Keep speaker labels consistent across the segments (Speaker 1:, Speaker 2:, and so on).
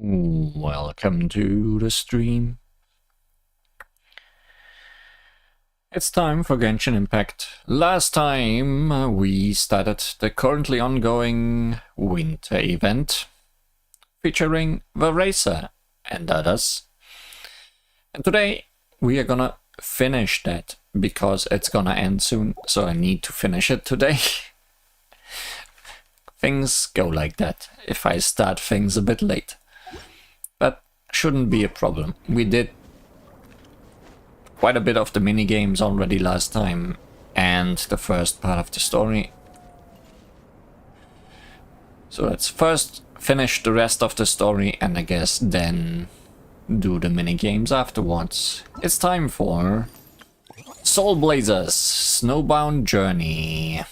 Speaker 1: Welcome to the stream. It's time for Genshin Impact. Last time we started the currently ongoing winter event featuring the racer and others. And today we are gonna finish that because it's gonna end soon, so I need to finish it today. Things go like that if I start things a bit late. But shouldn't be a problem. We did quite a bit of the mini-games already last time and the first part of the story. So let's first finish the rest of the story and I guess then do the mini-games afterwards. It's time for Soulblazers Snowbound Journey.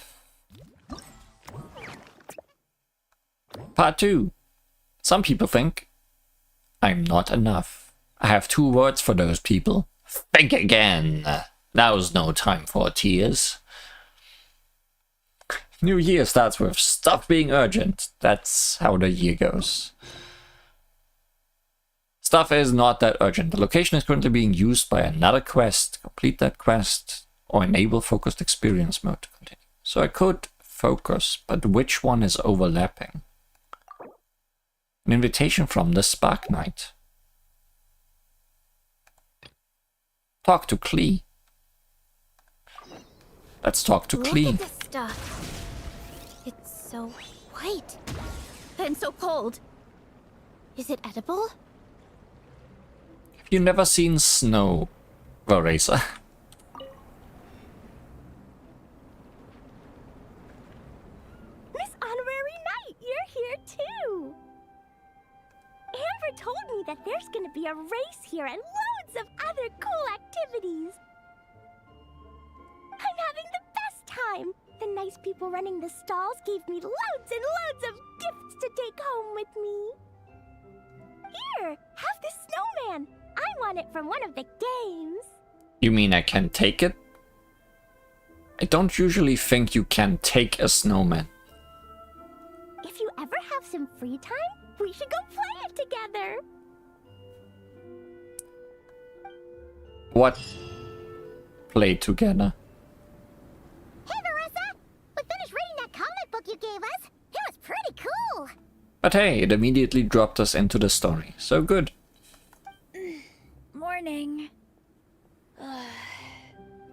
Speaker 1: Part 2. Some people think I'm not enough. I have 2 words for those people. Think again. Now's no time for tears. New year starts with stuff being urgent. That's how the year goes. Stuff is not that urgent. The location is currently being used by another quest. Complete that quest or enable focused experience mode to continue. So I could focus, but which one is overlapping? An invitation from the Spark Knight. Talk to Klee. Let's talk to Klee.
Speaker 2: Look at this stuff. It's so white and so cold. Is it edible?
Speaker 1: Have you never seen snow, Racer?
Speaker 2: Miss Honorary Knight, you're here too. Amber told me that there's gonna be a race here and loads of other cool activities. I'm having the best time. The nice people running the stalls gave me loads and loads of gifts to take home with me. Here, have this snowman. I won it from one of the games.
Speaker 1: You mean I can take it? I don't usually think you can take a snowman.
Speaker 2: If you ever have some free time, we should go play it together.
Speaker 1: What? Play together?
Speaker 2: Hey, Marissa! We finished reading that comic book you gave us. It was pretty cool.
Speaker 1: But hey, it immediately dropped us into the story. So good.
Speaker 2: Morning.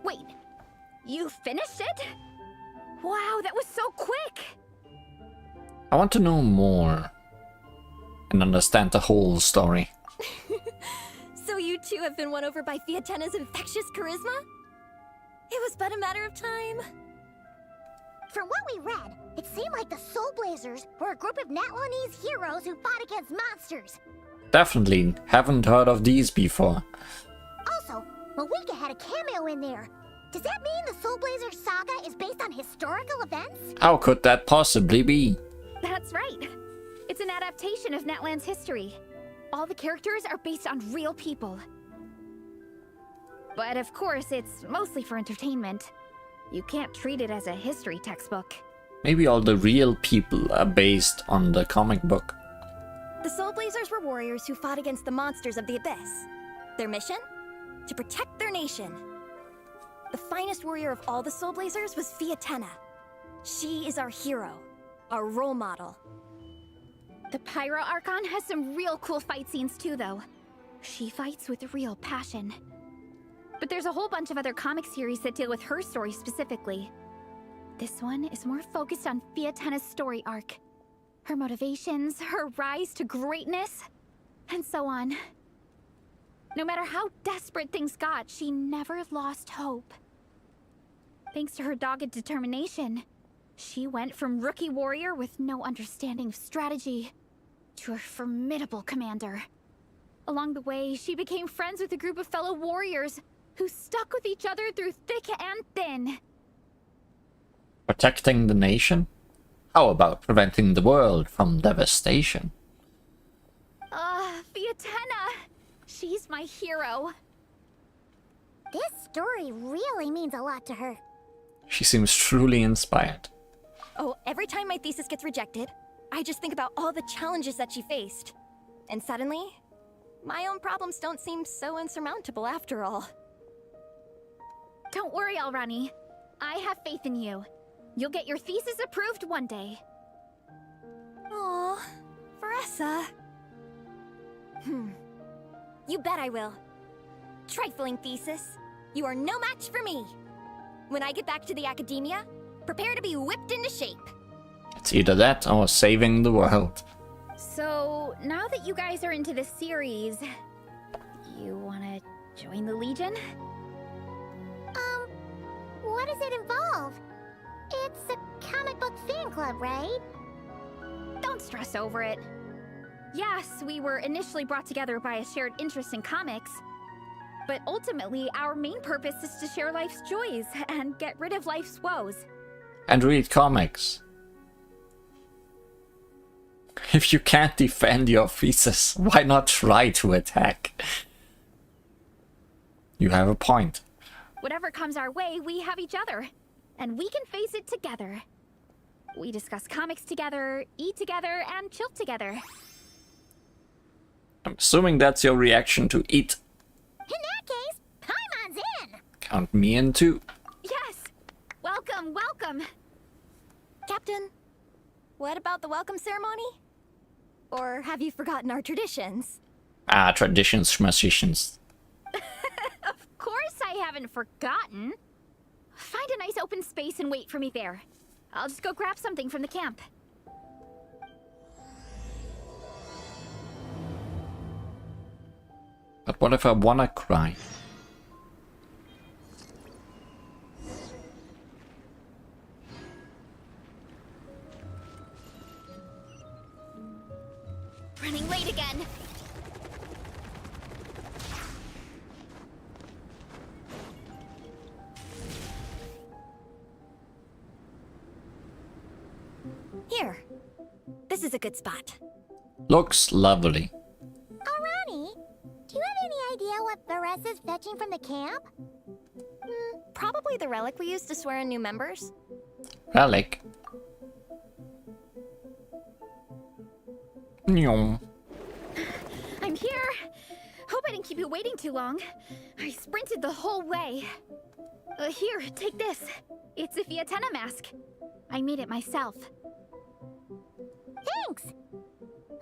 Speaker 2: Wait, you finished it? Wow, that was so quick.
Speaker 1: I want to know more and understand the whole story.
Speaker 2: So you too have been won over by Fiatena's infectious charisma? It was but a matter of time. From what we read, it seemed like the Soulblazers were a group of Natlanese heroes who fought against monsters.
Speaker 1: Definitely haven't heard of these before.
Speaker 2: Also, Welkin had a cameo in there. Does that mean the Soulblazers saga is based on historical events?
Speaker 1: How could that possibly be?
Speaker 3: That's right. It's an adaptation of Natlan's history. All the characters are based on real people. But of course, it's mostly for entertainment. You can't treat it as a history textbook.
Speaker 1: Maybe all the real people are based on the comic book.
Speaker 2: The Soulblazers were warriors who fought against the monsters of the Abyss. Their mission? To protect their nation. The finest warrior of all the Soulblazers was Fiatena. She is our hero, our role model.
Speaker 3: The Pyro Archon has some real cool fight scenes too, though. She fights with real passion. But there's a whole bunch of other comic series that deal with her story specifically. This one is more focused on Fiatena's story arc. Her motivations, her rise to greatness, and so on. No matter how desperate things got, she never lost hope. Thanks to her dogged determination, she went from rookie warrior with no understanding of strategy to a formidable commander. Along the way, she became friends with a group of fellow warriors who stuck with each other through thick and thin.
Speaker 1: Protecting the nation? How about preventing the world from devastation?
Speaker 3: Fiatena! She's my hero.
Speaker 2: This story really means a lot to her.
Speaker 1: She seems truly inspired.
Speaker 2: Oh, every time my thesis gets rejected, I just think about all the challenges that she faced. And suddenly, my own problems don't seem so insurmountable after all.
Speaker 3: Don't worry, Alrani. I have faith in you. You'll get your thesis approved one day.
Speaker 2: Aw, Veressa. You bet I will. Trifling thesis, you are no match for me. When I get back to the academia, prepare to be whipped into shape.
Speaker 1: It's either that or saving the world.
Speaker 3: So, now that you guys are into this series, you wanna join the Legion?
Speaker 2: What does it involve? It's a comic book fan club, right?
Speaker 3: Don't stress over it. Yes, we were initially brought together by a shared interest in comics, but ultimately our main purpose is to share life's joys and get rid of life's woes.
Speaker 1: And read comics. If you can't defend your thesis, why not try to attack? You have a point.
Speaker 3: Whatever comes our way, we have each other, and we can face it together. We discuss comics together, eat together, and chill together.
Speaker 1: I'm assuming that's your reaction to eat.
Speaker 2: In that case, Paimon's in!
Speaker 1: Count me in too.
Speaker 3: Yes! Welcome, welcome!
Speaker 2: Captain, what about the welcome ceremony? Or have you forgotten our traditions?
Speaker 1: Ah, traditions, schmactions.
Speaker 3: Of course I haven't forgotten. Find a nice open space and wait for me there. I'll just go grab something from the camp.
Speaker 1: But what if I wanna cry?
Speaker 3: Running late again.
Speaker 2: Here. This is a good spot.
Speaker 1: Looks lovely.
Speaker 2: Alrani, do you have any idea what Veressa's fetching from the camp? Probably the relic we used to swear in new members.
Speaker 1: Relic. Nyom.
Speaker 3: I'm here. Hope I didn't keep you waiting too long. I sprinted the whole way. Here, take this. It's a Fiatenna mask. I made it myself.
Speaker 2: Thanks!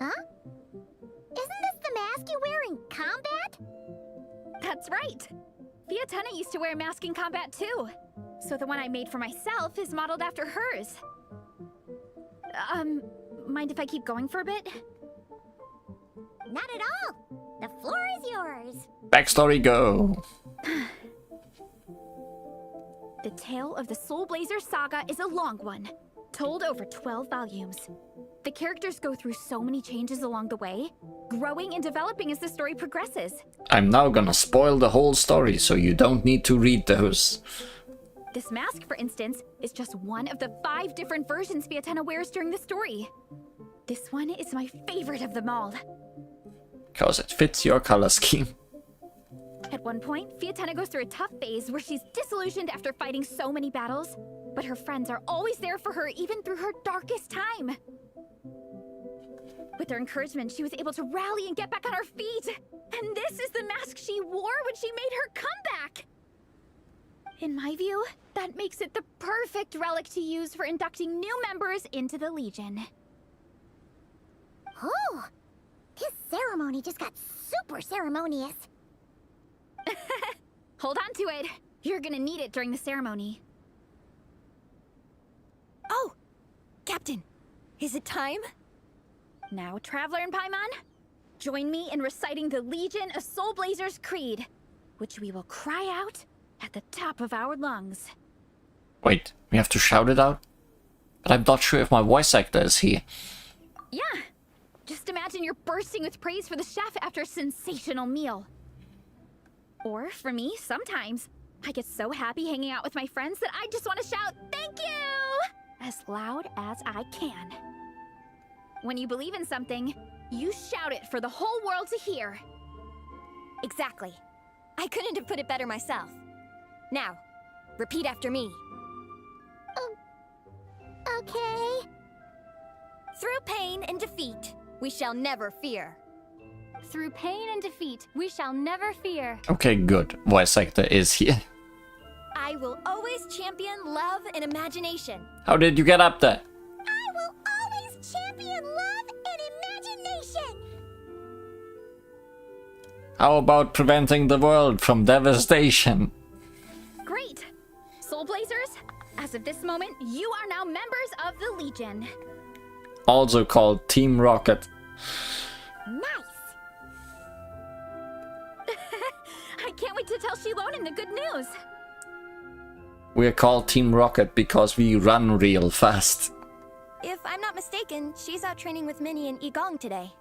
Speaker 2: Huh? Isn't this the mask you wear in combat?
Speaker 3: That's right. Fiatenna used to wear a mask in combat too. So the one I made for myself is modeled after hers. Mind if I keep going for a bit?
Speaker 2: Not at all! The floor is yours!
Speaker 1: Backstory go.
Speaker 3: The tale of the Soulblazers saga is a long one, told over 12 volumes. The characters go through so many changes along the way, growing and developing as the story progresses.
Speaker 1: I'm now gonna spoil the whole story, so you don't need to read those.
Speaker 3: This mask, for instance, is just one of the 5 different versions Fiatenna wears during the story. This one is my favorite of them all.
Speaker 1: Cause it fits your color scheme.
Speaker 3: At one point, Fiatenna goes through a tough phase where she's disillusioned after fighting so many battles, but her friends are always there for her even through her darkest time. With their encouragement, she was able to rally and get back on her feet. And this is the mask she wore when she made her comeback. In my view, that makes it the perfect relic to use for inducting new members into the Legion.
Speaker 2: Oh! This ceremony just got super ceremonious.
Speaker 3: Hold on to it. You're gonna need it during the ceremony.
Speaker 2: Oh! Captain, is it time?
Speaker 3: Now, Traveler and Paimon, join me in reciting the Legion of Soulblazers Creed, which we will cry out at the top of our lungs.
Speaker 1: Wait, we have to shout it out? But I'm not sure if my voice actor is here.
Speaker 3: Yeah, just imagine you're bursting with praise for the chef after a sensational meal. Or, for me, sometimes, I get so happy hanging out with my friends that I just want to shout, "Thank you!" as loud as I can. When you believe in something, you shout it for the whole world to hear.
Speaker 2: Exactly. I couldn't have put it better myself. Now, repeat after me. Okay. Through pain and defeat, we shall never fear.
Speaker 3: through pain and defeat, we shall never fear.
Speaker 1: Okay, good. Voice actor is here.
Speaker 2: I will always champion love and imagination.
Speaker 1: How did you get up there?
Speaker 2: I will always champion love and imagination.
Speaker 1: How about preventing the world from devastation?
Speaker 3: Great! Soulblazers, as of this moment, you are now members of the Legion.
Speaker 1: Also called Team Rocket.
Speaker 2: Nice.
Speaker 3: I can't wait to tell Shilonen the good news.
Speaker 1: We're called Team Rocket because we run real fast.
Speaker 2: If I'm not mistaken, she's out training with Minnie and Igong today.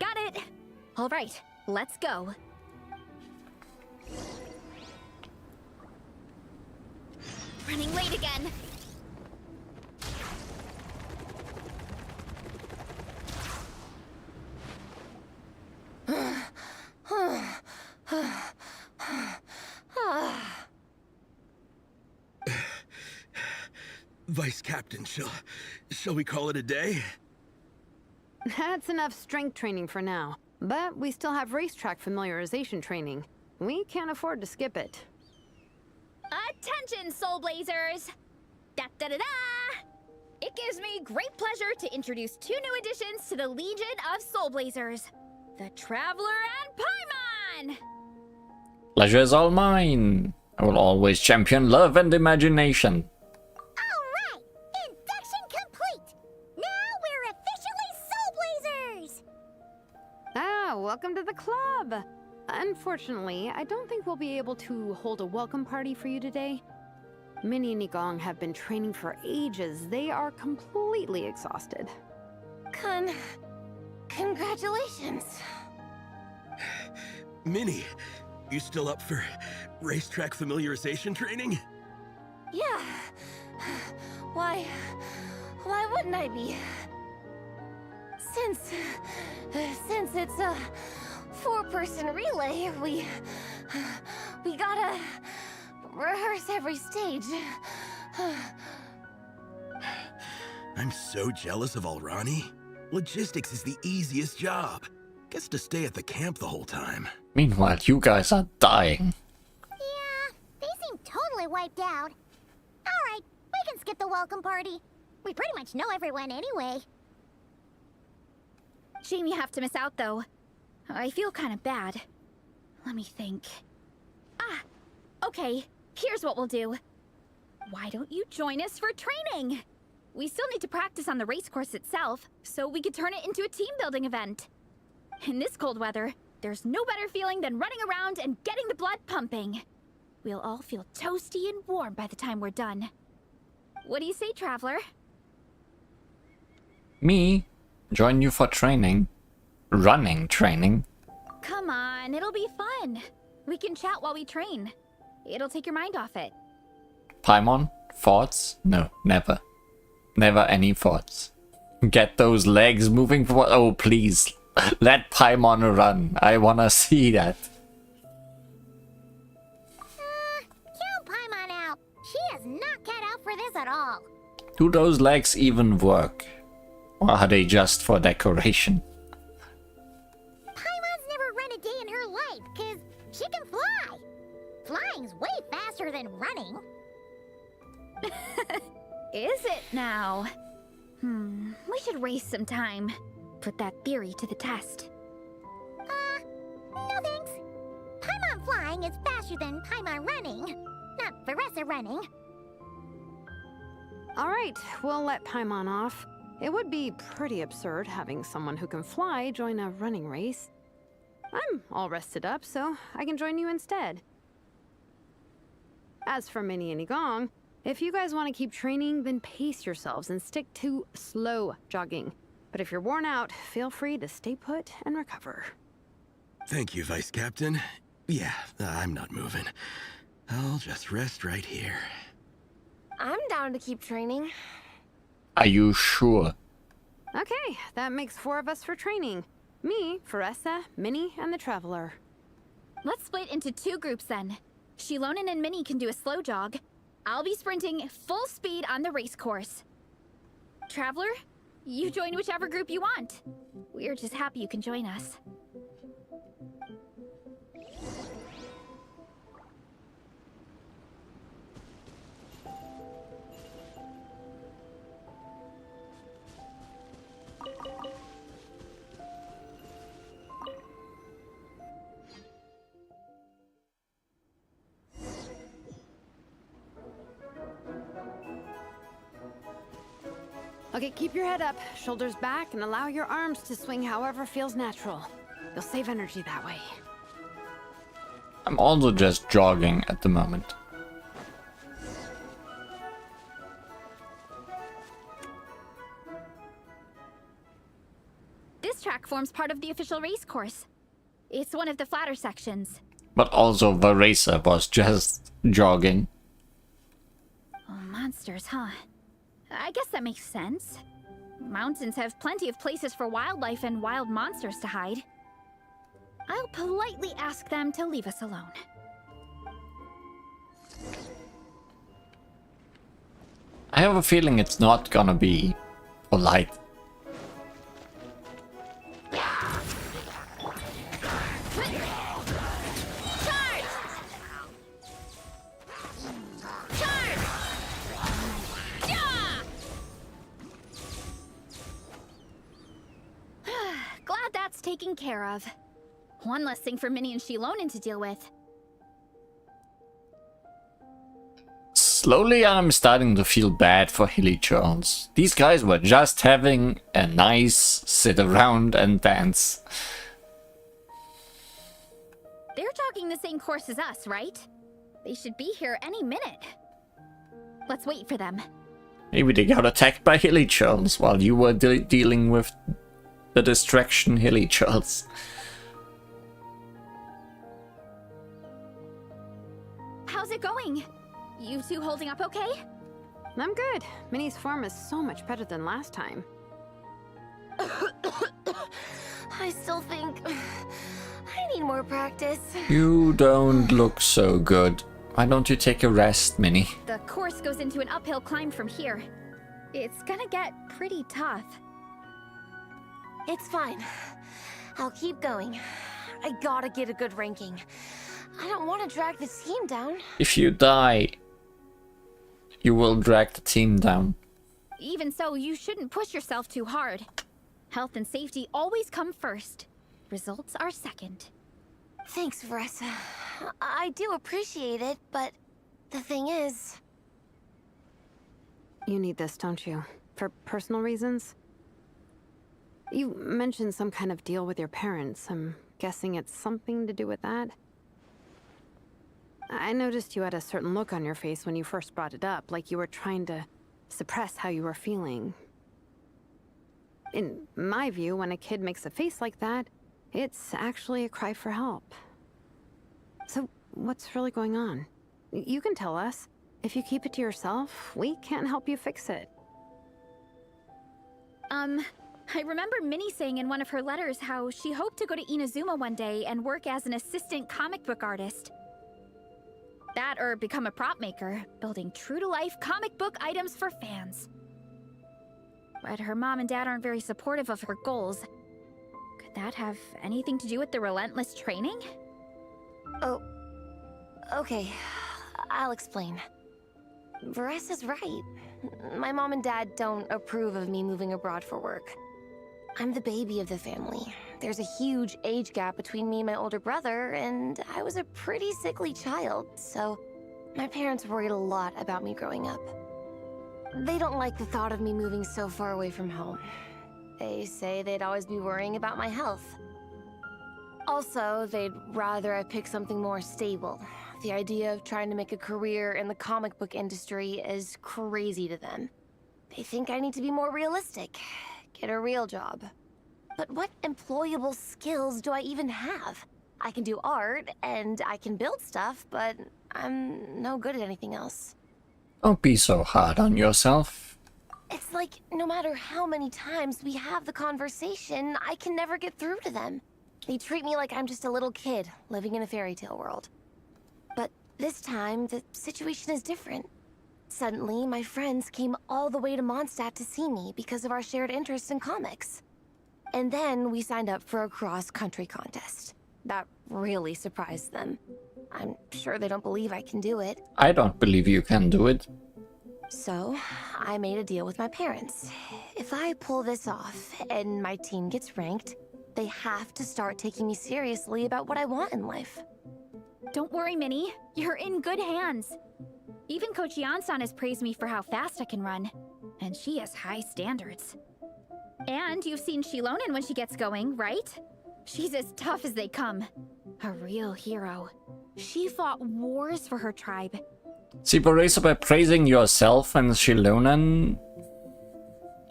Speaker 3: Got it. All right, let's go. Running late again.
Speaker 4: Vice Captain, shall we call it a day?
Speaker 5: That's enough strength training for now. But we still have racetrack familiarization training. We can't afford to skip it.
Speaker 3: Attention, Soulblazers! Da-da-da-da! It gives me great pleasure to introduce two new additions to the Legion of Soulblazers. The Traveler and Paimon!
Speaker 1: Pleasure is all mine. I will always champion love and imagination.
Speaker 2: All right, induction complete. Now we're officially Soulblazers.
Speaker 5: Ah, welcome to the club! Unfortunately, I don't think we'll be able to hold a welcome party for you today. Minnie and Igong have been training for ages. They are completely exhausted.
Speaker 2: Congratulations.
Speaker 4: Minnie, you still up for racetrack familiarization training?
Speaker 2: Yeah. Why wouldn't I be? Since it's a four-person relay, we gotta rehearse every stage.
Speaker 4: I'm so jealous of Alrani. Logistics is the easiest job. Gets to stay at the camp the whole time.
Speaker 1: Meanwhile, you guys are dying.
Speaker 2: Yeah, they seem totally wiped out. All right, we can skip the welcome party. We pretty much know everyone anyway.
Speaker 3: Shame you have to miss out, though. I feel kind of bad. Let me think. Ah, okay. Here's what we'll do. Why don't you join us for training? We still need to practice on the race course itself, so we could turn it into a team-building event. In this cold weather, there's no better feeling than running around and getting the blood pumping. We'll all feel toasty and warm by the time we're done. What do you say, Traveler?
Speaker 1: Me? Join you for training? Running training?
Speaker 3: Come on, it'll be fun. We can chat while we train. It'll take your mind off it.
Speaker 1: Paimon? Thoughts? No, never. Never any thoughts. Get those legs moving forward. Oh, please. Let Paimon run. I wanna see that.
Speaker 2: Count Paimon out. She is not cut out for this at all.
Speaker 1: Do those legs even work? Or are they just for decoration?
Speaker 2: Paimon's never run a day in her life, because she can fly. Flying's way faster than running.
Speaker 3: Is it now? We should race sometime. Put that theory to the test.
Speaker 2: No thanks. Paimon flying is faster than Paimon running. Not Veressa running.
Speaker 5: All right, we'll let Paimon off. It would be pretty absurd having someone who can fly join a running race. I'm all rested up, so I can join you instead. As for Minnie and Igong, if you guys want to keep training, then pace yourselves and stick to slow jogging. But if you're worn out, feel free to stay put and recover.
Speaker 4: Thank you, Vice Captain. Yeah, I'm not moving. I'll just rest right here.
Speaker 2: I'm down to keep training.
Speaker 1: Are you sure?
Speaker 5: Okay, that makes 4 of us for training. Me, Veressa, Minnie, and the Traveler.
Speaker 3: Let's split into 2 groups then. Shilonen and Minnie can do a slow jog. I'll be sprinting full speed on the race course. Traveler, You join whichever group you want. We're just happy you can join us.
Speaker 5: Okay, keep your head up, shoulders back, and allow your arms to swing however feels natural. You'll save energy that way.
Speaker 1: I'm also just jogging at the moment.
Speaker 3: This track forms part of the official race course. It's one of the flatter sections.
Speaker 1: But also the racer was just jogging.
Speaker 3: Oh, monsters, huh? I guess that makes sense. Mountains have plenty of places for wildlife and wild monsters to hide. I'll politely ask them to leave us alone.
Speaker 1: I have a feeling it's not gonna be polite.
Speaker 3: Glad that's taken care of. One less thing for Minnie and Shilonen to deal with.
Speaker 1: Slowly I'm starting to feel bad for Hilly Jones. These guys were just having a nice sit around and dance.
Speaker 3: They're jogging the same course as us, right? They should be here any minute. Let's wait for them.
Speaker 1: Maybe they got attacked by Hilly Jones while you were dealing with the distraction Hilly Jones.
Speaker 3: How's it going? You two holding up okay?
Speaker 5: I'm good. Minnie's form is so much better than last time.
Speaker 2: I still think I need more practice.
Speaker 1: You don't look so good. Why don't you take a rest, Minnie?
Speaker 3: The course goes into an uphill climb from here. It's gonna get pretty tough.
Speaker 2: It's fine. I'll keep going. I gotta get a good ranking. I don't want to drag the team down.
Speaker 1: If you die, you will drag the team down.
Speaker 3: Even so, you shouldn't push yourself too hard. Health and safety always come first. Results are second.
Speaker 2: Thanks, Veressa. I do appreciate it, but the thing is...
Speaker 5: You need this, don't you? For personal reasons? You mentioned some kind of deal with your parents. I'm guessing it's something to do with that? I noticed you had a certain look on your face when you first brought it up, like you were trying to suppress how you were feeling. In my view, when a kid makes a face like that, it's actually a cry for help. So, what's really going on? You can tell us. If you keep it to yourself, we can't help you fix it.
Speaker 3: I remember Minnie saying in one of her letters how she hoped to go to Inazuma one day and work as an assistant comic book artist. That or become a prop maker, building true-to-life comic book items for fans. But her mom and dad aren't very supportive of her goals. Could that have anything to do with the relentless training?
Speaker 2: Oh, okay. I'll explain. Veressa's right. My mom and dad don't approve of me moving abroad for work. I'm the baby of the family. There's a huge age gap between me and my older brother, and I was a pretty sickly child, so my parents worried a lot about me growing up. They don't like the thought of me moving so far away from home. They say they'd always be worrying about my health. Also, they'd rather I pick something more stable. The idea of trying to make a career in the comic book industry is crazy to them. They think I need to be more realistic, get a real job. But what employable skills do I even have? I can do art, and I can build stuff, but I'm no good at anything else.
Speaker 1: Don't be so hard on yourself.
Speaker 2: It's like, no matter how many times we have the conversation, I can never get through to them. They treat me like I'm just a little kid living in a fairy tale world. But this time, the situation is different. Suddenly, my friends came all the way to Mondstadt to see me because of our shared interest in comics. And then we signed up for a cross-country contest. That really surprised them. I'm sure they don't believe I can do it.
Speaker 1: I don't believe you can do it.
Speaker 2: So, I made a deal with my parents. If I pull this off and my team gets ranked, they have to start taking me seriously about what I want in life.
Speaker 3: Don't worry, Minnie. You're in good hands. Even Coach Yansan has praised me for how fast I can run. And she has high standards. And you've seen Shilonen when she gets going, right? She's as tough as they come. A real hero. She fought wars for her tribe.
Speaker 1: See, Beresa, by praising yourself and Shilonen,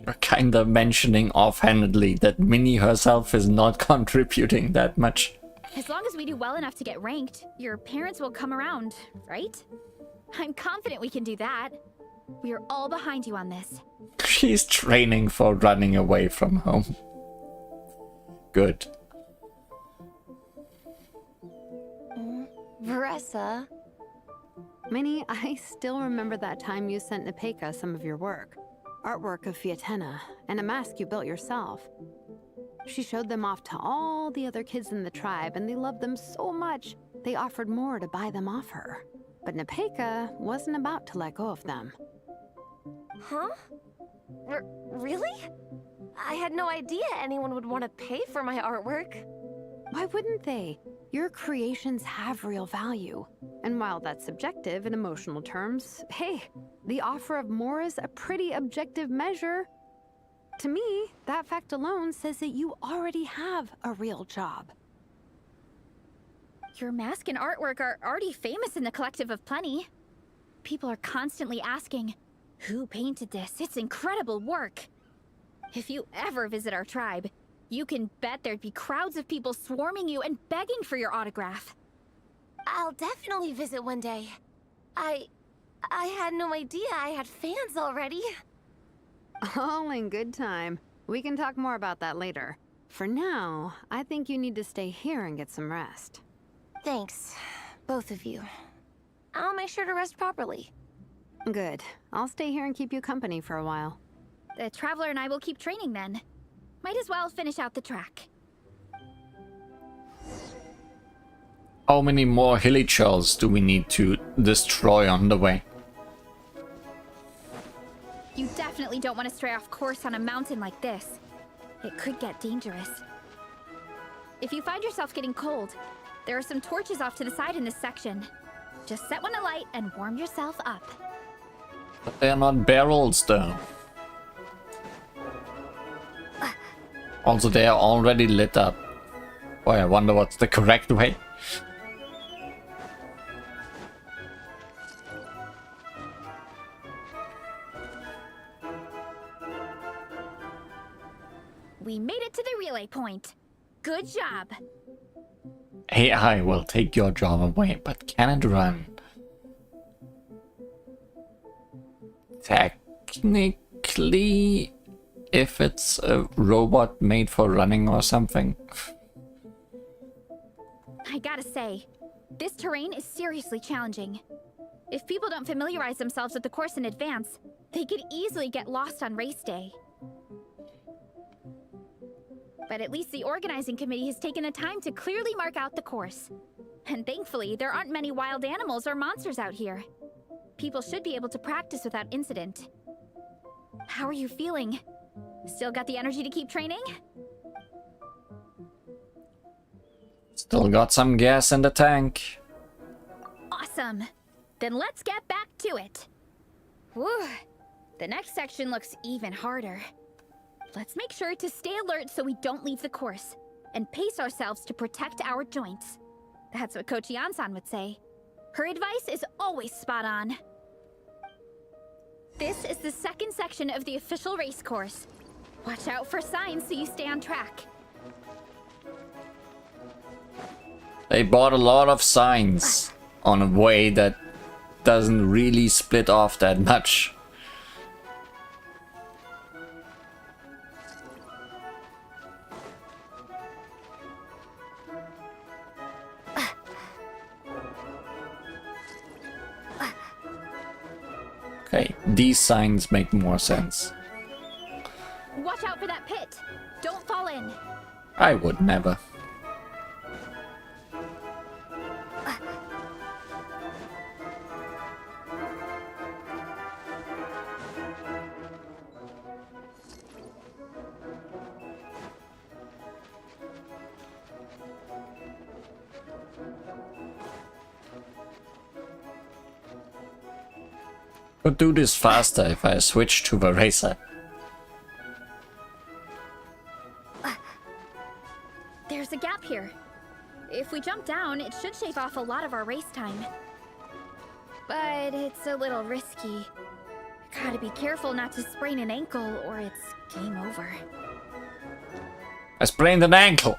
Speaker 1: you're kinda mentioning offhandedly that Minnie herself is not contributing that much.
Speaker 3: As long as we do well enough to get ranked, your parents will come around, right? I'm confident we can do that. We are all behind you on this.
Speaker 1: She's training for running away from home. Good.
Speaker 2: Veressa.
Speaker 5: Minnie, I still remember that time you sent Nepeka some of your work. Artwork of Fiatena, and a mask you built yourself. She showed them off to all the other kids in the tribe, and they loved them so much, they offered more to buy them off her. But Nepeka wasn't about to let go of them.
Speaker 2: Huh? Really? I had no idea anyone would want to pay for my artwork.
Speaker 5: Why wouldn't they? Your creations have real value. And while that's subjective in emotional terms, hey, the offer of more is a pretty objective measure. To me, that fact alone says that you already have a real job.
Speaker 3: Your mask and artwork are already famous in the Collective of Plenty. People are constantly asking, who painted this? It's incredible work. If you ever visit our tribe, you can bet there'd be crowds of people swarming you and begging for your autograph.
Speaker 2: I'll definitely visit one day. I had no idea I had fans already.
Speaker 5: All in good time. We can talk more about that later. For now, I think you need to stay here and get some rest.
Speaker 2: Thanks, both of you. I'll make sure to rest properly.
Speaker 5: Good. I'll stay here and keep you company for a while.
Speaker 3: The Traveler and I will keep training then. Might as well finish out the track.
Speaker 1: How many more hilichurls do we need to destroy on the way?
Speaker 3: You definitely don't want to stray off course on a mountain like this. It could get dangerous. If you find yourself getting cold, there are some torches off to the side in this section. Just set one alight and warm yourself up.
Speaker 1: But they're not barrels though. Also, they are already lit up. Boy, I wonder what's the correct way.
Speaker 3: We made it to the relay point. Good job.
Speaker 1: AI will take your job away, but can it run? Technically, if it's a robot made for running or something.
Speaker 3: I gotta say, this terrain is seriously challenging. If people don't familiarize themselves with the course in advance, they could easily get lost on race day. But at least the organizing committee has taken the time to clearly mark out the course. And thankfully, there aren't many wild animals or monsters out here. People should be able to practice without incident. How are you feeling? Still got the energy to keep training?
Speaker 1: Still got some gas in the tank.
Speaker 3: Awesome! Then let's get back to it. Whew. The next section looks even harder. Let's make sure to stay alert so we don't leave the course, and pace ourselves to protect our joints. That's what Coach Yansan would say. Her advice is always spot on. This is the second section of the official race course. Watch out for signs so you stay on track.
Speaker 1: They bought a lot of signs on a way that doesn't really split off that much. Okay, these signs make more sense.
Speaker 3: Watch out for that pit. Don't fall in.
Speaker 1: I would never. Could do this faster if I switch to the racer.
Speaker 3: There's a gap here. If we jump down, it should shave off a lot of our race time. But it's a little risky. Gotta be careful not to sprain an ankle or it's game over.
Speaker 1: I sprained an ankle.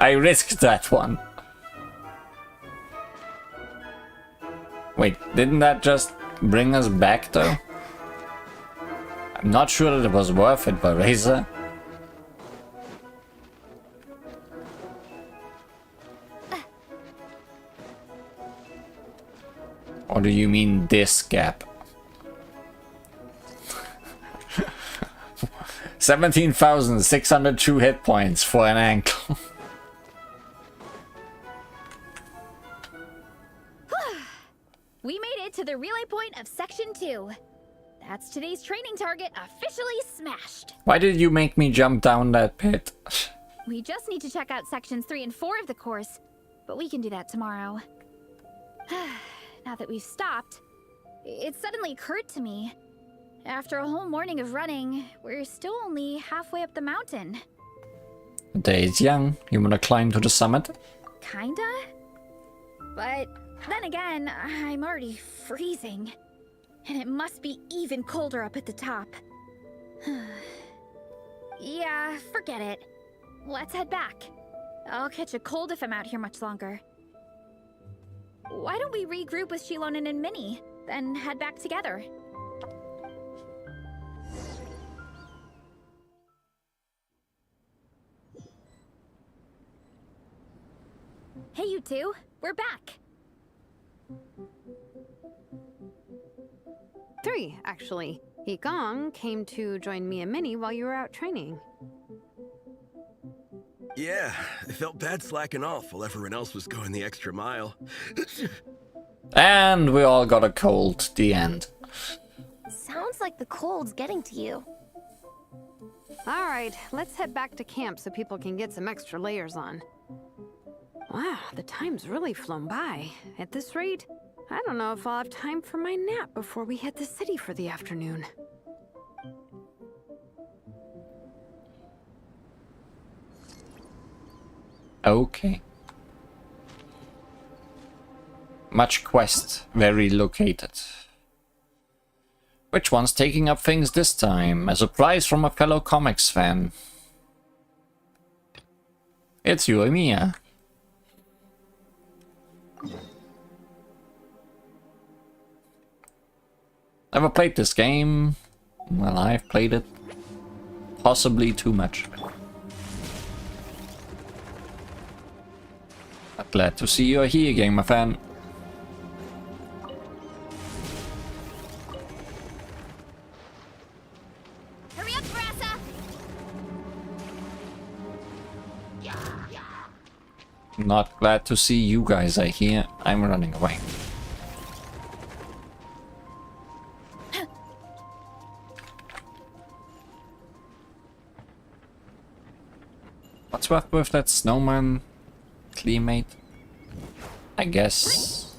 Speaker 1: I risked that one. Wait, didn't that just bring us back though? I'm not sure that it was worth it, but Razor. Or do you mean this gap? 17,602 hit points for an ankle.
Speaker 3: We made it to the relay point of Section 2. That's today's training target officially smashed.
Speaker 1: Why did you make me jump down that pit?
Speaker 3: We just need to check out Sections 3 and 4 of the course, but we can do that tomorrow. Now that we've stopped, it suddenly occurred to me. After a whole morning of running, we're still only halfway up the mountain.
Speaker 1: The day is young. You wanna climb to the summit?
Speaker 3: Kinda? But then again, I'm already freezing. And it must be even colder up at the top. Yeah, forget it. Let's head back. I'll catch a cold if I'm out here much longer. Why don't we regroup with Shilonen and Minnie, then head back together? Hey, you two. We're back.
Speaker 5: 3, actually. Igong came to join me and Minnie while you were out training.
Speaker 4: Yeah, I felt bad slacking off while everyone else was going the extra mile.
Speaker 1: And we all got a cold. The end.
Speaker 2: Sounds like the cold's getting to you.
Speaker 5: All right, let's head back to camp so people can get some extra layers on. Wow, the time's really flown by. At this rate, I don't know if I'll have time for my nap before we hit the city for the afternoon.
Speaker 1: Okay. Much quest, very located. Which one's taking up things this time? A surprise from a fellow comics fan. It's you and Mia. Never played this game. Well, I've played it. Possibly too much. But glad to see you're here, gamer fan.
Speaker 2: Hurry up, Brassa!
Speaker 1: Not glad to see you guys are here. I'm running away. What's up with that snowman climate? I guess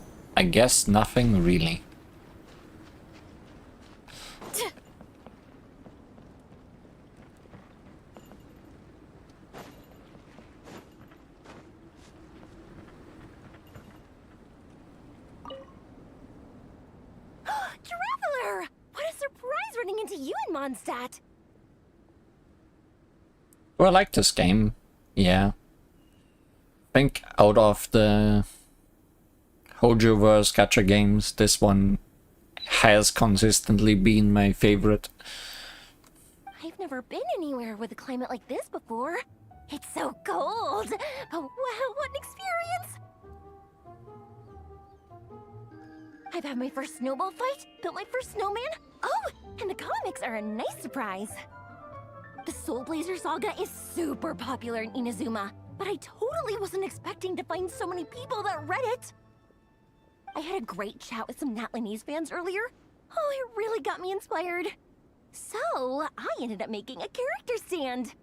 Speaker 1: nothing really.
Speaker 2: Traveler! What a surprise running into you in Mondstadt!
Speaker 1: Oh, I like this game. Yeah. I think out of the Hojoverse gacha games, this one has consistently been my favorite.
Speaker 2: I've never been anywhere with a climate like this before. It's so cold! But wow, what an experience! I've had my first snowball fight, built my first snowman. Oh, and the comics are a nice surprise. The Soulblazers saga is super popular in Inazuma, but I totally wasn't expecting to find so many people that read it. I had a great chat with some Natlanese fans earlier. Oh, it really got me inspired. So, I ended up making a character stand.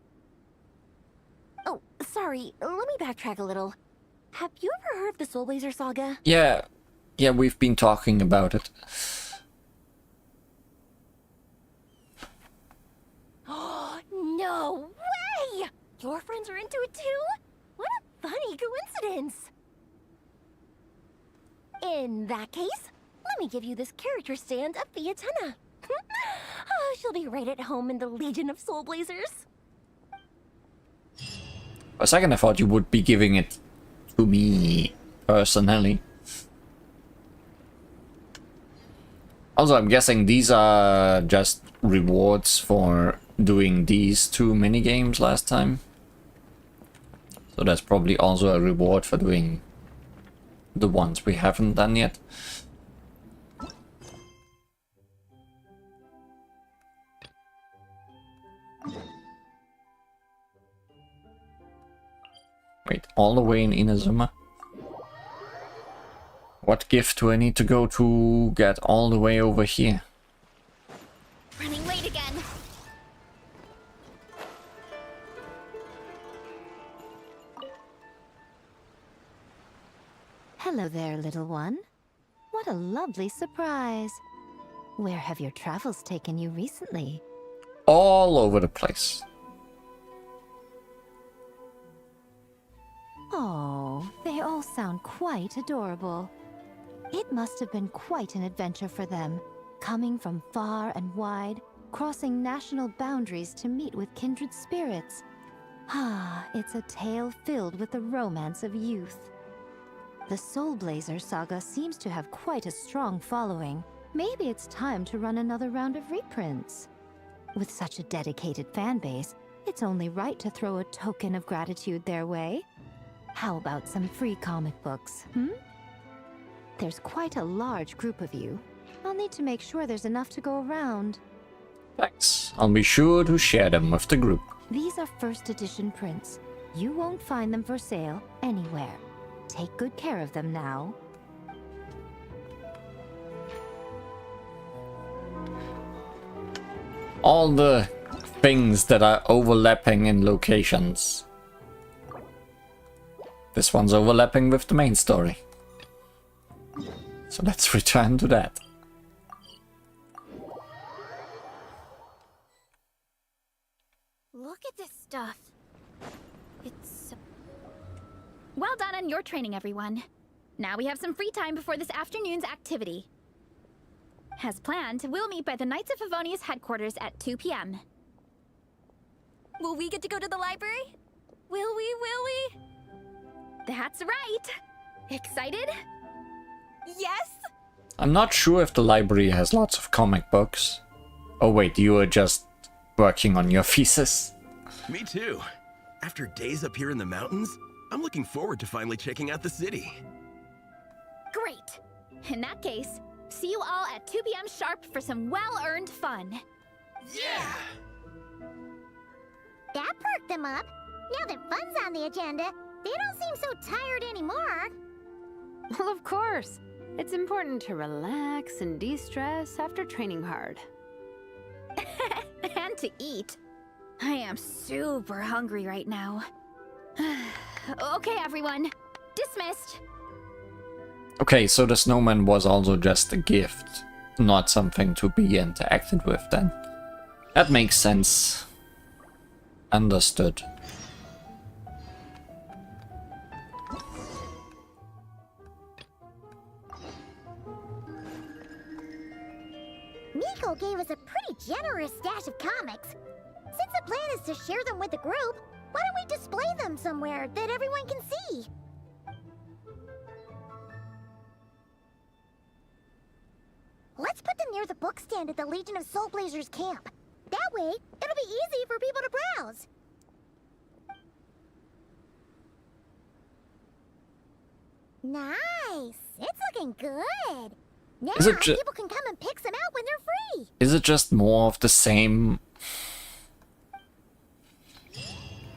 Speaker 2: Oh, sorry, let me backtrack a little. Have you ever heard of the Soulblazer saga?
Speaker 1: Yeah, we've been talking about it.
Speaker 2: Oh, no way! Your friends are into it too? What a funny coincidence! In that case, let me give you this character stand of Fiatenna. Oh, she'll be right at home in the Legion of Soulblazers.
Speaker 1: For a second I thought you would be giving it to me personally. Also, I'm guessing these are just rewards for doing these 2 minigames last time. So that's probably also a reward for doing the ones we haven't done yet. Wait, all the way in Inazuma? What gift do I need to go to get all the way over here?
Speaker 3: Running late again.
Speaker 6: Hello there, little one. What a lovely surprise. Where have your travels taken you recently?
Speaker 1: All over the place.
Speaker 6: Oh, they all sound quite adorable. It must have been quite an adventure for them, coming from far and wide, crossing national boundaries to meet with kindred spirits. Ah, it's a tale filled with the romance of youth. The Soulblazer saga seems to have quite a strong following. Maybe it's time to run another round of reprints. With such a dedicated fan base, it's only right to throw a token of gratitude their way. How about some free comic books, There's quite a large group of you. I'll need to make sure there's enough to go around.
Speaker 1: Thanks. I'll be sure to share them with the group.
Speaker 6: These are first edition prints. You won't find them for sale anywhere. Take good care of them now.
Speaker 1: All the things that are overlapping in locations. This one's overlapping with the main story. So let's return to that.
Speaker 3: Look at this stuff. It's... Well done on your training, everyone. Now we have some free time before this afternoon's activity. As planned, we'll meet by the Knights of Favonius headquarters at 2 p.m.
Speaker 2: Will we get to go to the library? Will we?
Speaker 3: That's right! Excited?
Speaker 2: Yes!
Speaker 1: I'm not sure if the library has lots of comic books. Oh wait, you were just working on your thesis?
Speaker 4: Me too. After days up here in the mountains, I'm looking forward to finally checking out the city.
Speaker 3: Great! In that case, see you all at 2 p.m. sharp for some well-earned fun.
Speaker 4: Yeah!
Speaker 2: That perked them up. Now that fun's on the agenda, they don't seem so tired anymore.
Speaker 5: Well, of course. It's important to relax and de-stress after training hard.
Speaker 3: And to eat. I am super hungry right now. Okay, everyone. Dismissed.
Speaker 1: Okay, so the snowman was also just a gift, not something to be interacted with then. That makes sense. Understood.
Speaker 2: Miko gave us a pretty generous stash of comics. Since the plan is to share them with the group, why don't we display them somewhere that everyone can see? Let's put them near the book stand at the Legion of Soulblazers camp. That way, it'll be easy for people to browse. Nice! It's looking good! Yeah,
Speaker 1: Is it
Speaker 2: people can come and pick some out when they're free.
Speaker 1: Is it just more of the same?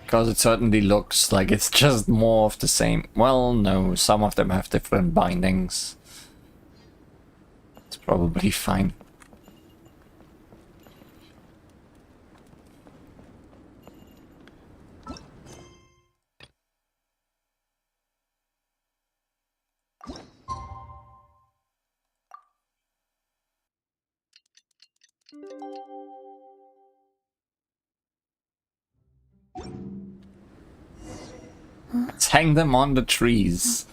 Speaker 1: Because it certainly looks like it's just more of the same. Well, no, some of them have different bindings. It's probably fine. Let's hang them on the trees.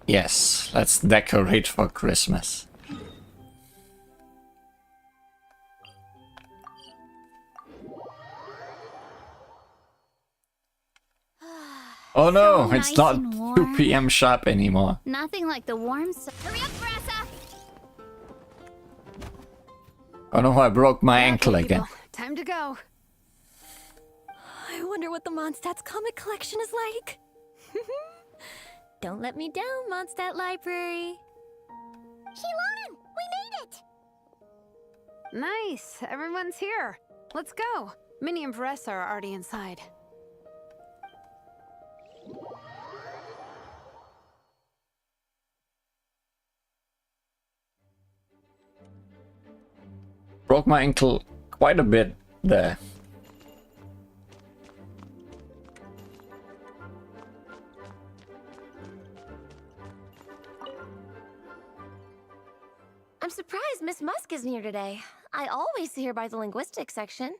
Speaker 1: Yes, let's decorate for Christmas. Oh no,
Speaker 3: So
Speaker 1: it's
Speaker 3: nice
Speaker 1: not
Speaker 3: and
Speaker 1: 2
Speaker 3: warm.
Speaker 1: p.m. sharp anymore.
Speaker 3: Nothing like the warm Hurry up, Bressa!
Speaker 1: Oh no, I broke my
Speaker 5: Okay,
Speaker 1: ankle
Speaker 5: people,
Speaker 1: again.
Speaker 5: time to go.
Speaker 2: I wonder what the Mondstadt's comic collection is like. Don't let me down, Mondstadt Library. Shilonen, we made it!
Speaker 5: Nice, everyone's here. Let's go. Minnie and Varessa are already inside.
Speaker 1: Broke my ankle quite a bit there.
Speaker 2: I'm surprised Miss Musk isn't here today. I always see her by the linguistics section.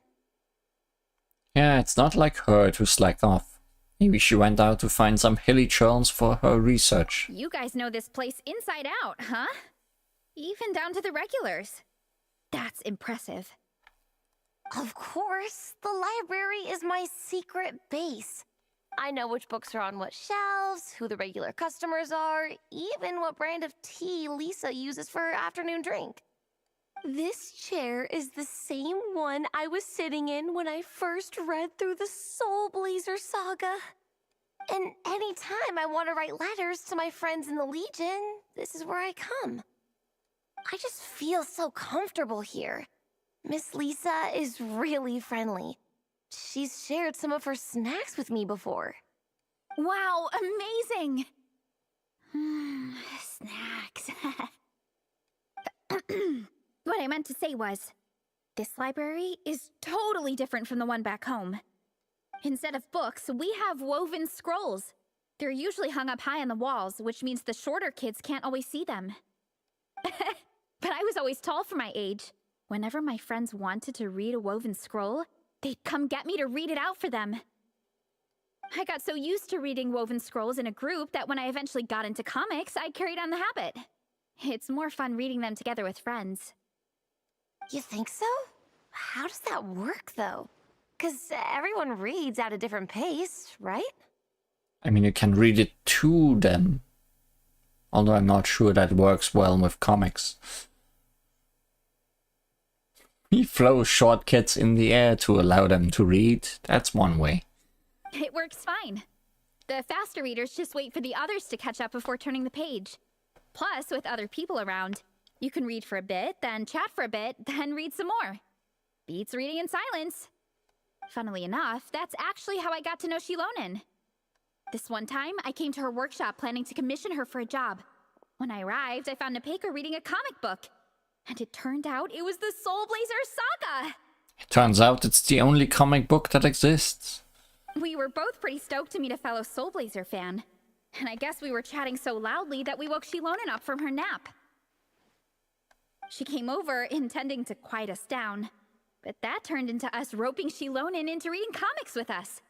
Speaker 1: Yeah, it's not like her to slack off. Maybe she went out to find some hilly churls for her research.
Speaker 3: You guys know this place inside out, huh? Even down to the regulars. That's impressive.
Speaker 2: Of course, the library is my secret base. I know which books are on what shelves, who the regular customers are, even what brand of tea Lisa uses for her afternoon drink. This chair is the same one I was sitting in when I first read through the Soulblazers saga. And anytime I want to write letters to my friends in the Legion, this is where I come. I just feel so comfortable here. Miss Lisa is really friendly. She's shared some of her snacks with me before.
Speaker 3: Wow, amazing! Snacks. What I meant to say was, this library is totally different from the one back home. Instead of books, we have woven scrolls. They're usually hung up high on the walls, which means the shorter kids can't always see them. But I was always tall for my age. Whenever my friends wanted to read a woven scroll, they'd come get me to read it out for them. I got so used to reading woven scrolls in a group that when I eventually got into comics, I carried on the habit. It's more fun reading them together with friends.
Speaker 2: You think so? How does that work, though? Because everyone reads at a different pace, right?
Speaker 1: I mean, you can read it to them. Although I'm not sure that works well with comics. He throws short kids in the air to allow them to read. That's one way.
Speaker 3: It works fine. The faster readers just wait for the others to catch up before turning the page. Plus, with other people around, you can read for a bit, then chat for a bit, then read some more. Beats reading in silence. Funnily enough, that's actually how I got to know Shilonen. This one time, I came to her workshop planning to commission her for a job. When I arrived, I found Nepeka reading a comic book. And it turned out it was the Soulblazers saga!
Speaker 1: It turns out it's the only comic book that exists.
Speaker 3: We were both pretty stoked to meet a fellow Soulblazer fan. And I guess we were chatting so loudly that we woke Shilonen up from her nap. She came over intending to quiet us down, but that turned into us roping Shilonen into reading comics with us.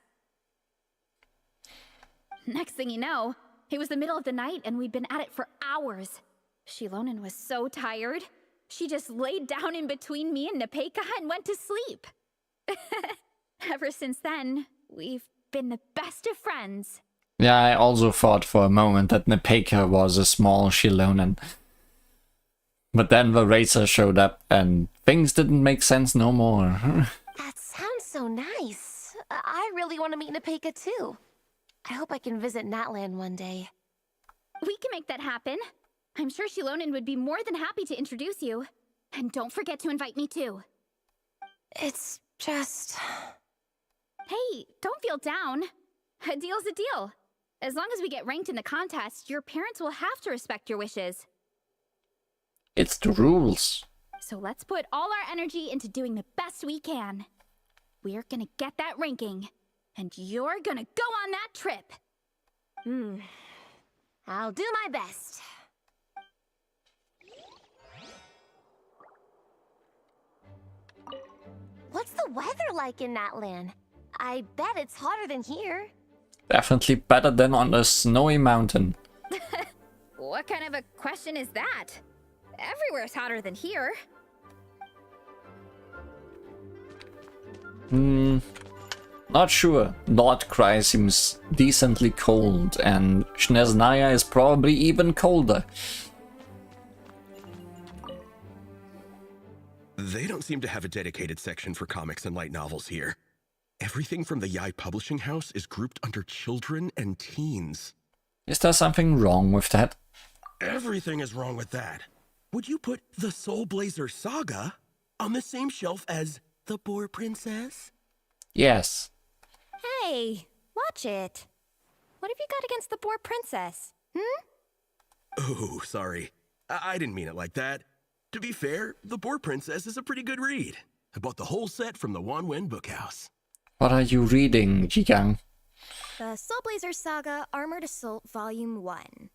Speaker 3: Next thing you know, it was the middle of the night and we'd been at it for hours. Shilonen was so tired, she just laid down in between me and Nepeka and went to sleep. Ever since then, we've been the best of friends.
Speaker 1: Yeah, I also thought for a moment that Nepeka was a small Shilonen. But then the racer showed up and things didn't make sense no more.
Speaker 2: That sounds so nice. I really want to meet Nepeka too. I hope I can visit Natland one day.
Speaker 3: We can make that happen. I'm sure Shilonen would be more than happy to introduce you. And don't forget to invite me too.
Speaker 2: It's just...
Speaker 3: Hey, don't feel down. A deal's a deal. As long as we get ranked in the contest, your parents will have to respect your wishes.
Speaker 1: It's the rules.
Speaker 3: So let's put all our energy into doing the best we can. We're gonna get that ranking, and you're gonna go on that trip.
Speaker 2: I'll do my best. What's the weather like in Natlan? I bet it's hotter than here.
Speaker 1: Definitely better than on a snowy mountain.
Speaker 3: What kind of a question is that? Everywhere's hotter than here.
Speaker 1: Not sure. Nordkreis seems decently cold, and Snezhnaya is probably even colder.
Speaker 4: They don't seem to have a dedicated section for comics and light novels here. Everything from the Yai Publishing House is grouped under children and teens.
Speaker 1: Is there something wrong with that?
Speaker 4: Everything is wrong with that. Would you put the Soulblazers Saga on the same shelf as the Boar Princess?
Speaker 1: Yes.
Speaker 2: Hey, watch it. What have you got against the Boar Princess?
Speaker 4: Oh, sorry. I didn't mean it like that. To be fair, the Boar Princess is a pretty good read. I bought the whole set from the Wanwen Bookhouse.
Speaker 1: What are you reading, Jigang?
Speaker 2: The Soulblazers Saga Armored Assault Volume 1.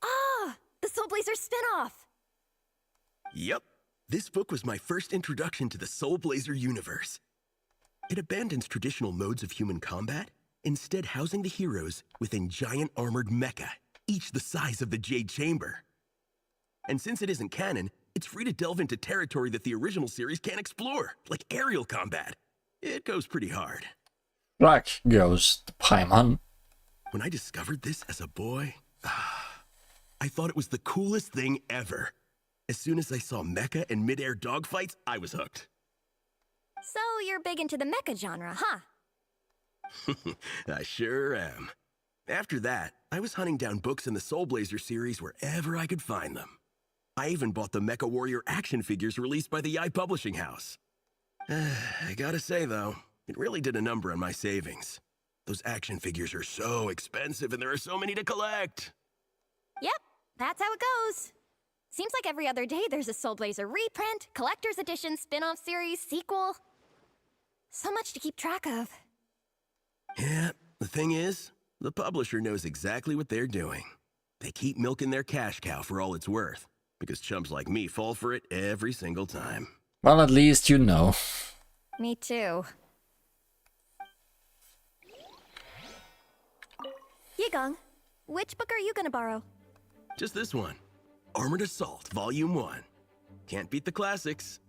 Speaker 2: Ah! The Soulblazers spin-off!
Speaker 4: Yep. This book was my first introduction to the Soulblazer universe. It abandons traditional modes of human combat, instead housing the heroes within giant armored mecha, each the size of the Jade Chamber. And since it isn't canon, it's free to delve into territory that the original series can't explore, like aerial combat. It goes pretty hard.
Speaker 1: Like goes the Paimon.
Speaker 4: When I discovered this as a boy, I thought it was the coolest thing ever. As soon as I saw mecha and mid-air dogfights, I was hooked.
Speaker 2: So you're big into the mecha genre, huh?
Speaker 4: I sure am. After that, I was hunting down books in the Soulblazer series wherever I could find them. I even bought the Mecha Warrior action figures released by the Yai Publishing House. I gotta say, though, it really did a number on my savings. Those action figures are so expensive and there are so many to collect.
Speaker 2: Yep, that's how it goes. Seems like every other day there's a Soulblazer reprint, collector's edition, spin-off series, sequel. So much to keep track of.
Speaker 4: Yeah, the thing is, the publisher knows exactly what they're doing. They keep milking their cash cow for all it's worth, because chumps like me fall for it every single time.
Speaker 1: Well, at least you know.
Speaker 2: Me too. Yigong, which book are you gonna borrow?
Speaker 4: Just this one. Armored Assault, Volume 1. Can't beat the classics.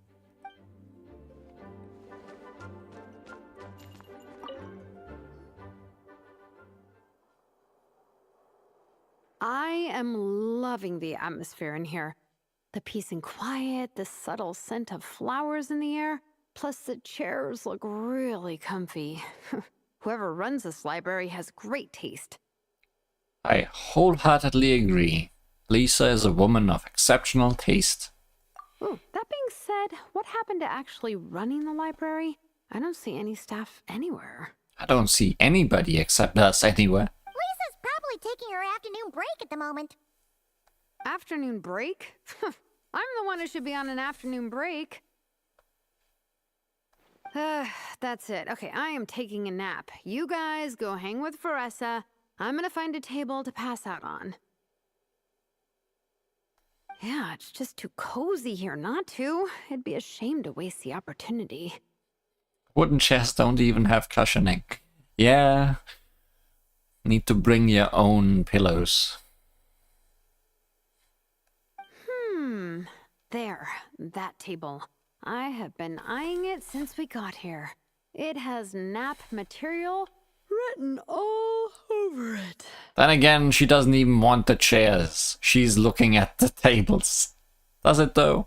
Speaker 5: I am loving the atmosphere in here. The peace and quiet, the subtle scent of flowers in the air, plus the chairs look really comfy. Whoever runs this library has great taste.
Speaker 1: I wholeheartedly agree. Lisa is a woman of exceptional taste.
Speaker 5: Ooh, that being said, what happened to actually running the library? I don't see any staff anywhere.
Speaker 1: I don't see anybody except us anywhere.
Speaker 2: Lisa's probably taking her afternoon break at the moment.
Speaker 5: Afternoon break? I'm the one who should be on an afternoon break. That's it. Okay, I am taking a nap. You guys go hang with Faressa. I'm gonna find a table to pass out on. Yeah, it's just too cozy here not to. It'd be a shame to waste the opportunity.
Speaker 1: Wooden chairs don't even have cushioning. Yeah. Need to bring your own pillows.
Speaker 5: There, that table. I have been eyeing it since we got here. It has nap material written all over it.
Speaker 1: Then again, she doesn't even want the chairs. She's looking at the tables. Does it though?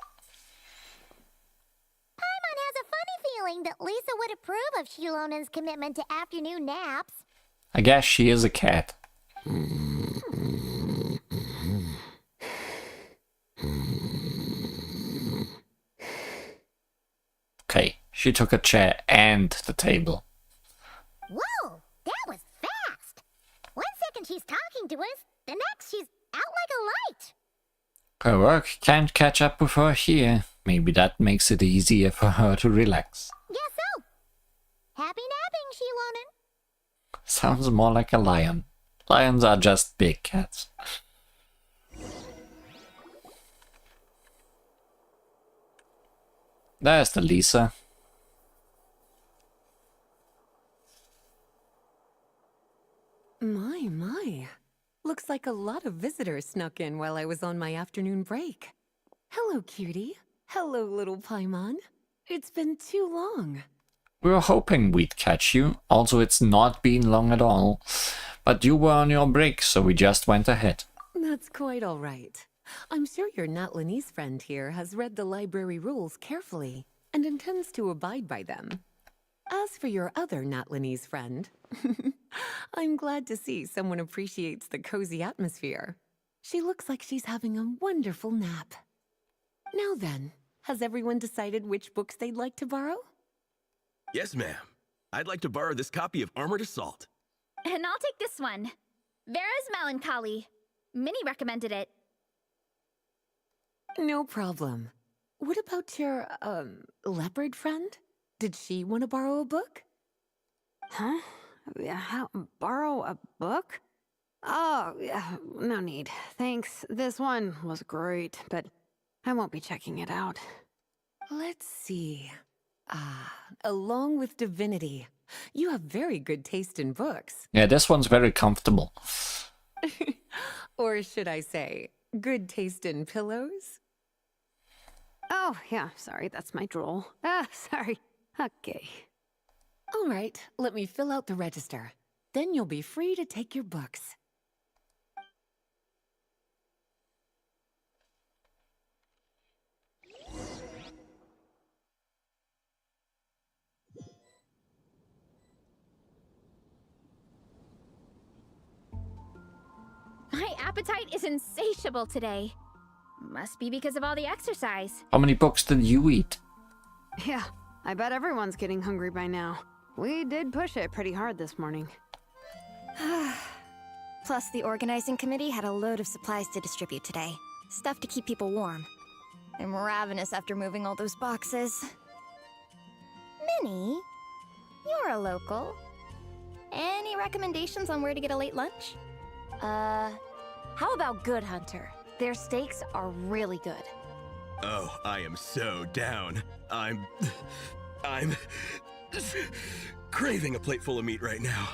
Speaker 2: Paimon has a funny feeling that Lisa would approve of Shilonen's commitment to afternoon naps.
Speaker 1: I guess she is a cat. She took a chair and the table.
Speaker 2: Whoa, that was fast. 1 second she's talking to us, the next she's out like a light.
Speaker 1: Her work can't catch up with her here. Maybe that makes it easier for her to relax.
Speaker 2: Guess so. Happy napping, Shilonen.
Speaker 1: Sounds more like a lion. Lions are just big cats. There's the Lisa.
Speaker 7: My. Looks like a lot of visitors snuck in while I was on my afternoon break. Hello, cutie. Hello, little Paimon. It's been too long.
Speaker 1: We were hoping we'd catch you. Also, it's not been long at all. But you were on your break, so we just went ahead.
Speaker 7: That's quite all right. I'm sure your Natlanese friend here has read the library rules carefully and intends to abide by them. As for your other Natlanese friend, I'm glad to see someone appreciates the cozy atmosphere. She looks like she's having a wonderful nap. Now then, has everyone decided which books they'd like to borrow?
Speaker 4: Yes, ma'am. I'd like to borrow this copy of Armored Assault.
Speaker 3: And I'll take this one. Vera's Melancholy. Minnie recommended it.
Speaker 7: No problem. What about your, leopard friend? Did she want to borrow a book?
Speaker 5: Huh? How, borrow a book? Oh, yeah, no need. Thanks. This one was great, but I won't be checking it out.
Speaker 7: Let's see. Along with Divinity, you have very good taste in books.
Speaker 1: Yeah, this one's very comfortable.
Speaker 7: Or should I say, good taste in pillows?
Speaker 5: Oh, yeah, sorry, that's my drool. Sorry. Okay.
Speaker 7: All right, let me fill out the register. Then you'll be free to take your books.
Speaker 3: My appetite is insatiable today. Must be because of all the exercise.
Speaker 1: How many books did you eat?
Speaker 5: Yeah, I bet everyone's getting hungry by now. We did push it pretty hard this morning.
Speaker 2: Plus, the organizing committee had a load of supplies to distribute today. Stuff to keep people warm. I'm ravenous after moving all those boxes. Minnie, you're a local. Any recommendations on where to get a late lunch? How about Good Hunter? Their steaks are really good.
Speaker 4: Oh, I am so down. I'm craving a plate full of meat right now.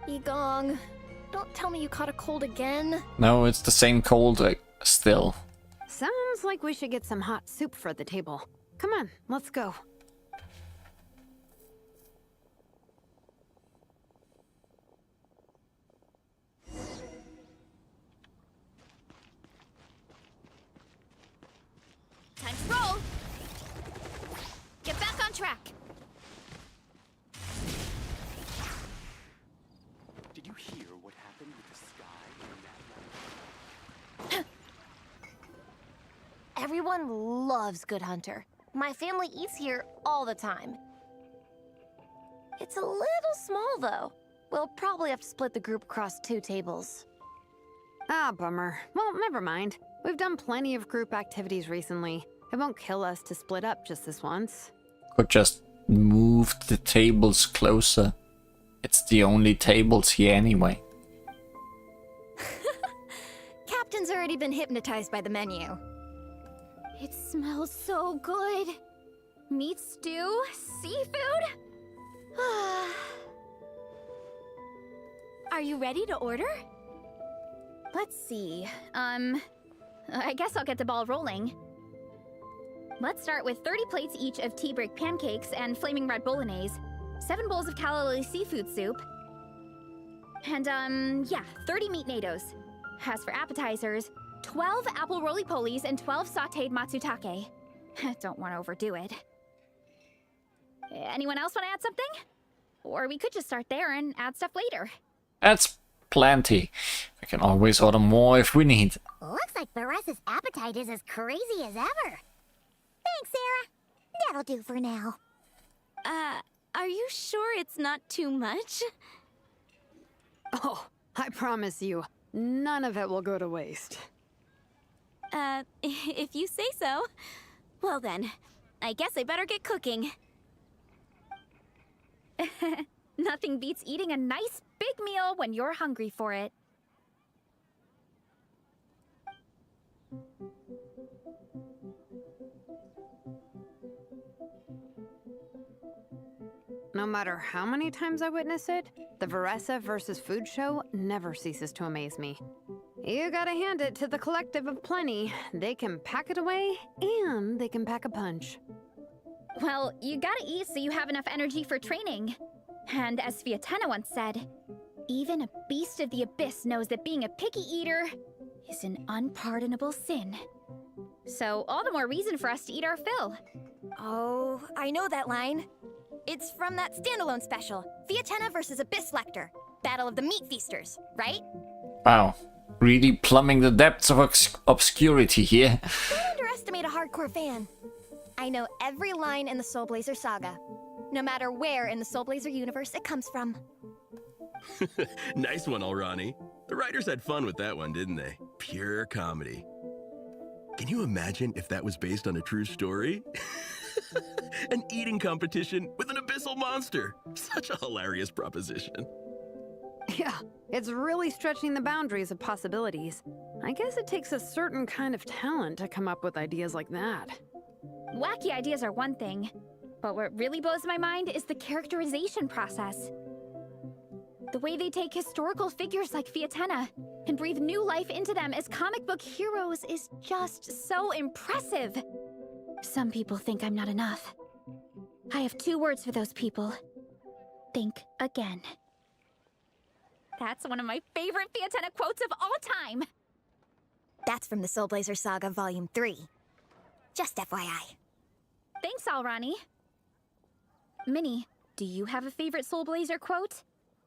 Speaker 2: Yigong, don't tell me you caught a cold again.
Speaker 1: No, it's the same cold still.
Speaker 5: Sounds like we should get some hot soup for the table. Come on, let's go.
Speaker 3: Time to roll! Get back on track!
Speaker 8: Did you hear what happened with the sky in that night?
Speaker 2: Everyone loves Good Hunter. My family eats here all the time. It's a little small, though. We'll probably have to split the group across 2 tables.
Speaker 5: Ah, bummer. Well, never mind. We've done plenty of group activities recently. It won't kill us to split up just this once.
Speaker 1: Could just move the tables closer. It's the only tables here anyway.
Speaker 2: Captain's already been hypnotized by the menu.
Speaker 3: It smells so good. Meat stew? Seafood? Are you ready to order? Let's see. I guess I'll get the ball rolling. Let's start with 30 plates each of tea break pancakes and flaming red bolognese, 7 bowls of calorie seafood soup, and 30 meat nados. As for appetizers, 12 apple roly-polies and 12 sautéed matsutake. Don't want to overdo it. Anyone else want to add something? Or we could just start there and add stuff later.
Speaker 1: That's plenty. We can always order more if we need.
Speaker 2: Looks like Baressa's appetite is as crazy as ever. Thanks, Sarah. That'll do for now. Are you sure it's not too much?
Speaker 5: Oh, I promise you, none of it will go to waste.
Speaker 2: If you say so. Well then, I guess I better get cooking.
Speaker 3: Nothing beats eating a nice big meal when you're hungry for it.
Speaker 5: No matter how many times I witness it, the Veresa versus Food show never ceases to amaze me. You gotta hand it to the collective of plenty. They can pack it away, and they can pack a punch.
Speaker 3: Well, you gotta eat so you have enough energy for training. And as Fiatena once said, even a beast of the abyss knows that being a picky eater is an unpardonable sin. So all the more reason for us to eat our fill.
Speaker 2: Oh, I know that line. It's from that standalone special, Fiatena versus Abyss Lecter, Battle of the Meat Feasters, right?
Speaker 1: Wow. Really plumbing the depths of obscurity here.
Speaker 2: Don't underestimate a hardcore fan. I know every line in the Soulblazer saga, no matter where in the Soulblazer universe it comes from.
Speaker 4: Nice one, Alrani. The writers had fun with that one, didn't they? Pure comedy. Can you imagine if that was based on a true story? An eating competition with an abyssal monster. Such a hilarious proposition.
Speaker 5: Yeah, it's really stretching the boundaries of possibilities. I guess it takes a certain kind of talent to come up with ideas like that.
Speaker 3: Wacky ideas are one thing, but what really blows my mind is the characterization process. The way they take historical figures like Fiatena and breathe new life into them as comic book heroes is just so impressive. Some people think I'm not enough. I have 2 words for those people. Think again. That's one of my favorite Fiatena quotes of all time.
Speaker 2: That's from the Soulblazer Saga Volume 3. Just FYI.
Speaker 3: Thanks, Alrani. Minnie, do you have a favorite Soulblazer quote?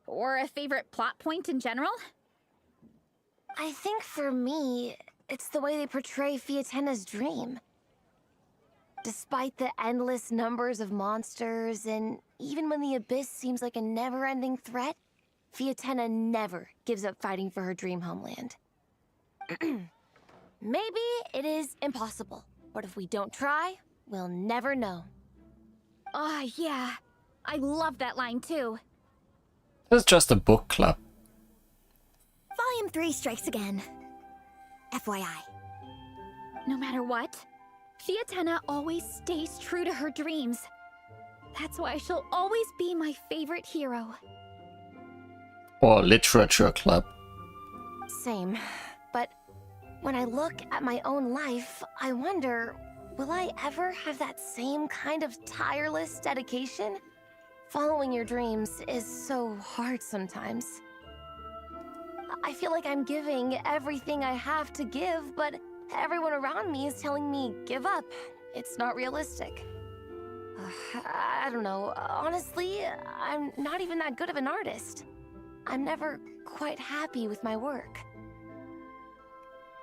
Speaker 3: Or a favorite plot point in general?
Speaker 2: I think for me, it's the way they portray Fiatena's dream. Despite the endless numbers of monsters, and even when the Abyss seems like a never-ending threat, Fiatena never gives up fighting for her dream homeland. Maybe it is impossible, but if we don't try, we'll never know.
Speaker 3: Oh, yeah. I love that line, too.
Speaker 1: It's just a book club.
Speaker 2: Volume 3 strikes again. FYI.
Speaker 3: No matter what, Fiatena always stays true to her dreams. That's why she'll always be my favorite hero.
Speaker 1: Or literature club.
Speaker 2: Same. But when I look at my own life, I wonder, will I ever have that same kind of tireless dedication? Following your dreams is so hard sometimes. I feel like I'm giving everything I have to give, but everyone around me is telling me, give up. It's not realistic. I don't know. Honestly, I'm not even that good of an artist. I'm never quite happy with my work.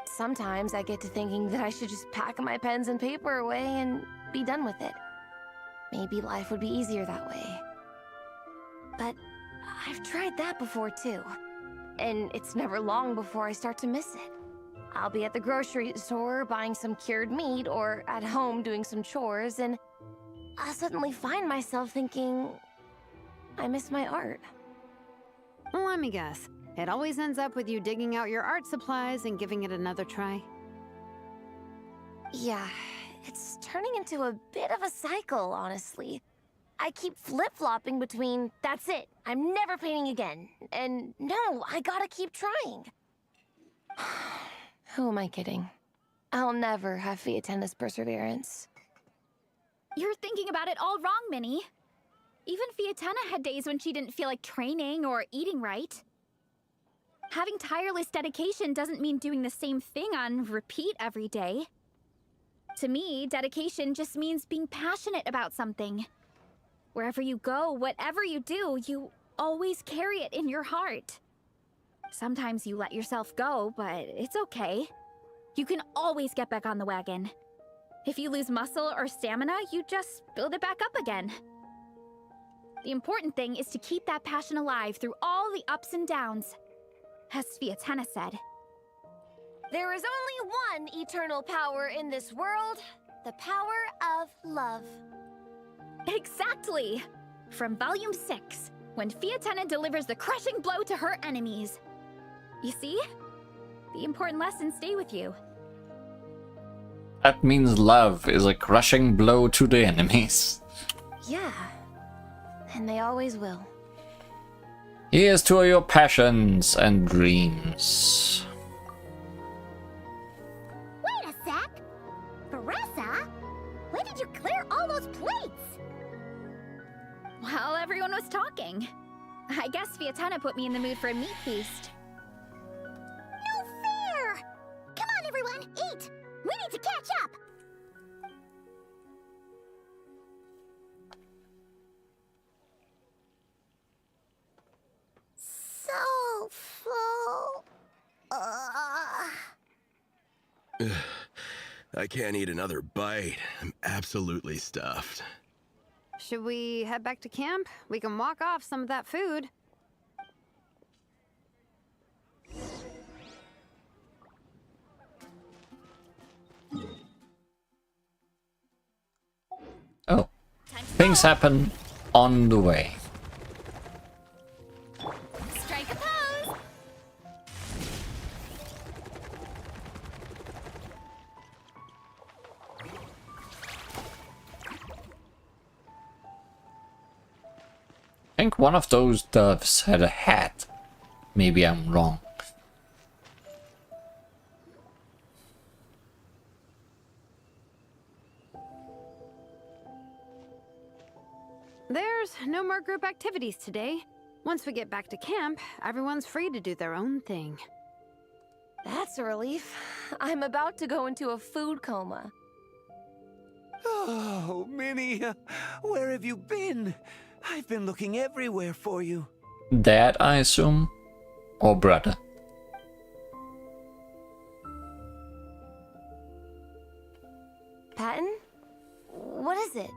Speaker 2: Sometimes I get to thinking that I should just pack my pens and paper away and be done with it. Maybe life would be easier that way. But I've tried that before too. And it's never long before I start to miss it. I'll be at the grocery store buying some cured meat or at home doing some chores, and I'll suddenly find myself thinking, I miss my art.
Speaker 5: Well, let me guess. It always ends up with you digging out your art supplies and giving it another try.
Speaker 2: Yeah, it's turning into a bit of a cycle, honestly. I keep flip-flopping between, that's it, I'm never painting again, and no, I gotta keep trying. Who am I kidding? I'll never have Fiatena's perseverance.
Speaker 3: You're thinking about it all wrong, Minnie. Even Fiatena had days when she didn't feel like training or eating right. Having tireless dedication doesn't mean doing the same thing on repeat every day. To me, dedication just means being passionate about something. Wherever you go, whatever you do, you always carry it in your heart. Sometimes you let yourself go, but it's okay. You can always get back on the wagon. If you lose muscle or stamina, you just build it back up again. The important thing is to keep that passion alive through all the ups and downs. As Fiatena said.
Speaker 2: There is only one eternal power in this world, the power of love.
Speaker 3: Exactly! From Volume 6, when Fiatena delivers the crushing blow to her enemies. You see? The important lessons stay with you.
Speaker 1: That means love is a crushing blow to the enemies.
Speaker 2: Yeah, and they always will.
Speaker 1: Here's to your passions and dreams.
Speaker 2: Wait a sec! Baressa? When did you clear all those plates?
Speaker 3: While everyone was talking. I guess Fiatena put me in the mood for a meat feast.
Speaker 2: No fair! Come on, everyone, eat! We need to catch up! So full.
Speaker 4: I can't eat another bite. I'm absolutely stuffed.
Speaker 5: Should we head back to camp? We can walk off some of that food.
Speaker 1: Oh, things happen on the way.
Speaker 2: Strike a pose!
Speaker 1: I think one of those doves had a hat. Maybe I'm wrong.
Speaker 5: There's no more group activities today. Once we get back to camp, everyone's free to do their own thing.
Speaker 2: That's a relief. I'm about to go into a food coma.
Speaker 9: Oh, Minnie, where have you been? I've been looking everywhere for you.
Speaker 1: Dad, I assume? Or brother?
Speaker 2: Patton? What is it?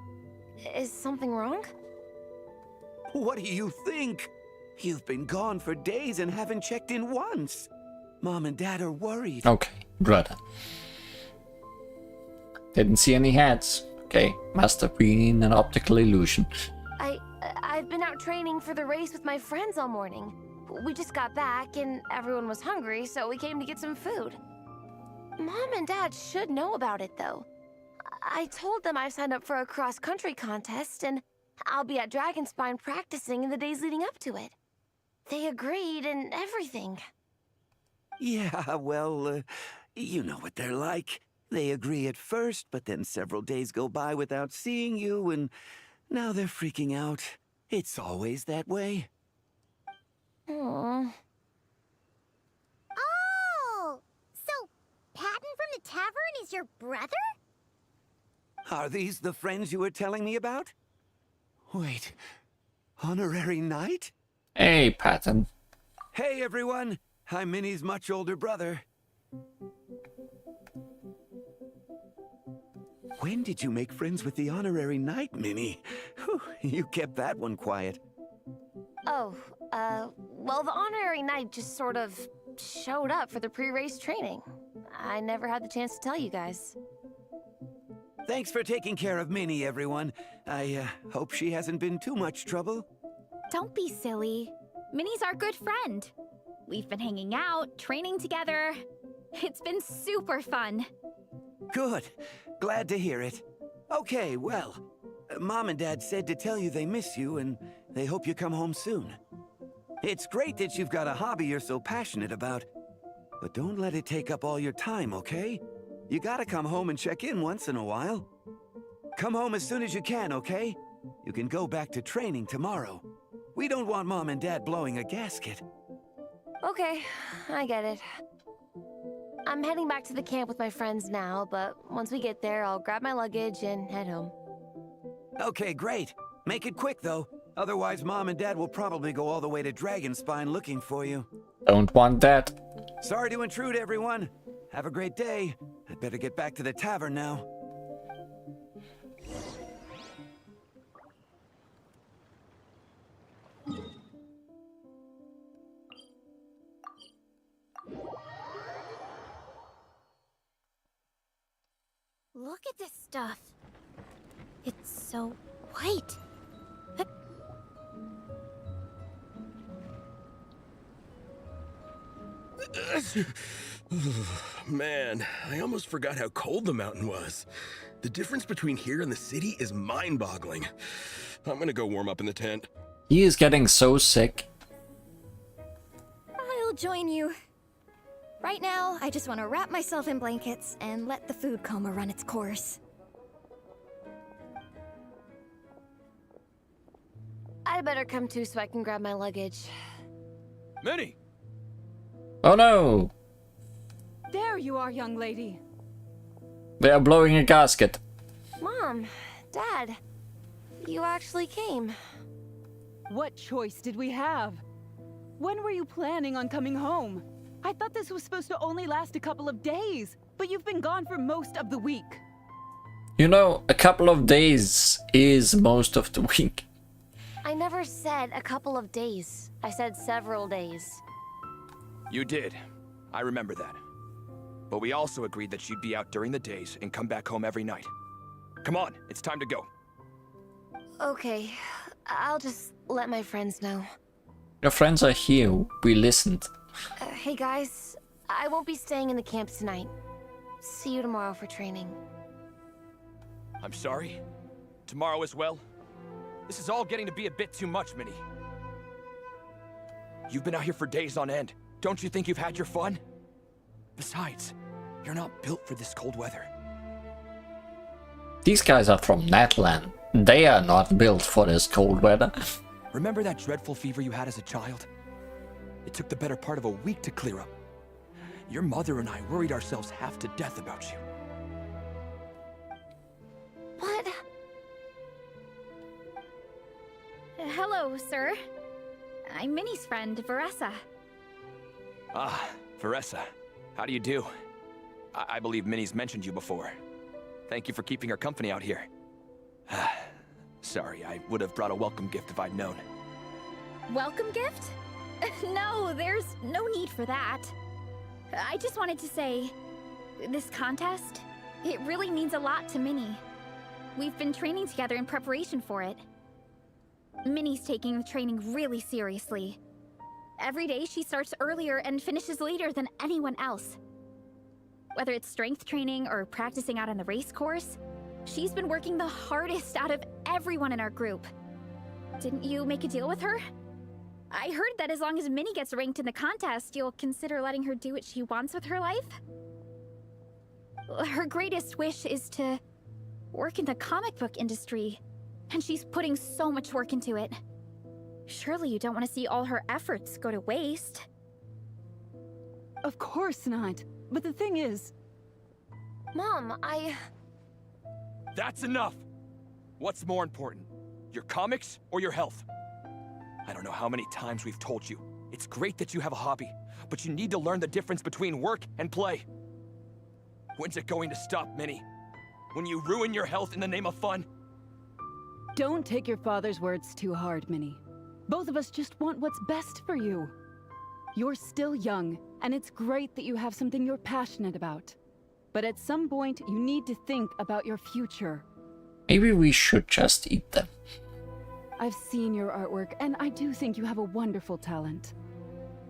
Speaker 2: Is something wrong?
Speaker 9: What do you think? You've been gone for days and haven't checked in once. Mom and Dad are worried.
Speaker 1: Okay, brother. Didn't see any hats. Okay, must have been an optical illusion.
Speaker 2: I've been out training for the race with my friends all morning. We just got back and everyone was hungry, so we came to get some food. Mom and Dad should know about it, though. I told them I signed up for a cross-country contest, and I'll be at Dragonspine practicing in the days leading up to it. They agreed and everything.
Speaker 9: Yeah, well, you know what they're like. They agree at first, but then several days go by without seeing you, and now they're freaking out. It's always that way.
Speaker 2: Aww.
Speaker 10: Oh! So, Patton from the tavern is your brother?
Speaker 9: Are these the friends you were telling me about? Wait, honorary knight?
Speaker 1: Hey, Patton.
Speaker 9: Hey, everyone. I'm Minnie's much older brother. When did you make friends with the honorary knight, Minnie? Whew, you kept that one quiet.
Speaker 2: Oh, well, the honorary knight just sort of showed up for the pre-race training. I never had the chance to tell you guys.
Speaker 9: Thanks for taking care of Minnie, everyone. I hope she hasn't been too much trouble.
Speaker 3: Don't be silly. Minnie's our good friend. We've been hanging out, training together. It's been super fun.
Speaker 9: Good. Glad to hear it. Okay, well, Mom and Dad said to tell you they miss you and they hope you come home soon. It's great that you've got a hobby you're so passionate about, but don't let it take up all your time, okay? You gotta come home and check in once in a while. Come home as soon as you can, okay? You can go back to training tomorrow. We don't want Mom and Dad blowing a gasket.
Speaker 2: Okay, I get it. I'm heading back to the camp with my friends now, but once we get there, I'll grab my luggage and head home.
Speaker 9: Okay, great. Make it quick, though. Otherwise, Mom and Dad will probably go all the way to Dragonspine looking for you.
Speaker 1: Don't want that.
Speaker 9: Sorry to intrude, everyone. Have a great day. I'd better get back to the tavern now.
Speaker 2: Look at this stuff. It's so white.
Speaker 4: Man, I almost forgot how cold the mountain was. The difference between here and the city is mind-boggling. I'm gonna go warm up in the tent.
Speaker 1: He is getting so sick.
Speaker 2: I'll join you. Right now, I just want to wrap myself in blankets and let the food coma run its course.
Speaker 11: I better come too so I can grab my luggage.
Speaker 8: Minnie!
Speaker 1: Oh no!
Speaker 12: There you are, young lady.
Speaker 1: They are blowing a gasket.
Speaker 11: Mom, Dad, you actually came.
Speaker 12: What choice did we have? When were you planning on coming home? I thought this was supposed to only last a couple of days, but you've been gone for most of the week.
Speaker 1: You know, a couple of days is most of the week.
Speaker 11: I never said a couple of days. I said several days.
Speaker 8: You did. I remember that. But we also agreed that you'd be out during the days and come back home every night. Come on, it's time to go.
Speaker 11: Okay, I'll just let my friends know.
Speaker 1: Your friends are here. We listened.
Speaker 11: Hey guys, I won't be staying in the camps tonight. See you tomorrow for training.
Speaker 8: I'm sorry. Tomorrow as well. This is all getting to be a bit too much, Minnie. You've been out here for days on end. Don't you think you've had your fun? Besides, you're not built for this cold weather.
Speaker 1: These guys are from Natland. They are not built for this cold weather.
Speaker 8: Remember that dreadful fever you had as a child? It took the better part of a week to clear up. Your mother and I worried ourselves half to death about you.
Speaker 11: What?
Speaker 3: Hello, sir. I'm Minnie's friend, Veressa.
Speaker 8: Ah, Veressa. How do you do? I believe Minnie's mentioned you before. Thank you for keeping her company out here. Sorry, I would have brought a welcome gift if I'd known.
Speaker 3: Welcome gift? No, there's no need for that. I just wanted to say, this contest, it really means a lot to Minnie. We've been training together in preparation for it. Minnie's taking the training really seriously. Every day she starts earlier and finishes later than anyone else. Whether it's strength training or practicing out on the race course, she's been working the hardest out of everyone in our group. Didn't you make a deal with her? I heard that as long as Minnie gets ranked in the contest, you'll consider letting her do what she wants with her life? Her greatest wish is to work in the comic book industry, and she's putting so much work into it. Surely you don't want to see all her efforts go to waste.
Speaker 12: Of course not. But the thing is...
Speaker 11: Mom,
Speaker 8: That's enough! What's more important? Your comics or your health? I don't know how many times we've told you. It's great that you have a hobby, but you need to learn the difference between work and play. When's it going to stop, Minnie? When you ruin your health in the name of fun?
Speaker 12: Don't take your father's words too hard, Minnie. Both of us just want what's best for you. You're still young, and it's great that you have something you're passionate about. But at some point, you need to think about your future.
Speaker 1: Maybe we should just eat them.
Speaker 12: I've seen your artwork, and I do think you have a wonderful talent.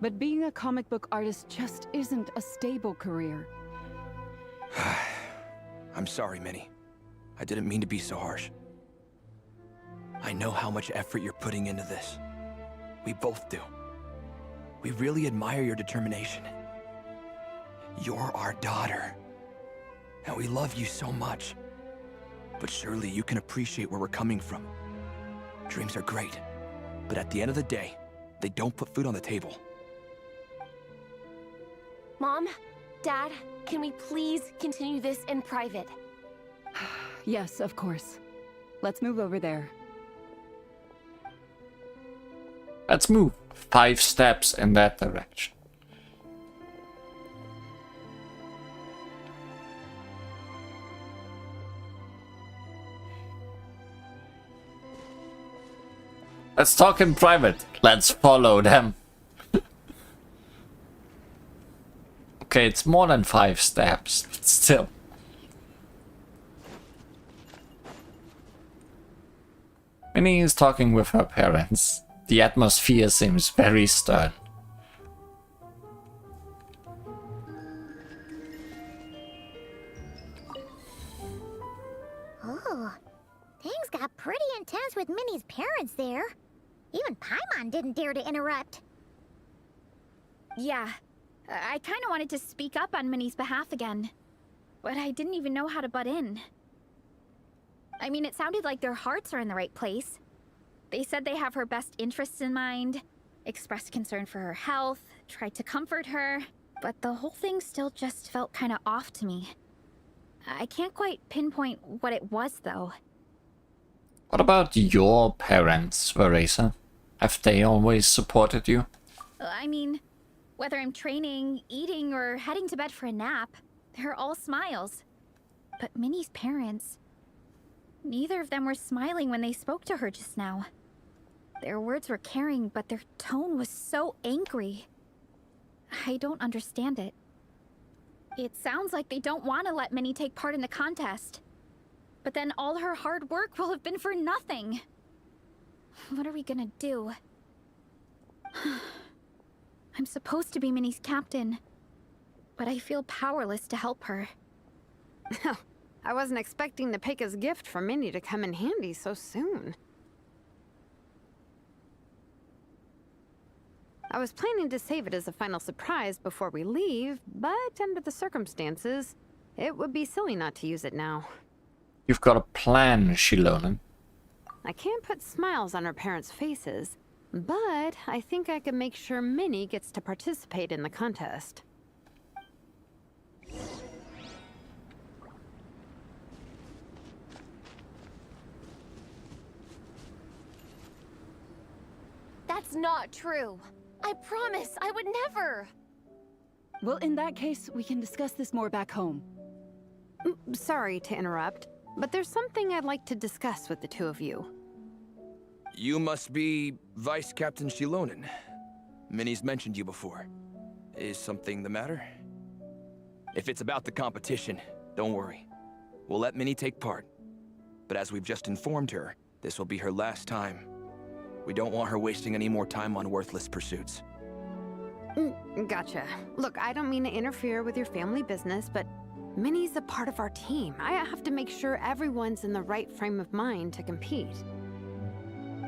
Speaker 12: But being a comic book artist just isn't a stable career.
Speaker 8: I'm sorry, Minnie. I didn't mean to be so harsh. I know how much effort you're putting into this. We both do. We really admire your determination. You're our daughter. And we love you so much. But surely you can appreciate where we're coming from. Dreams are great, but at the end of the day, they don't put food on the table.
Speaker 11: Mom, Dad, can we please continue this in private?
Speaker 12: Yes, of course. Let's move over there.
Speaker 1: Let's move 5 steps in that direction. Let's talk in private. Let's follow them. Okay, it's more than 5 steps, but still. Minnie is talking with her parents. The atmosphere seems very stern.
Speaker 10: Oh, things got pretty intense with Minnie's parents there. Even Paimon didn't dare to interrupt.
Speaker 3: Yeah, I kind of wanted to speak up on Minnie's behalf again, but I didn't even know how to butt in. I mean, it sounded like their hearts are in the right place. They said they have her best interests in mind, expressed concern for her health, tried to comfort her, but the whole thing still just felt kind of off to me. I can't quite pinpoint what it was, though.
Speaker 1: What about your parents, Veresa? Have they always supported you?
Speaker 3: I mean, whether I'm training, eating, or heading to bed for a nap, they're all smiles. But Minnie's parents... neither of them were smiling when they spoke to her just now. Their words were caring, but their tone was so angry. I don't understand it. It sounds like they don't want to let Minnie take part in the contest. But then all her hard work will have been for nothing. What are we gonna do? I'm supposed to be Minnie's captain, but I feel powerless to help her.
Speaker 5: I wasn't expecting the Peka's gift for Minnie to come in handy so soon. I was planning to save it as a final surprise before we leave, but under the circumstances, it would be silly not to use it now.
Speaker 1: You've got a plan, Shilonen.
Speaker 5: I can't put smiles on her parents' faces, but I think I can make sure Minnie gets to participate in the contest.
Speaker 11: That's not true. I promise I would never.
Speaker 12: Well, in that case, we can discuss this more back home.
Speaker 5: Sorry to interrupt, but there's something I'd like to discuss with the two of you.
Speaker 8: You must be Vice Captain Shilonen. Minnie's mentioned you before. Is something the matter? If it's about the competition, don't worry. We'll let Minnie take part. But as we've just informed her, this will be her last time. We don't want her wasting any more time on worthless pursuits.
Speaker 5: Gotcha. Look, I don't mean to interfere with your family business, but Minnie's a part of our team. I have to make sure everyone's in the right frame of mind to compete.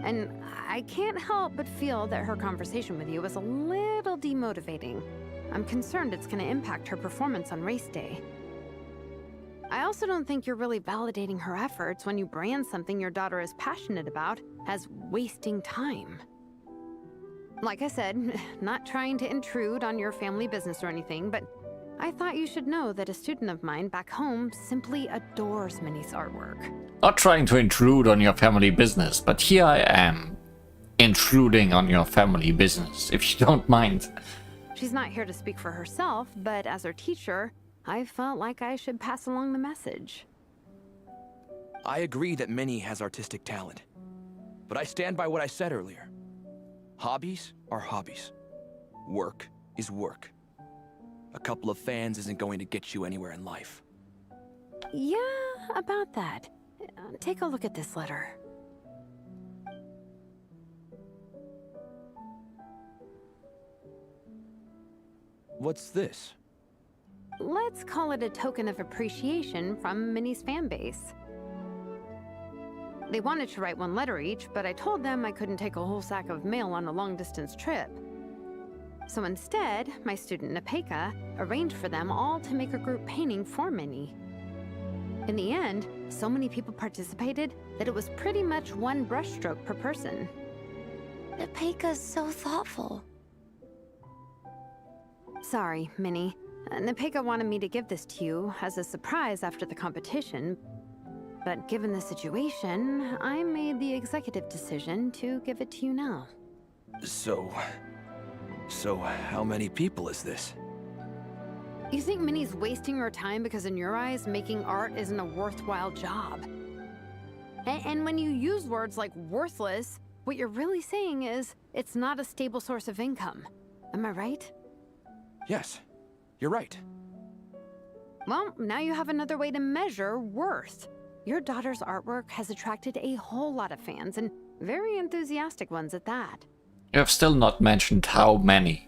Speaker 5: And I can't help but feel that her conversation with you was a little demotivating. I'm concerned it's going to impact her performance on race day. I also don't think you're really validating her efforts when you brand something your daughter is passionate about as wasting time. Like I said, not trying to intrude on your family business or anything, but I thought you should know that a student of mine back home simply adores Minnie's artwork.
Speaker 1: Not trying to intrude on your family business, but here I am, intruding on your family business, if you don't mind.
Speaker 5: She's not here to speak for herself, but as her teacher, I felt like I should pass along the message.
Speaker 8: I agree that Minnie has artistic talent. But I stand by what I said earlier. Hobbies are hobbies. Work is work. A couple of fans isn't going to get you anywhere in life.
Speaker 5: Yeah, about that. Take a look at this letter.
Speaker 8: What's this?
Speaker 5: Let's call it a token of appreciation from Minnie's fan base. They wanted to write one letter each, but I told them I couldn't take a whole sack of mail on a long-distance trip. So instead, my student Nepeka arranged for them all to make a group painting for Minnie. In the end, so many people participated that it was pretty much one brushstroke per person.
Speaker 11: Nepeka's so thoughtful.
Speaker 5: Sorry, Minnie. Nepeka wanted me to give this to you as a surprise after the competition, but given the situation, I made the executive decision to give it to you now.
Speaker 8: So how many people is this?
Speaker 5: You think Minnie's wasting her time because in your eyes, making art isn't a worthwhile job? And when you use words like worthless, what you're really saying is it's not a stable source of income. Am I right?
Speaker 8: Yes, you're right.
Speaker 5: Well, now you have another way to measure worth. Your daughter's artwork has attracted a whole lot of fans, and very enthusiastic ones at that.
Speaker 1: You have still not mentioned how many.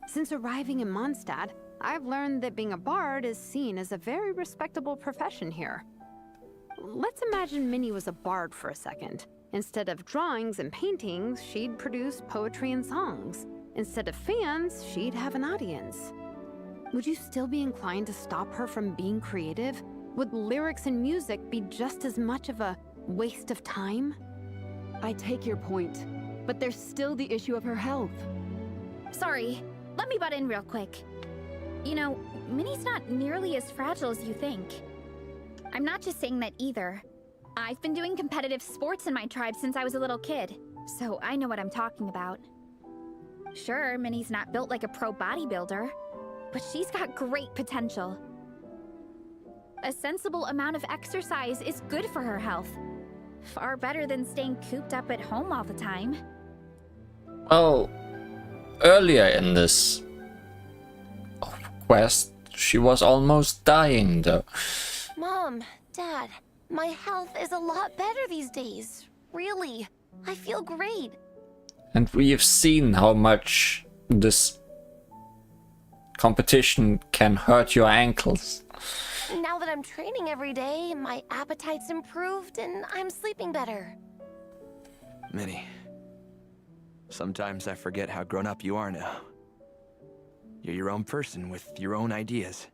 Speaker 5: Since arriving in Mondstadt, I've learned that being a bard is seen as a very respectable profession here. Let's imagine Minnie was a bard for a second. Instead of drawings and paintings, she'd produce poetry and songs. Instead of fans, she'd have an audience. Would you still be inclined to stop her from being creative? Would lyrics and music be just as much of a waste of time?
Speaker 12: I take your point, but there's still the issue of her health.
Speaker 3: Sorry, let me butt in real quick. You know, Minnie's not nearly as fragile as you think. I'm not just saying that either. I've been doing competitive sports in my tribe since I was a little kid, so I know what I'm talking about. Sure, Minnie's not built like a pro bodybuilder, but she's got great potential. A sensible amount of exercise is good for her health. Far better than staying cooped up at home all the time.
Speaker 1: Well, earlier in this quest, she was almost dying though.
Speaker 11: Mom, Dad, my health is a lot better these days. Really, I feel great.
Speaker 1: And we have seen how much this competition can hurt your ankles.
Speaker 11: Now that I'm training every day, my appetite's improved and I'm sleeping better.
Speaker 8: Minnie, sometimes I forget how grown up you are now. You're your own person with your own ideas.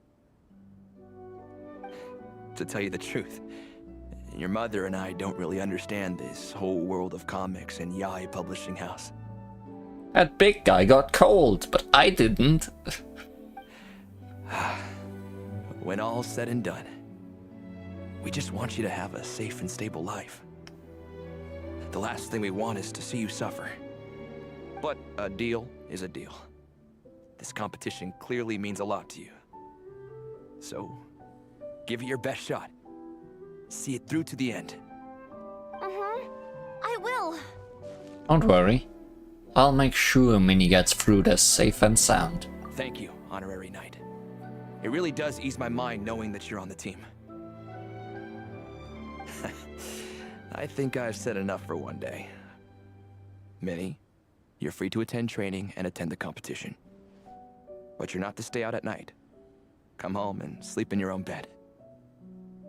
Speaker 8: To tell you the truth, your mother and I don't really understand this whole world of comics and yaoi publishing house.
Speaker 1: That big guy got cold, but I didn't.
Speaker 8: When all's said and done, we just want you to have a safe and stable life. The last thing we want is to see you suffer. But a deal is a deal. This competition clearly means a lot to you. So, give it your best shot. See it through to the end.
Speaker 11: I will.
Speaker 1: Don't worry. I'll make sure Minnie gets through this safe and sound.
Speaker 8: Thank you, Honorary Knight. It really does ease my mind knowing that you're on the team. I think I've said enough for one day. Minnie, you're free to attend training and attend the competition. But you're not to stay out at night. Come home and sleep in your own bed.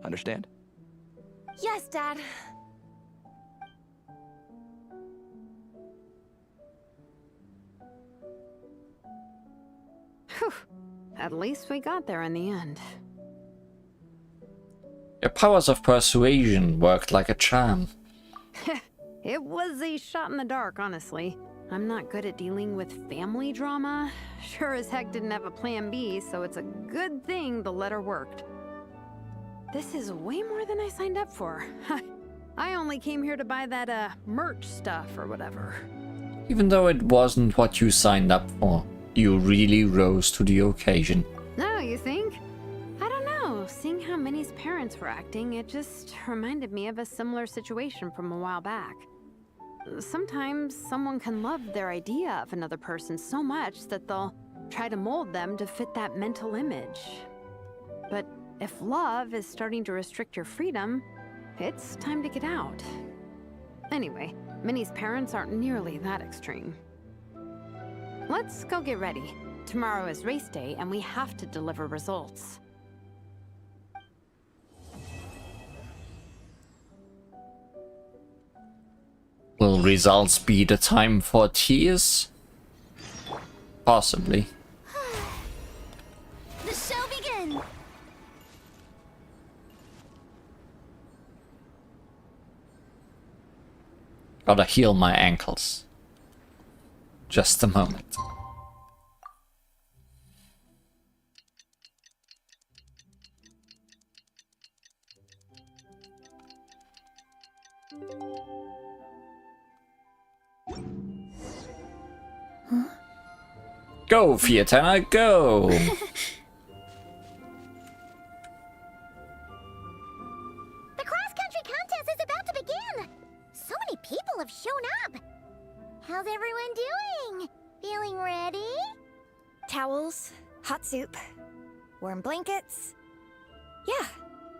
Speaker 8: Understand?
Speaker 11: Yes, Dad.
Speaker 5: Whew. At least we got there in the end.
Speaker 1: Your powers of persuasion worked like a charm.
Speaker 5: It was a shot in the dark, honestly. I'm not good at dealing with family drama. Sure as heck didn't have a plan B, so it's a good thing the letter worked. This is way more than I signed up for. I only came here to buy that, merch stuff or whatever.
Speaker 1: Even though it wasn't what you signed up for, you really rose to the occasion.
Speaker 5: No, you think? I don't know. Seeing how Minnie's parents were acting, it just reminded me of a similar situation from a while back. Sometimes someone can love their idea of another person so much that they'll try to mold them to fit that mental image. But if love is starting to restrict your freedom, it's time to get out. Anyway, Minnie's parents aren't nearly that extreme. Let's go get ready. Tomorrow is race day and we have to deliver results.
Speaker 1: Will results be the time for tears? Possibly.
Speaker 2: The show begin!
Speaker 1: Gotta heal my ankles. Just a moment. Go, Fiatana, go!
Speaker 2: The cross-country contest is about to begin! So many people have shown up! How's everyone doing? Feeling ready?
Speaker 11: Towels, hot soup, warm blankets. Yeah,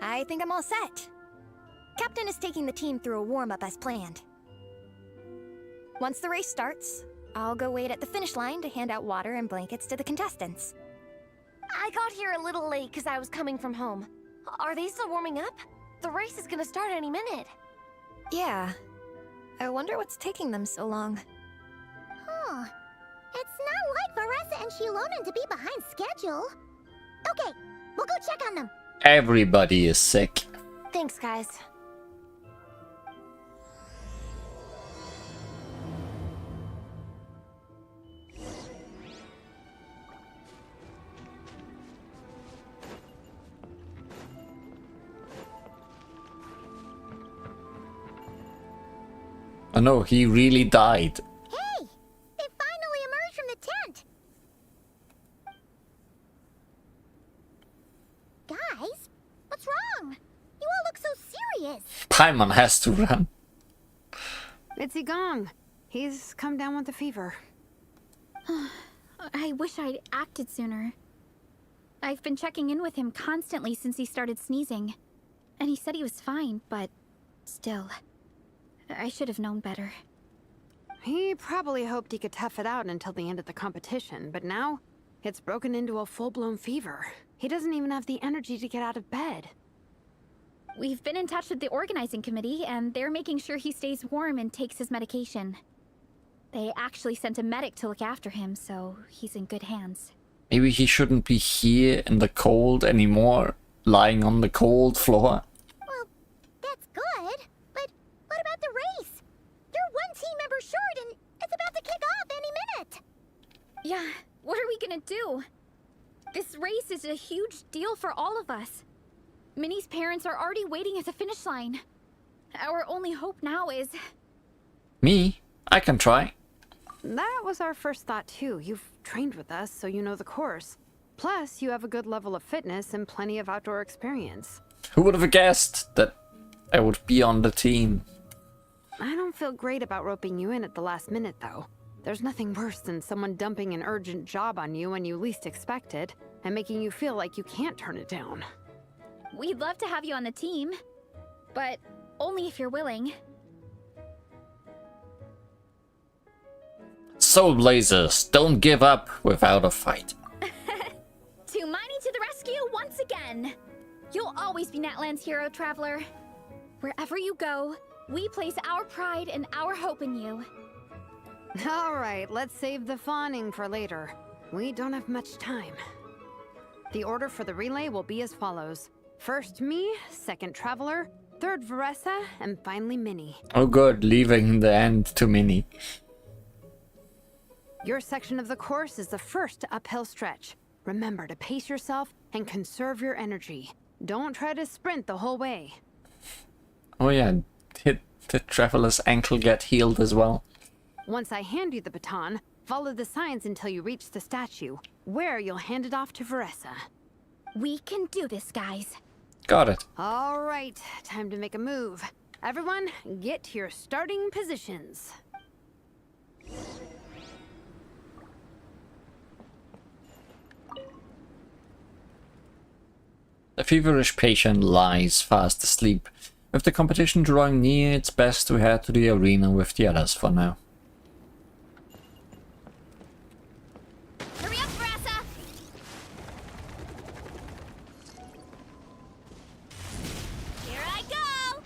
Speaker 11: I think I'm all set.
Speaker 2: Captain is taking the team through a warm-up as planned. Once the race starts, I'll go wait at the finish line to hand out water and blankets to the contestants.
Speaker 11: I got here a little late because I was coming from home. Are they still warming up? The race is gonna start any minute.
Speaker 2: Yeah. I wonder what's taking them so long.
Speaker 10: Huh. It's not like Varessa and Shilonen to be behind schedule. Okay, we'll go check on them.
Speaker 1: Everybody is sick.
Speaker 11: Thanks, guys.
Speaker 1: Oh no, he really died.
Speaker 10: Hey, they finally emerged from the tent. Guys, what's wrong? You all look so serious.
Speaker 1: Paimon has to run.
Speaker 5: It's Igong. He's come down with a fever.
Speaker 3: I wish I'd acted sooner. I've been checking in with him constantly since he started sneezing. And he said he was fine, but still. I should have known better.
Speaker 5: He probably hoped he could tough it out until the end of the competition, but now it's broken into a full-blown fever. He doesn't even have the energy to get out of bed.
Speaker 3: We've been in touch with the organizing committee, and they're making sure he stays warm and takes his medication. They actually sent a medic to look after him, so he's in good hands.
Speaker 1: Maybe he shouldn't be here in the cold anymore, lying on the cold floor.
Speaker 10: Well, that's good, but what about the race? You're one team member short and it's about to kick off any minute.
Speaker 3: Yeah, what are we gonna do? This race is a huge deal for all of us. Minnie's parents are already waiting at the finish line. Our only hope now is...
Speaker 1: Me? I can try.
Speaker 5: That was our first thought too. You've trained with us, so you know the course. Plus, you have a good level of fitness and plenty of outdoor experience.
Speaker 1: Who would have guessed that I would be on the team?
Speaker 5: I don't feel great about roping you in at the last minute, though. There's nothing worse than someone dumping an urgent job on you when you least expect it, and making you feel like you can't turn it down.
Speaker 3: We'd love to have you on the team, but only if you're willing.
Speaker 1: Soulblazers, don't give up without a fight.
Speaker 3: Tumani to the rescue once again! You'll always be Natlan's hero, Traveler. Wherever you go, we place our pride and our hope in you.
Speaker 5: All right, let's save the fawning for later. We don't have much time. The order for the relay will be as follows. First me, second Traveler, third Varessa, and finally Minnie.
Speaker 1: Oh good, leaving the end to Minnie.
Speaker 5: Your section of the course is the first uphill stretch. Remember to pace yourself and conserve your energy. Don't try to sprint the whole way.
Speaker 1: Oh yeah, did the Traveler's ankle get healed as well?
Speaker 5: Once I hand you the baton, follow the signs until you reach the statue, where you'll hand it off to Varessa.
Speaker 3: We can do this, guys.
Speaker 1: Got it.
Speaker 5: All right, time to make a move. Everyone, get to your starting positions.
Speaker 1: The feverish patient lies fast asleep. With the competition drawing near, it's best to head to the arena with the others for now.
Speaker 3: Hurry up, Varessa! Here I go!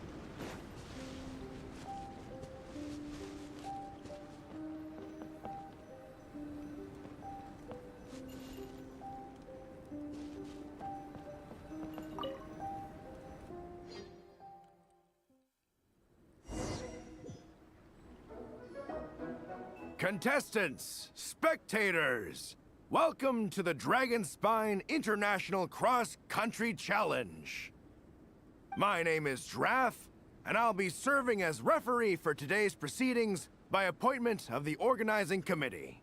Speaker 13: Contestants, spectators, welcome to the Dragonspine International Cross Country Challenge. My name is Drath, and I'll be serving as referee for today's proceedings by appointment of the organizing committee.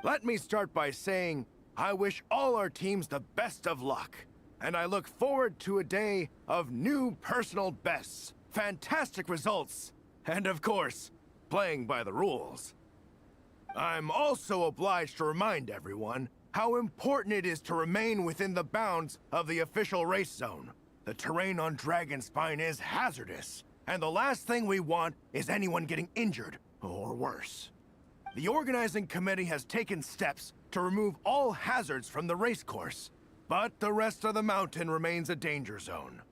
Speaker 13: Let me start by saying I wish all our teams the best of luck, and I look forward to a day of new personal bests, fantastic results, and of course, playing by the rules. I'm also obliged to remind everyone how important it is to remain within the bounds of the official race zone. The terrain on Dragonspine is hazardous, and the last thing we want is anyone getting injured, or worse. The organizing committee has taken steps to remove all hazards from the race course, but the rest of the mountain remains a danger zone.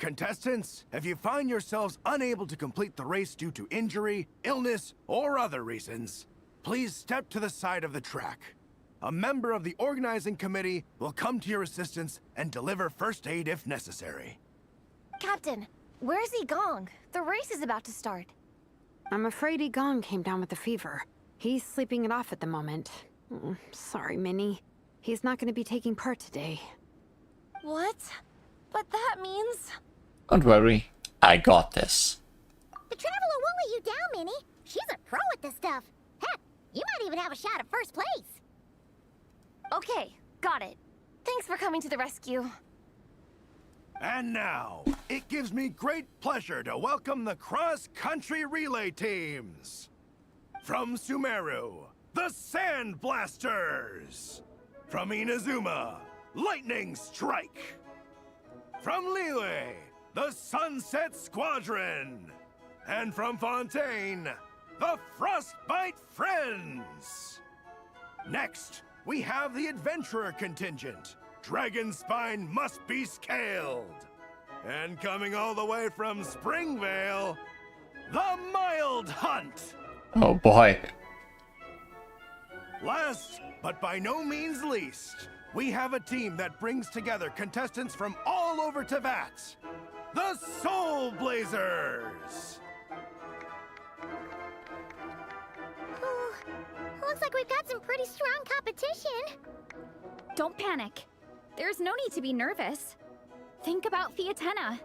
Speaker 13: Contestants, if you find yourselves unable to complete the race due to injury, illness, or other reasons, please step to the side of the track. A member of the organizing committee will come to your assistance and deliver first aid if necessary.
Speaker 11: Captain, where's Igong? The race is about to start.
Speaker 5: I'm afraid Igong came down with a fever. He's sleeping it off at the moment. Sorry, Minnie. He's not going to be taking part today.
Speaker 11: What? But that means...
Speaker 1: Don't worry, I got this.
Speaker 10: The Traveler won't let you down, Minnie. She's a pro at this stuff. Heck, you might even have a shot at first place.
Speaker 11: Okay, got it. Thanks for coming to the rescue.
Speaker 13: And now, it gives me great pleasure to welcome the cross-country relay teams. From Sumeru, the Sand Blasters. From Inazuma, Lightning Strike. From Liyue, the Sunset Squadron. And from Fontaine, the Frostbite Friends. Next, we have the Adventurer contingent. Dragonspine must be scaled. And coming all the way from Springvale, the Mild Hunt.
Speaker 1: Oh boy.
Speaker 13: Last, but by no means least, we have a team that brings together contestants from all over Teyvat. The Soulblazers!
Speaker 10: Ooh, looks like we've got some pretty strong competition.
Speaker 3: Don't panic. There's no need to be nervous. Think about Fiatenna.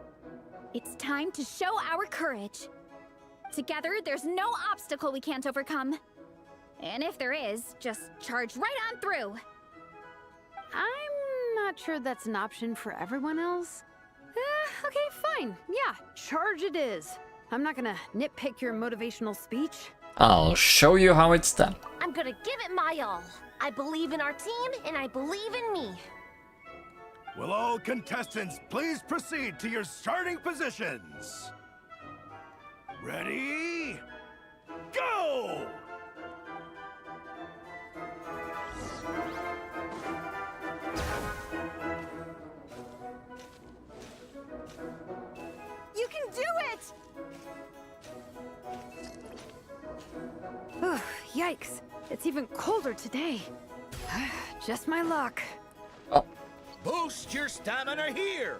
Speaker 3: It's time to show our courage. Together, there's no obstacle we can't overcome. And if there is, just charge right on through.
Speaker 5: I'm not sure that's an option for everyone else. Okay, fine. Yeah, charge it is. I'm not gonna nitpick your motivational speech.
Speaker 1: I'll show you how it's done.
Speaker 11: I'm gonna give it my all. I believe in our team, and I believe in me.
Speaker 13: Will all contestants please proceed to your starting positions? Ready? Go!
Speaker 11: You can do it!
Speaker 5: Ugh, yikes. It's even colder today. Just my luck.
Speaker 1: Oh.
Speaker 14: Boost your stamina here!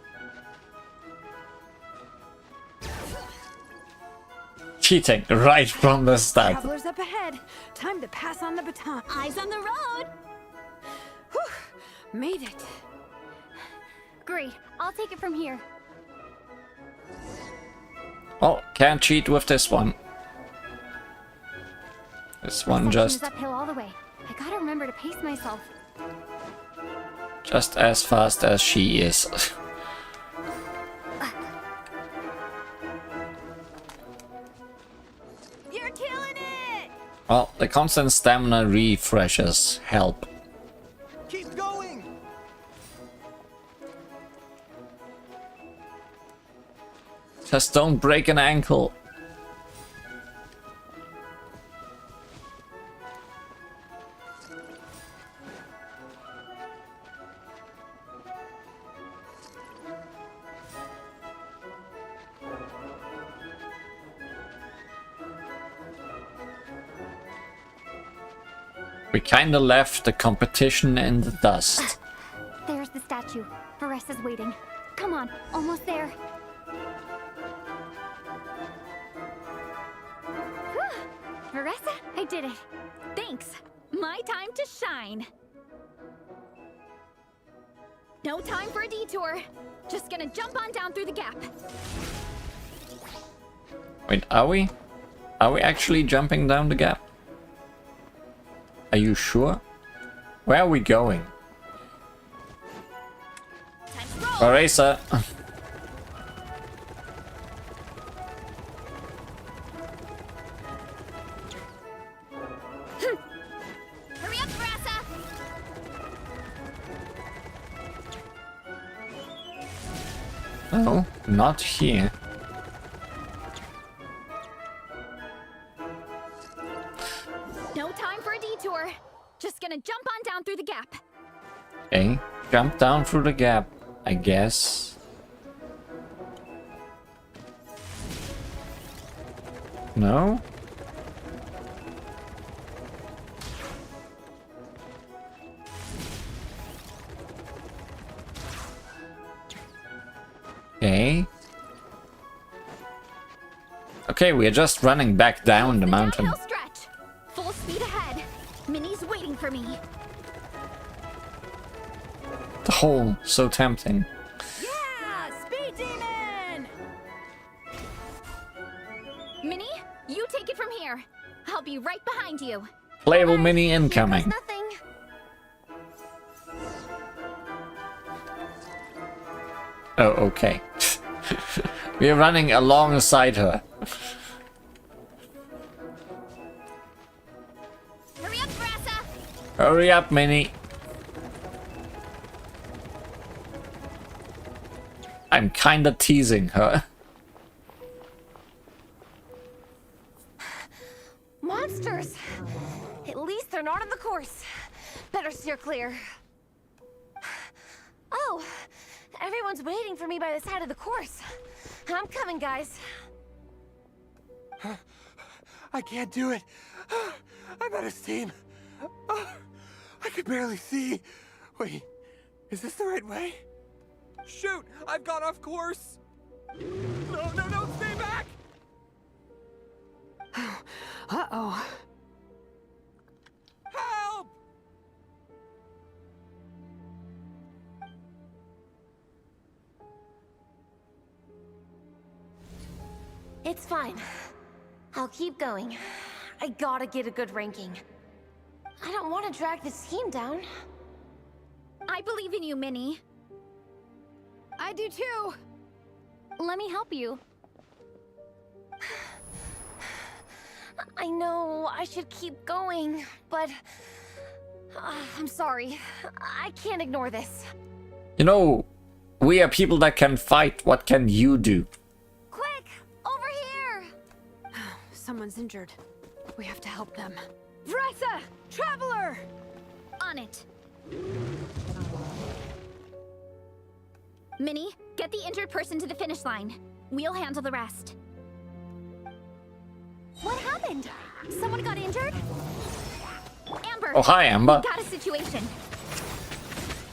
Speaker 1: Cheating right from the start.
Speaker 5: Travelers up ahead. Time to pass on the baton.
Speaker 2: Eyes on the road!
Speaker 5: Whew, made it.
Speaker 3: Great, I'll take it from here.
Speaker 1: Oh, can't cheat with this one. This one
Speaker 3: This section is
Speaker 1: just
Speaker 3: uphill all the way. I gotta remember to pace myself.
Speaker 1: as fast as she is.
Speaker 2: You're killing it!
Speaker 1: Well, the constant stamina refreshes help.
Speaker 14: Keep going!
Speaker 1: Just don't break an ankle. We kinda left the competition in the dust.
Speaker 3: There's the statue. Varesa's waiting. Come on, almost there. Varesa, I did it. Thanks. My time to shine. No time for a detour. Just gonna jump on down through the gap.
Speaker 1: Wait, are we? Are we actually jumping down the gap? Are you sure? Where are we going? Varesa.
Speaker 2: Hurry up, Varesa!
Speaker 1: No, not here.
Speaker 3: No time for a detour. Just gonna jump on down through the gap.
Speaker 1: Okay, jump down through the gap, I guess. No? Okay. Okay, we're just running back down the mountain.
Speaker 3: Downhill stretch. Full speed ahead. Minnie's waiting for me.
Speaker 1: The hole, so tempting.
Speaker 3: Yeah, speed demon! Minnie, you take it from here. I'll be right behind you.
Speaker 1: Playable Mini incoming.
Speaker 11: Nothing.
Speaker 1: Oh, okay. We're running alongside her.
Speaker 3: Hurry up, Brassa!
Speaker 1: Hurry up, Minnie. I'm kinda teasing her.
Speaker 11: Monsters! At least they're not on the course. Better steer clear. Oh, everyone's waiting for me by the side of the course. I'm coming, guys.
Speaker 14: I can't do it. I'm out of steam. I could barely see. Wait, is this the right way? Shoot! I've gone off course! No, stay back!
Speaker 5: Uh-oh.
Speaker 14: Help!
Speaker 11: It's fine. I'll keep going. I gotta get a good ranking. I don't want to drag this team down.
Speaker 3: I believe in you, Minnie.
Speaker 5: I do too.
Speaker 3: Let me help you.
Speaker 11: I know I should keep going, but I'm sorry. I can't ignore this.
Speaker 1: You know, we are people that can fight. What can you do?
Speaker 11: Quick, over here!
Speaker 5: Someone's injured. We have to help them. Vressa! Traveler!
Speaker 3: On it. Minnie, get the injured person to the finish line. We'll handle the rest.
Speaker 2: What happened? Someone got injured?
Speaker 3: Amber!
Speaker 1: Oh, hi, Amber.
Speaker 3: We got a situation.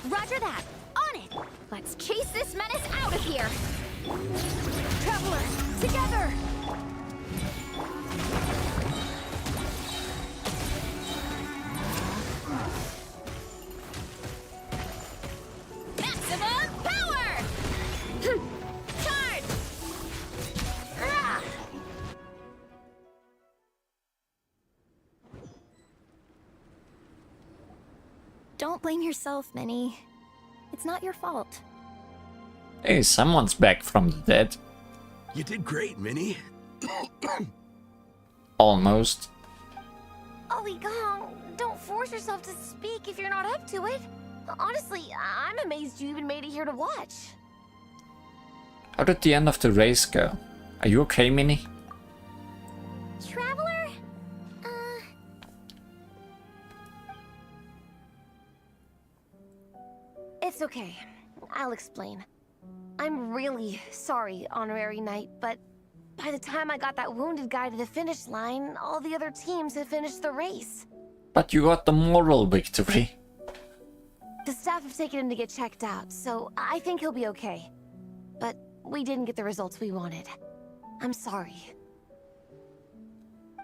Speaker 3: Roger that. On it! Let's chase this menace out of here!
Speaker 5: Traveler! Together!
Speaker 3: Maximum power! Charge! Ah!
Speaker 2: Don't blame yourself, Minnie. It's not your fault.
Speaker 1: Hey, someone's back from the dead.
Speaker 4: You did great, Minnie.
Speaker 1: Almost.
Speaker 11: Ollie Gong, don't force yourself to speak if you're not up to it. Honestly, I'm amazed you even made it here to watch.
Speaker 1: How did the end of the race go? Are you okay, Minnie?
Speaker 2: Traveler?
Speaker 11: It's okay. I'll explain. I'm really sorry, Honorary Knight, but by the time I got that wounded guy to the finish line, all the other teams had finished the race.
Speaker 1: But you got the moral victory.
Speaker 11: The staff have taken him to get checked out, so I think he'll be okay. But we didn't get the results we wanted. I'm sorry.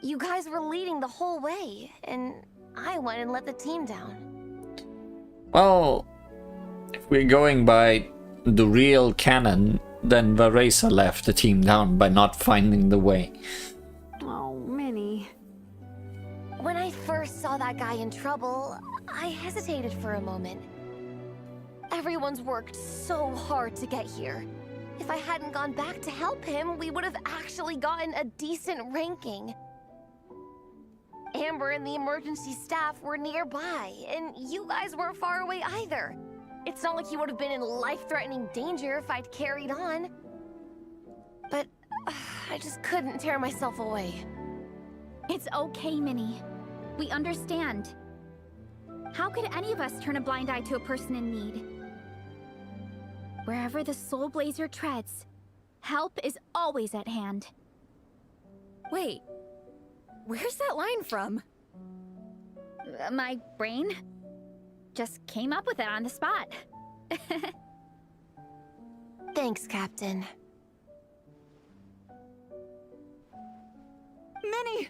Speaker 11: You guys were leading the whole way, and I went and let the team down.
Speaker 1: Well, if we're going by the real canon, then Varesa left the team down by not finding the way.
Speaker 5: Oh, Minnie.
Speaker 11: When I first saw that guy in trouble, I hesitated for a moment. Everyone's worked so hard to get here. If I hadn't gone back to help him, we would have actually gotten a decent ranking. Amber and the emergency staff were nearby, and you guys weren't far away either. It's not like he would have been in life-threatening danger if I'd carried on. But I just couldn't tear myself away.
Speaker 3: It's okay, Minnie. We understand. How could any of us turn a blind eye to a person in need? Wherever the Soulblazer treads, help is always at hand.
Speaker 2: Wait, where's that line from?
Speaker 3: My brain just came up with it on the spot.
Speaker 11: Thanks, Captain.
Speaker 12: Minnie!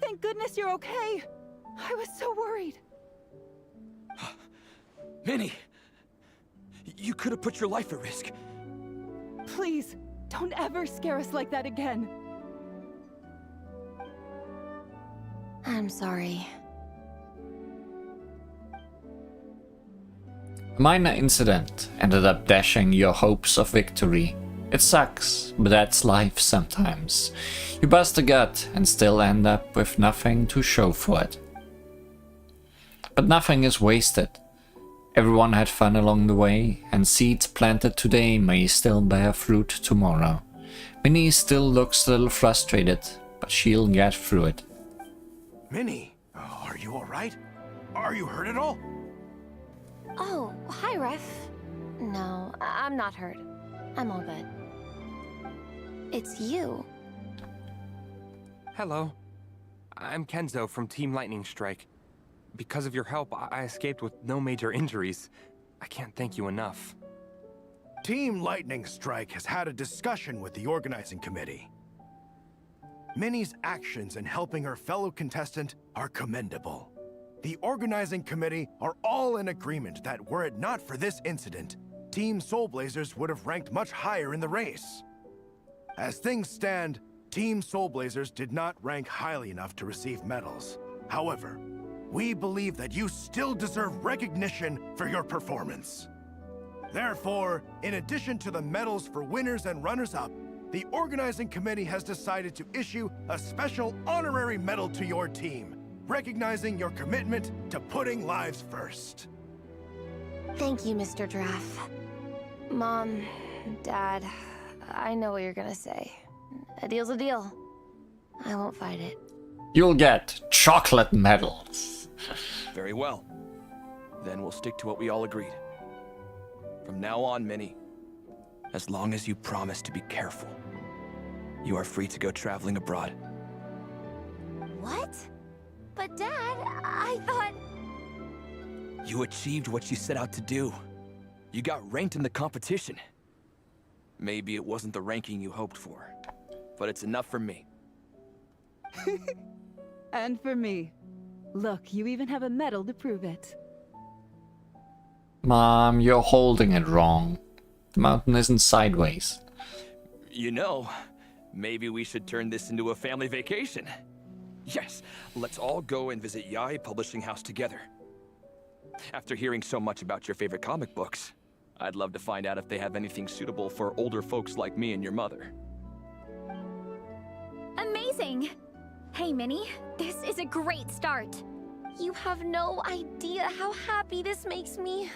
Speaker 12: Thank goodness you're okay. I was so worried.
Speaker 8: Minnie! You could have put your life at risk.
Speaker 12: Please, don't ever scare us like that again.
Speaker 11: I'm sorry.
Speaker 1: A minor incident ended up dashing your hopes of victory. It sucks, but that's life sometimes. You bust a gut and still end up with nothing to show for it. But nothing is wasted. Everyone had fun along the way, and seeds planted today may still bear fruit tomorrow. Minnie still looks a little frustrated, but she'll get through it.
Speaker 13: Minnie, are you alright? Are you hurt at all?
Speaker 11: Oh, hi, Ref. No, I'm not hurt. I'm all good. It's you.
Speaker 14: Hello. I'm Kenzo from Team Lightning Strike. Because of your help, I escaped with no major injuries. I can't thank you enough.
Speaker 13: Team Lightning Strike has had a discussion with the organizing committee. Minnie's actions in helping her fellow contestant are commendable. The organizing committee are all in agreement that were it not for this incident, Team Soulblazers would have ranked much higher in the race. As things stand, Team Soulblazers did not rank highly enough to receive medals. However, we believe that you still deserve recognition for your performance. Therefore, in addition to the medals for winners and runners-up, the organizing committee has decided to issue a special honorary medal to your team, recognizing your commitment to putting lives first.
Speaker 11: Thank you, Mr. Draff. Mom, Dad, I know what you're gonna say. A deal's a deal. I won't fight it.
Speaker 1: You'll get chocolate medals.
Speaker 8: Very well. Then we'll stick to what we all agreed. From now on, Minnie, as long as you promise to be careful, you are free to go traveling abroad.
Speaker 11: What? But Dad, I thought...
Speaker 8: You achieved what you set out to do. You got ranked in the competition. Maybe it wasn't the ranking you hoped for, but it's enough for me.
Speaker 12: And for me. Look, you even have a medal to prove it.
Speaker 1: Mom, you're holding it wrong. The mountain isn't sideways.
Speaker 8: You know, maybe we should turn this into a family vacation. Yes, let's all go and visit Yae Publishing House together. After hearing so much about your favorite comic books, I'd love to find out if they have anything suitable for older folks like me and your mother.
Speaker 3: Amazing! Hey, Minnie, this is a great start.
Speaker 11: You have no idea how happy this makes me.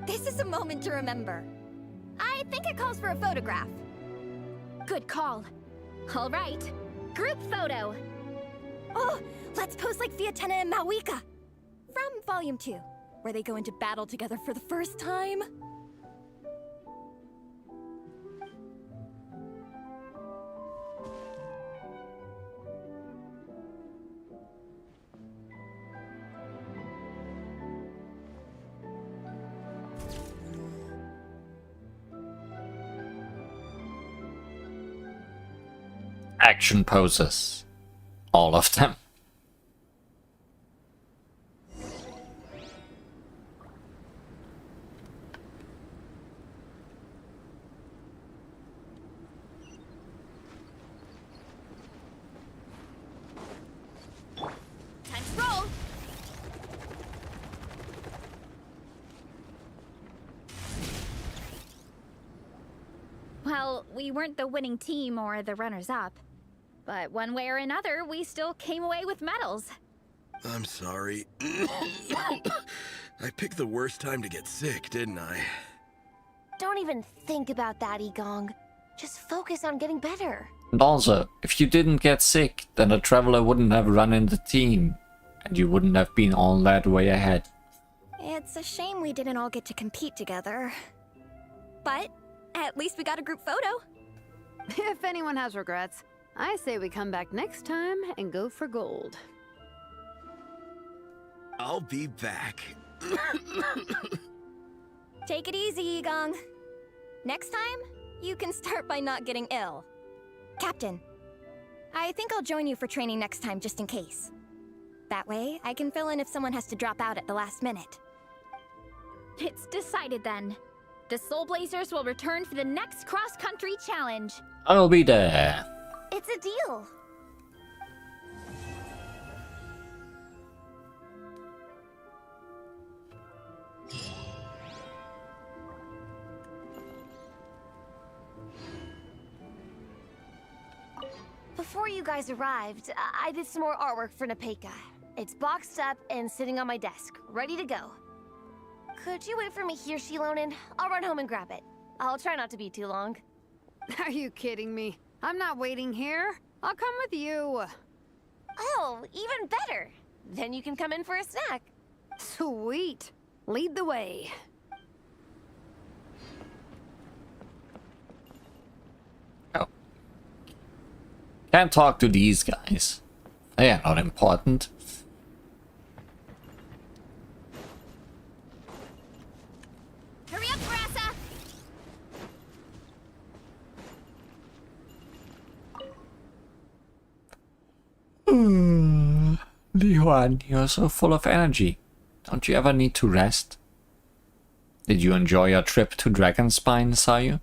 Speaker 2: This is a moment to remember. I think it calls for a photograph.
Speaker 3: Good call. All right, group photo.
Speaker 2: Oh, let's pose like Fiatena and Mawika. From Volume 2, where they go into battle together for the first time.
Speaker 1: Action poses. All of them.
Speaker 3: Time to roll. Well, we weren't the winning team or the runners-up. But one way or another, we still came away with medals.
Speaker 4: I'm sorry. I picked the worst time to get sick, didn't I?
Speaker 11: Don't even think about that, Igong. Just focus on getting better.
Speaker 1: And also, if you didn't get sick, then the Traveler wouldn't have run in the team, and you wouldn't have been all that way ahead.
Speaker 2: It's a shame we didn't all get to compete together. But at least we got a group photo.
Speaker 5: If anyone has regrets, I say we come back next time and go for gold.
Speaker 4: I'll be back.
Speaker 2: Take it easy, Igong. Next time, you can start by not getting ill. Captain, I think I'll join you for training next time just in case. That way, I can fill in if someone has to drop out at the last minute.
Speaker 3: It's decided then. The Soulblazers will return for the next cross-country challenge.
Speaker 1: I'll be there.
Speaker 11: It's a deal. Before you guys arrived, I did some more artwork for Nepeka. It's boxed up and sitting on my desk, ready to go. Could you wait for me here, Shilonen? I'll run home and grab it. I'll try not to be too long.
Speaker 5: Are you kidding me? I'm not waiting here. I'll come with you.
Speaker 11: Oh, even better. Then you can come in for a snack.
Speaker 5: Sweet. Lead the way.
Speaker 1: Oh. Can't talk to these guys. They are not important.
Speaker 3: Hurry up, Grassa!
Speaker 1: Lihuan, you're so full of energy. Don't you ever need to rest? Did you enjoy your trip to Dragonspine, Sayu?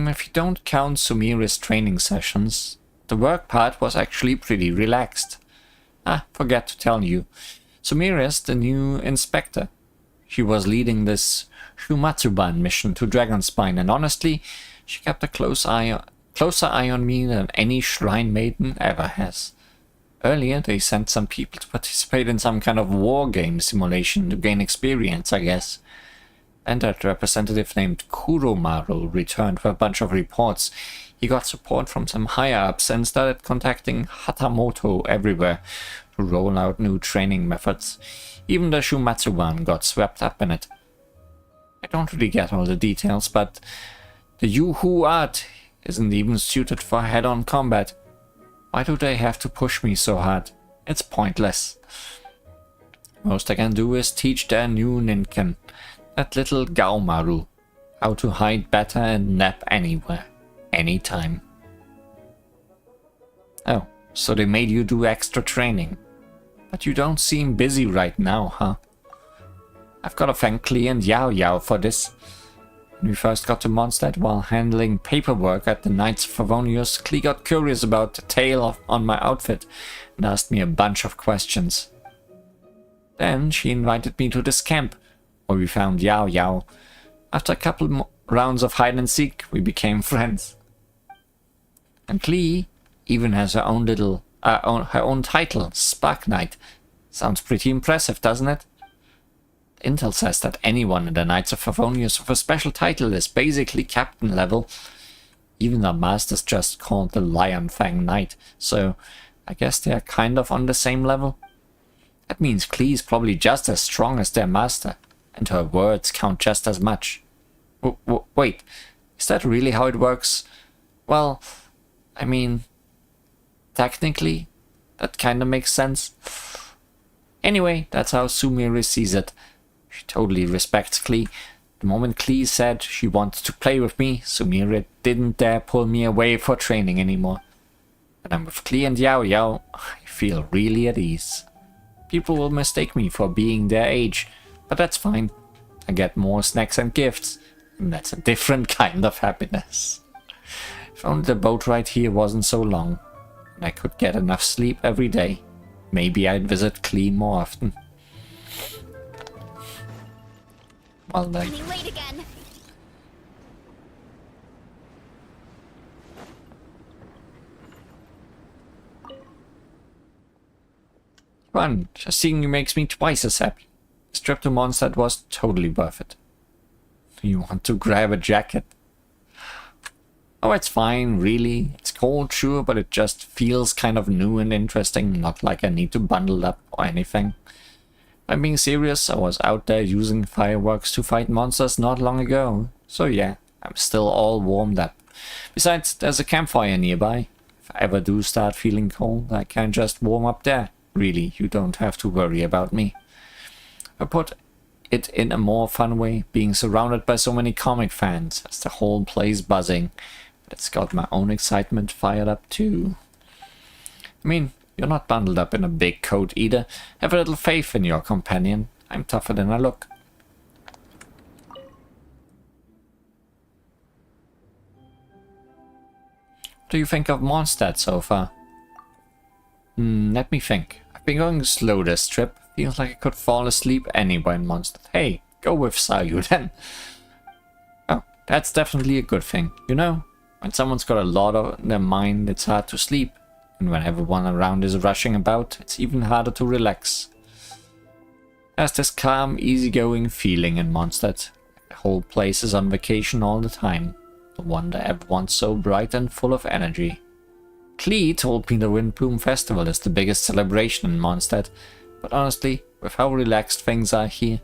Speaker 1: If you don't count Sumiri's training sessions, the work part was actually pretty relaxed. Forgot to tell you. Sumire is the new inspector. She was leading this Shumatsuban mission to Dragonspine, and honestly, she kept a closer eye on me than any shrine maiden ever has. Earlier, they sent some people to participate in some kind of war game simulation to gain experience, I guess. And that representative named Kuromaru returned with a bunch of reports. He got support from some higher-ups and started contacting Hatamoto everywhere to roll out new training methods. Even the Shumatsuban got swept up in it. I don't really get all the details, but the Yuhu art isn't even suited for head-on combat. Why do they have to push me so hard? It's pointless. Most I can do is teach their new Ninken, that little Gaomaru, how to hide better and nap anywhere, anytime. Oh, so they made you do extra training. But you don't seem busy right now, huh? I've got to thank Klee and Yao Yao for this. When we first got to Mondstadt while handling paperwork at the Knights of Favonius, Klee got curious about the tail on my outfit and asked me a bunch of questions. Then she invited me to this camp, where we found Yao Yao. After a couple rounds of hide and seek, we became friends. And Klee even has her own little, her own title, Spark Knight. Sounds pretty impressive, doesn't it? Intel says that anyone in the Knights of Favonius with a special title is basically captain level. Even their master's just called the Lion Fang Knight, so I guess they are kind of on the same level. That means Klee is probably just as strong as their master, and her words count just as much. Wait, is that really how it works? Well, I mean, technically, that kinda makes sense. Anyway, that's how Sumire sees it. She totally respects Klee. The moment Klee said she wanted to play with me, Sumire didn't dare pull me away for training anymore. When I'm with Klee and Yao Yao, I feel really at ease. People will mistake me for being their age, but that's fine. I get more snacks and gifts, and that's a different kind of happiness. If only the boat ride here wasn't so long, and I could get enough sleep every day, maybe I'd visit Klee more often. Well, then.
Speaker 3: Running late again.
Speaker 1: Come on, just seeing you makes me twice as happy. This trip to Mondstadt was totally worth it. You want to grab a jacket? Oh, it's fine, really. It's cold, sure, but it just feels kind of new and interesting, not like I need to bundle up or anything. If I'm being serious, I was out there using fireworks to fight monsters not long ago. So yeah, I'm still all warmed up. Besides, there's a campfire nearby. If I ever do start feeling cold, I can just warm up there. Really, you don't have to worry about me. I put it in a more fun way, being surrounded by so many comic fans, has the whole place buzzing. But it's got my own excitement fired up too. I mean, you're not bundled up in a big coat either. Have a little faith in your companion. I'm tougher than I look. What do you think of Mondstadt so far? Let me think. I've been going slow this trip. Feels like I could fall asleep anywhere in Mondstadt. Hey, go with Sayu then. Oh, that's definitely a good thing. You know, when someone's got a lot on their mind, it's hard to sleep. And when everyone around is rushing about, it's even harder to relax. There's this calm, easygoing feeling in Mondstadt. The whole place is on vacation all the time. No wonder everyone's so bright and full of energy. Klee told me the Windplume Festival is the biggest celebration in Mondstadt, but honestly, with how relaxed things are here,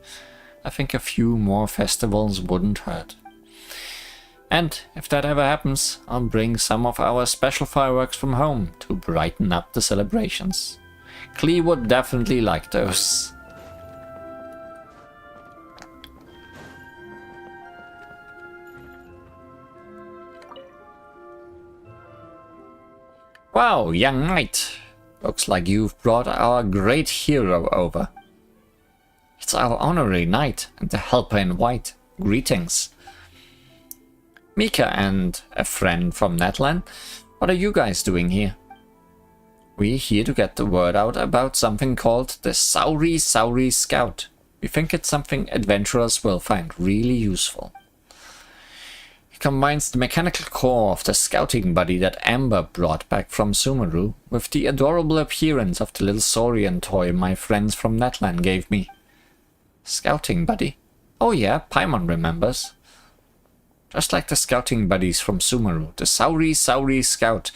Speaker 1: I think a few more festivals wouldn't hurt. And if that ever happens, I'll bring some of our special fireworks from home to brighten up the celebrations. Klee would definitely like those. Wow, young knight. Looks like you've brought our great hero over. It's our honorary knight and the helper in white. Greetings. Mika and a friend from Netland, what are you guys doing here? We're here to get the word out about something called the Sauri Scout. We think it's something adventurers will find really useful. It combines the mechanical core of the scouting buddy that Amber brought back from Sumeru with the adorable appearance of the little saurian toy my friends from Netland gave me. Scouting buddy? Oh yeah, Paimon remembers. Just like the scouting buddies from Sumeru, the Sauri Scout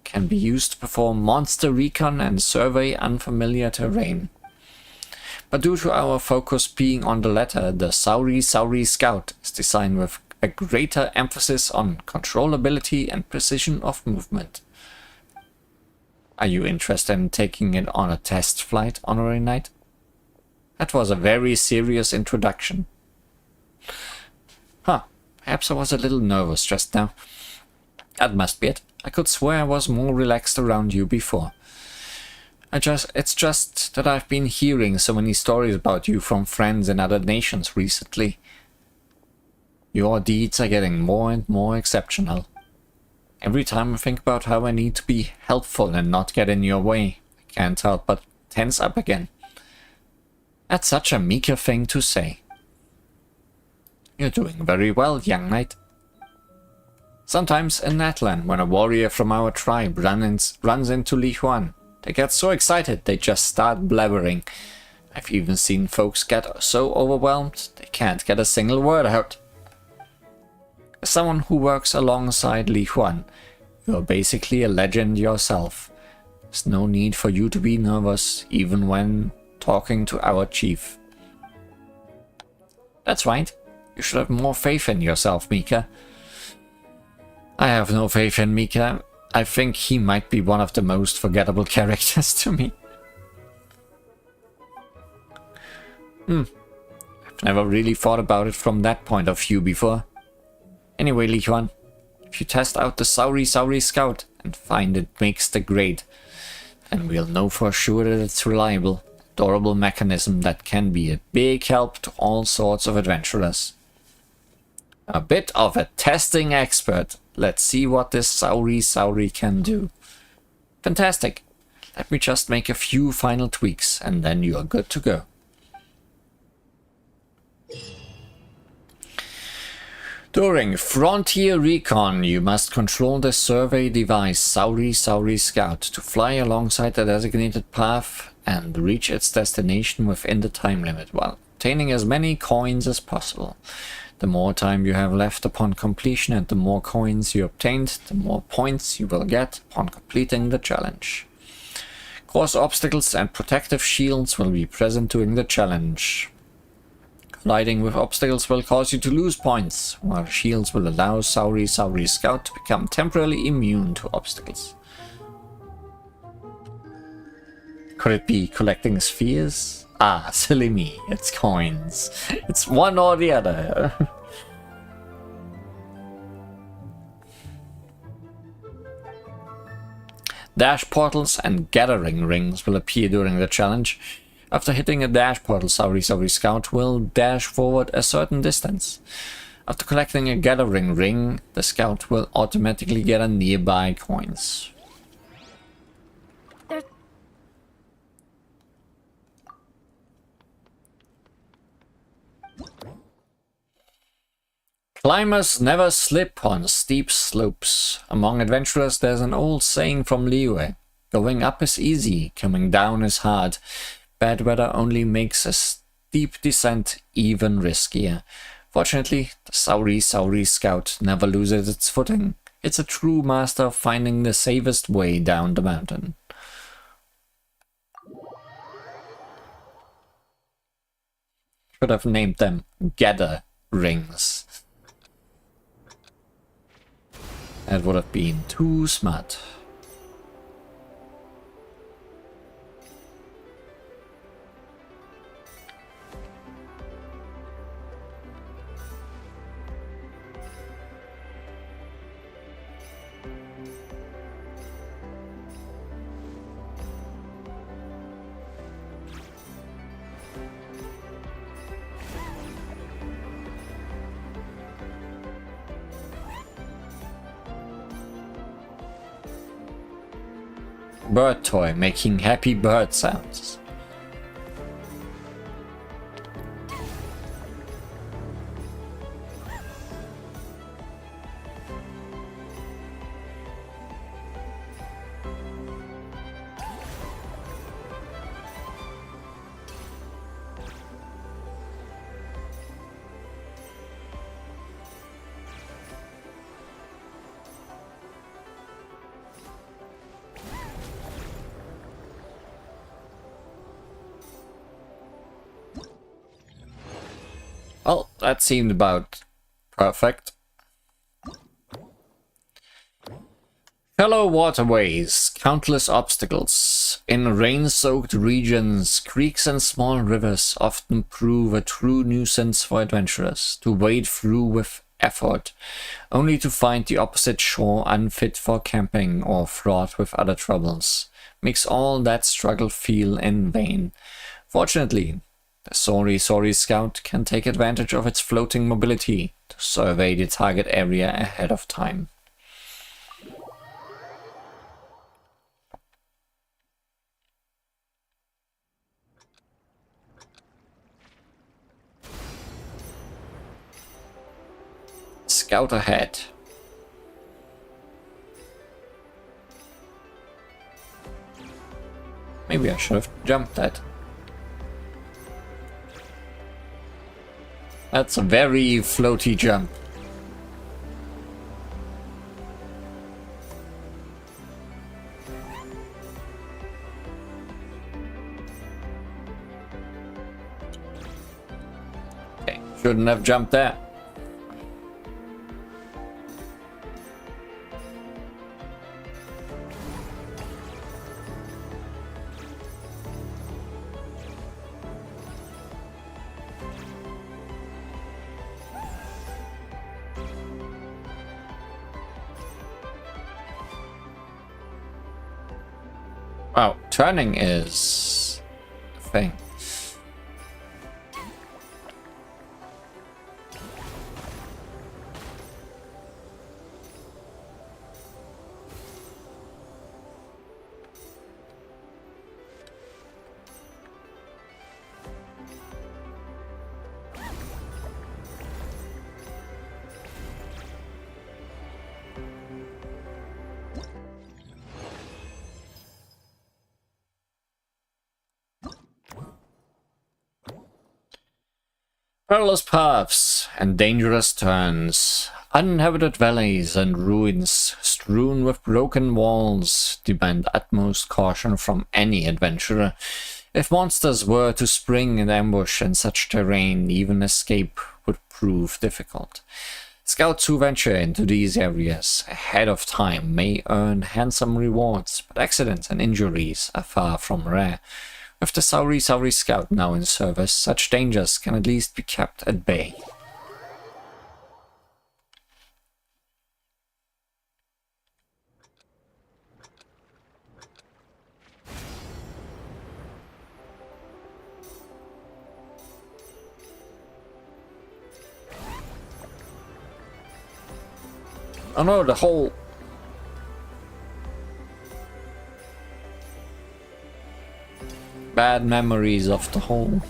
Speaker 1: can be used to perform monster recon and survey unfamiliar terrain. But due to our focus being on the latter, the Sauri Scout is designed with a greater emphasis on controllability and precision of movement. Are you interested in taking it on a test flight, Honorary Knight? That was a very serious introduction. Huh, perhaps I was a little nervous just now. That must be it. I could swear I was more relaxed around you before. It's just that I've been hearing so many stories about you from friends in other nations recently. Your deeds are getting more and more exceptional. Every time I think about how I need to be helpful and not get in your way, I can't help but tense up again. That's such a Mika thing to say. You're doing very well, young knight. Sometimes in Natlan, when a warrior from our tribe runs into Li Huan, they get so excited they just start blabbering. I've even seen folks get so overwhelmed they can't get a single word out. As someone who works alongside Li Huan, you're basically a legend yourself. There's no need for you to be nervous, even when talking to our chief. That's right. You should have more faith in yourself, Mika. I have no faith in Mika. I think he might be one of the most forgettable characters to me. I've never really thought about it from that point of view before. Anyway, Li Huan, if you test out the Sauri Scout and find it makes the grade, then we'll know for sure that it's reliable, adorable mechanism that can be a big help to all sorts of adventurers. A bit of a testing expert. Let's see what this Sauri can do. Fantastic. Let me just make a few final tweaks and then you are good to go. During Frontier Recon, you must control the survey device Sauri Scout to fly alongside the designated path and reach its destination within the time limit while obtaining as many coins as possible. The more time you have left upon completion and the more coins you obtained, the more points you will get upon completing the challenge. Course obstacles and protective shields will be present during the challenge. Colliding with obstacles will cause you to lose points, while shields will allow Sauri Scout to become temporarily immune to obstacles. Could it be collecting spheres? Ah, silly me, it's coins. It's one or the other. Dash portals and gathering rings will appear during the challenge. After hitting a dash portal, Sauri Scout will dash forward a certain distance. After collecting a gathering ring, the scout will automatically get a nearby coins. Climbers never slip on steep slopes. Among adventurers there's an old saying from Liyue. Going up is easy, coming down is hard. Bad weather only makes a steep descent even riskier. Fortunately, the Sauri Scout never loses its footing. It's a true master of finding the safest way down the mountain. Should have named them Gather Rings. That would have been too smart. Bird toy making happy bird sounds. Well, that seemed about perfect. Shallow waterways, countless obstacles. In rain-soaked regions, creeks and small rivers often prove a true nuisance for adventurers to wade through with effort, only to find the opposite shore unfit for camping or fraught with other troubles. Makes all that struggle feel in vain. Fortunately, the Sauri Scout can take advantage of its floating mobility to survey the target area ahead of time. Scout ahead. Maybe I should have jumped that. That's a very floaty jump. Okay, shouldn't have jumped there. Wow, turning is a thing. Perilous paths and dangerous turns, uninhabited valleys and ruins strewn with broken walls demand utmost caution from any adventurer. If monsters were to spring in ambush in such terrain, even escape would prove difficult. Scouts who venture into these areas ahead of time may earn handsome rewards, but accidents and injuries are far from rare. With the Sauri Scout now in service, such dangers can at least be kept at bay. Oh no, the whole... bad memories of the whole...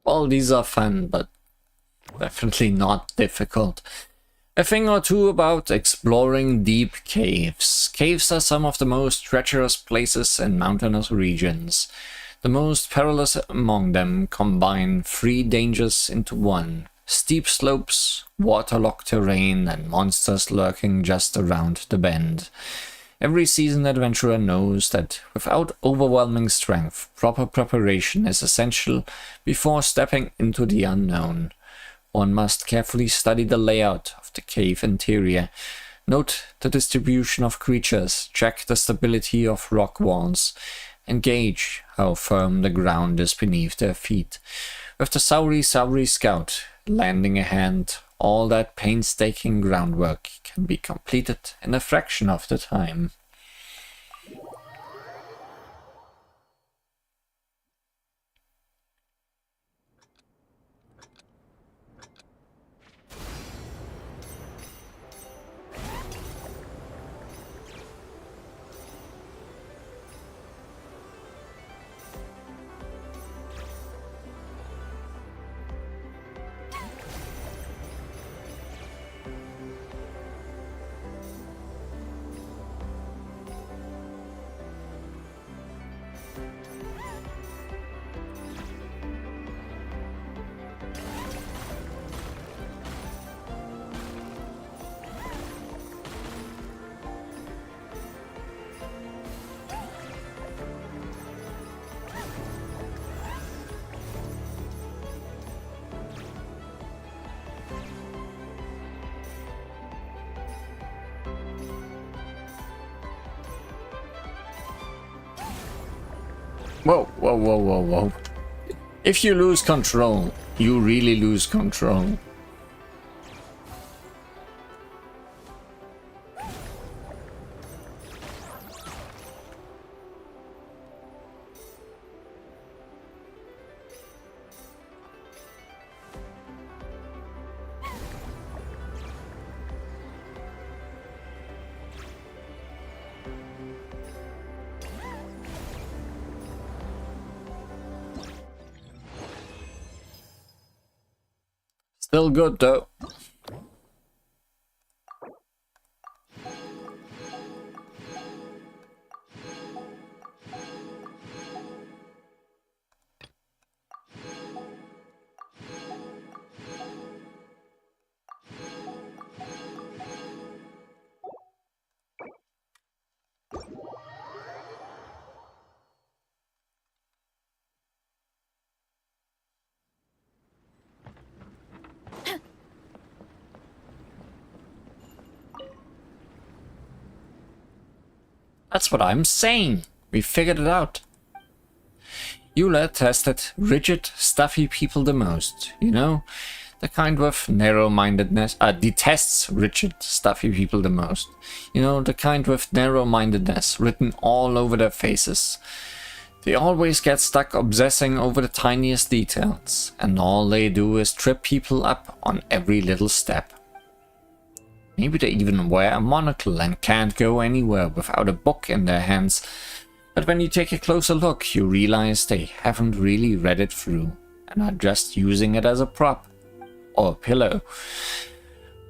Speaker 1: Well, these are fun, but definitely not difficult. A thing or two about exploring deep caves. Caves are some of the most treacherous places in mountainous regions. The most perilous among them combine three dangers into one: steep slopes, waterlogged terrain, and monsters lurking just around the bend. Every seasoned adventurer knows that without overwhelming strength, proper preparation is essential before stepping into the unknown. One must carefully study the layout of the cave interior, note the distribution of creatures, check the stability of rock walls, and gauge how firm the ground is beneath their feet. With the Sauri Scout lending a hand, all that painstaking groundwork can be completed in a fraction of the time. Whoa, whoa, whoa, whoa, whoa. If you lose control, you really lose control. Still good though. That's what I'm saying. We figured it out. Eula tested rigid, stuffy people the most. You know, the kind with narrow-mindedness, detests rigid, stuffy people the most. You know, the kind with narrow-mindedness written all over their faces. They always get stuck obsessing over the tiniest details, and all they do is trip people up on every little step. Maybe they even wear a monocle and can't go anywhere without a book in their hands. But when you take a closer look, you realize they haven't really read it through, and are just using it as a prop. Or a pillow.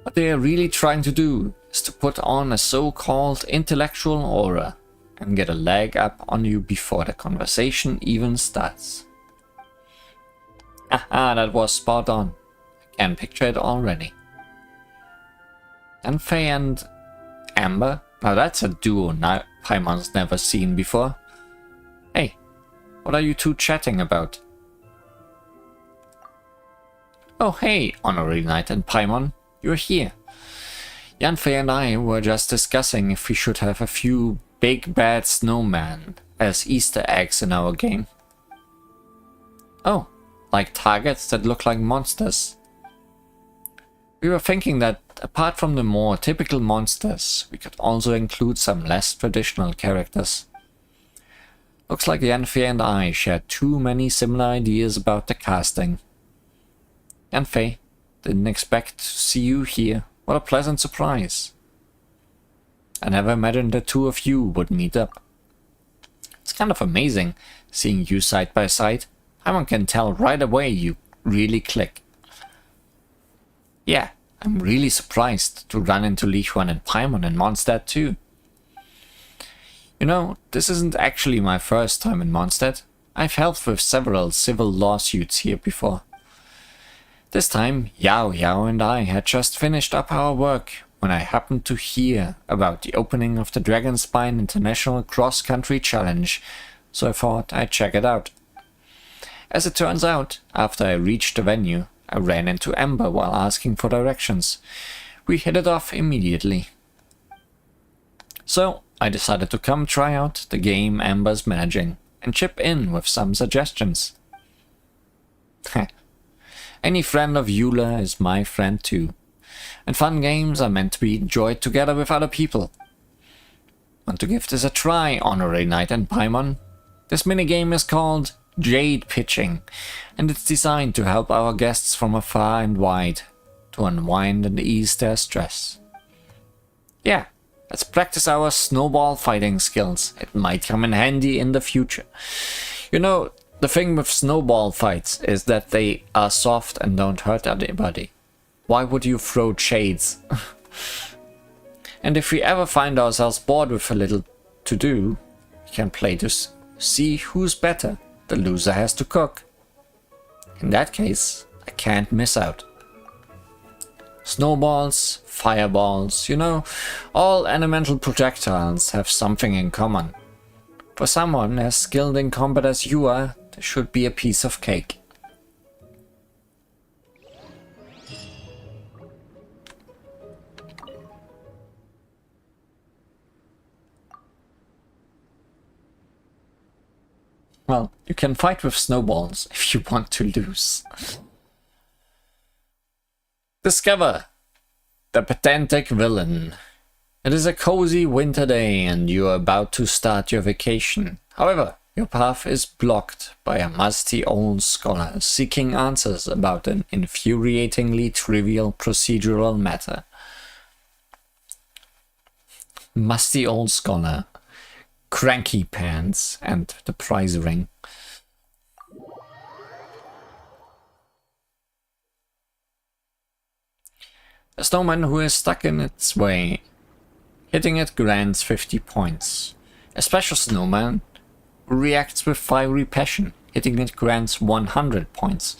Speaker 1: What they are really trying to do is to put on a so-called intellectual aura and get a leg up on you before the conversation even starts. Haha, that was spot on. I can picture it already. And Faye and Amber? Now that's a duo now Paimon's never seen before. Hey, what are you two chatting about? Oh hey, Honorary Knight and Paimon, you're here. Yanfei and I were just discussing if we should have a few big bad snowmen as Easter eggs in our game. Oh, like targets that look like monsters. We were thinking that apart from the more typical monsters, we could also include some less traditional characters. Looks like Yanfei and I shared too many similar ideas about the casting. Yanfei, didn't expect to see you here. What a pleasant surprise. I never imagined the two of you would meet up. It's kind of amazing seeing you side by side. Paimon can tell right away you really click. Yeah, I'm really surprised to run into Li Huan and Paimon in Mondstadt too. You know, this isn't actually my first time in Mondstadt. I've helped with several civil lawsuits here before. This time, Yao Yao and I had just finished up our work when I happened to hear about the opening of the Dragonspine International Cross Country Challenge, so I thought I'd check it out. As it turns out, after I reached the venue, I ran into Amber while asking for directions. We hit it off immediately. So I decided to come try out the game Amber's managing and chip in with some suggestions. Any friend of Eula is my friend too, and fun games are meant to be enjoyed together with other people. Want to give this a try, Honorary Knight and Paimon? This minigame is called Jade Pitching, and it's designed to help our guests from afar and wide to unwind and ease their stress. Yeah, let's practice our snowball fighting skills. It might come in handy in the future. You know, the thing with snowball fights is that they are soft and don't hurt anybody. Why would you throw shades? And if we ever find ourselves bored with a little to do, we can play to see who's better. The loser has to cook. In that case, I can't miss out. Snowballs, fireballs, you know, all elemental projectiles have something in common. For someone as skilled in combat as you are, this should be a piece of cake. Well, you can fight with snowballs if you want to lose. Discover the pedantic villain. It is a cozy winter day and you are about to start your vacation. However, your path is blocked by a musty old scholar seeking answers about an infuriatingly trivial procedural matter. Musty old scholar, cranky pants, and the prize ring. A snowman who is stuck in its way. Hitting it grants 50 points. A special snowman who reacts with fiery passion. Hitting it grants 100 points.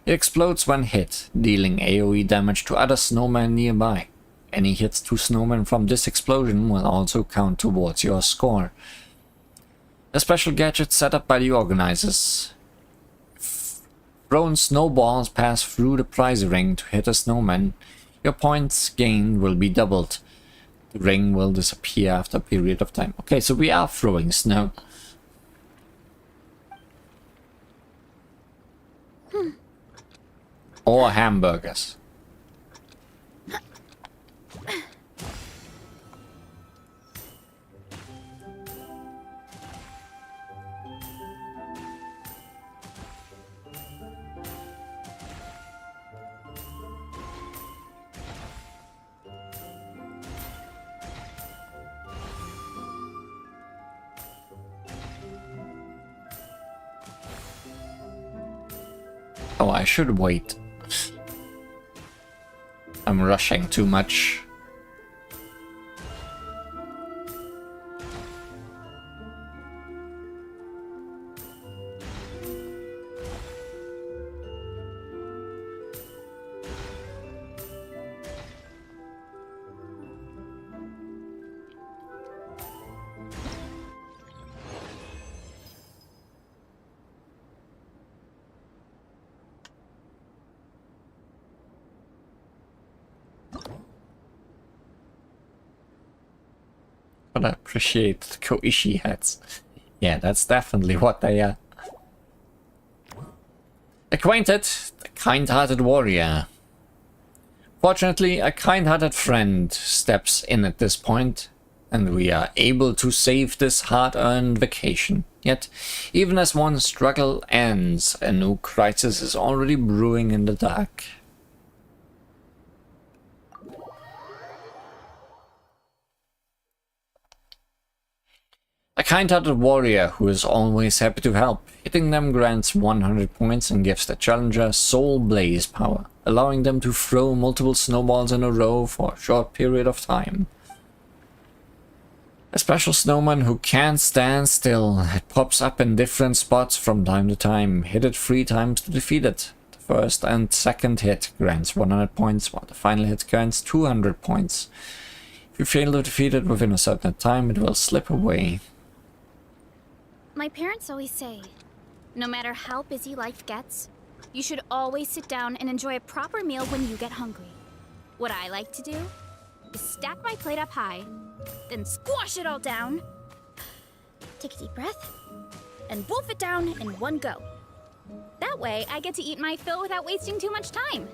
Speaker 1: It explodes when hit, dealing AoE damage to other snowmen nearby. Any hits to snowmen from this explosion will also count towards your score. A special gadget set up by the organizers. If thrown snowballs pass through the prize ring to hit a snowman, your points gained will be doubled. The ring will disappear after a period of time. Okay, so we are throwing snow. Or hamburgers. Oh, I should wait. I'm rushing too much. But I appreciate the Koishi hats. Yeah, that's definitely what they are. Acquainted, the kind-hearted warrior. Fortunately, a kind-hearted friend steps in at this point, and we are able to save this hard-earned vacation. Yet, even as one struggle ends, a new crisis is already brewing in the dark. A kind-hearted warrior who is always happy to help. Hitting them grants 100 points and gives the challenger Soul Blaze power, allowing them to throw multiple snowballs in a row for a short period of time. A special snowman who can't stand still. It pops up in different spots from time to time. Hit it 3 times to defeat it. The first and second hit grants 100 points, while the final hit grants 200 points. If you fail to defeat it within a certain time, it will slip away.
Speaker 3: My parents always say, no matter how busy life gets, you should always sit down and enjoy a proper meal when you get hungry. What I like to do is stack my plate up high, then squash it all down, take a deep breath, and wolf it down in one go. That way, I get to eat my fill without wasting too much time.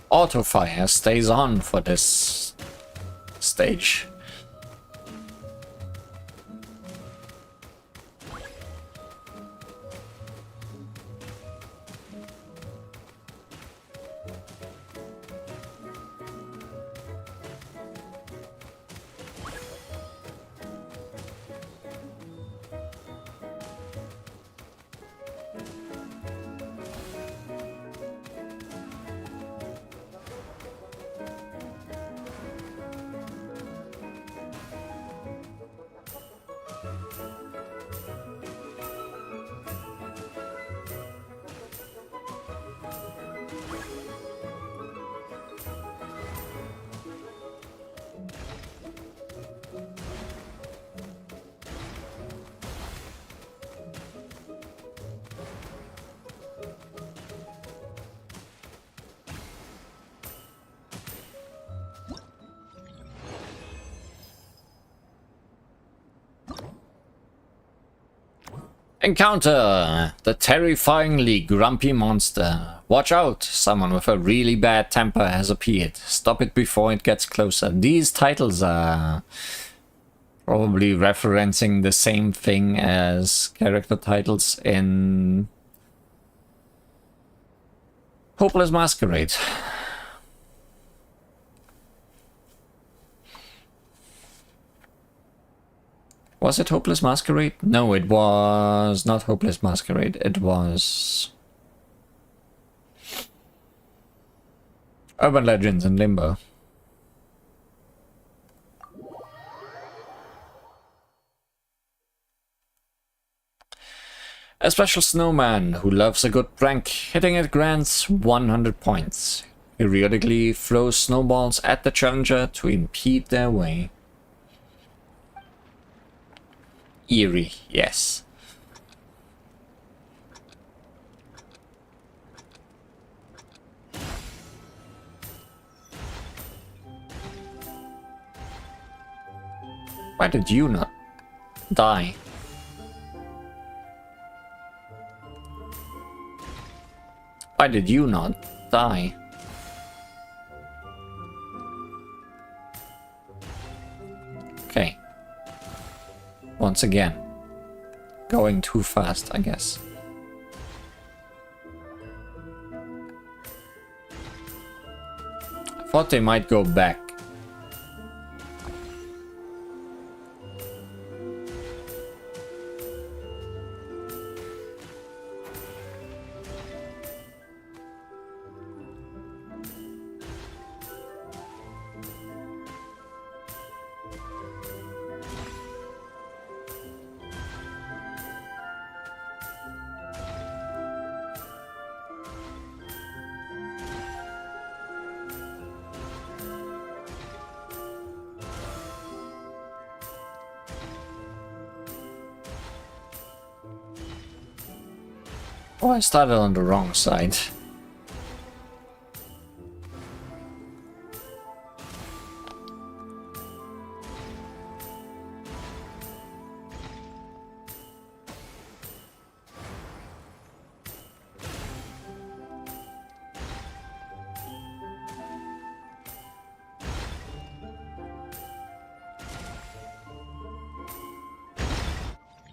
Speaker 1: Auto fire stays on for this stage. Encounter the terrifyingly grumpy monster. Watch out, someone with a really bad temper has appeared. Stop it before it gets closer. These titles are probably referencing the same thing as character titles in Hopeless Masquerade. Was it Hopeless Masquerade? No, it was not Hopeless Masquerade. It was... Urban Legends in Limbo. A special snowman who loves a good prank. Hitting it grants 100 points. Periodically throws snowballs at the challenger to impede their way. Eerie, yes. Why did you not die? Why did you not die? Okay. Once again. Going too fast, I guess. I thought they might go back. Oh, I started on the wrong side.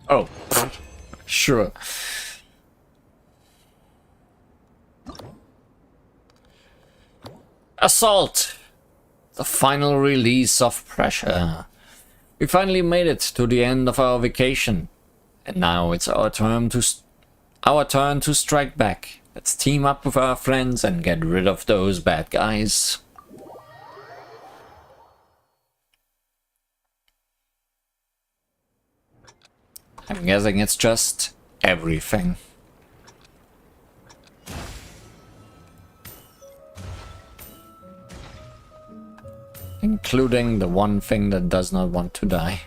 Speaker 1: Oh, sure. Assault! The final release of pressure. We finally made it to the end of our vacation. And now it's our turn to strike back. Let's team up with our friends and get rid of those bad guys. I'm guessing it's just everything. Including the one thing that does not want to die.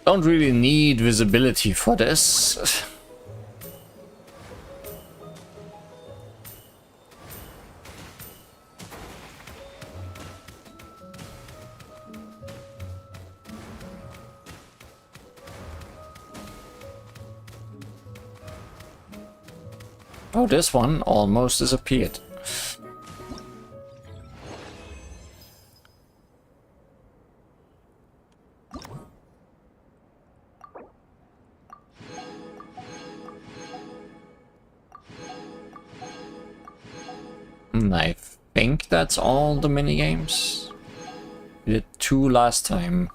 Speaker 1: Don't really need visibility for this. Oh, this one almost disappeared. I think that's all the minigames. We did 2 last time.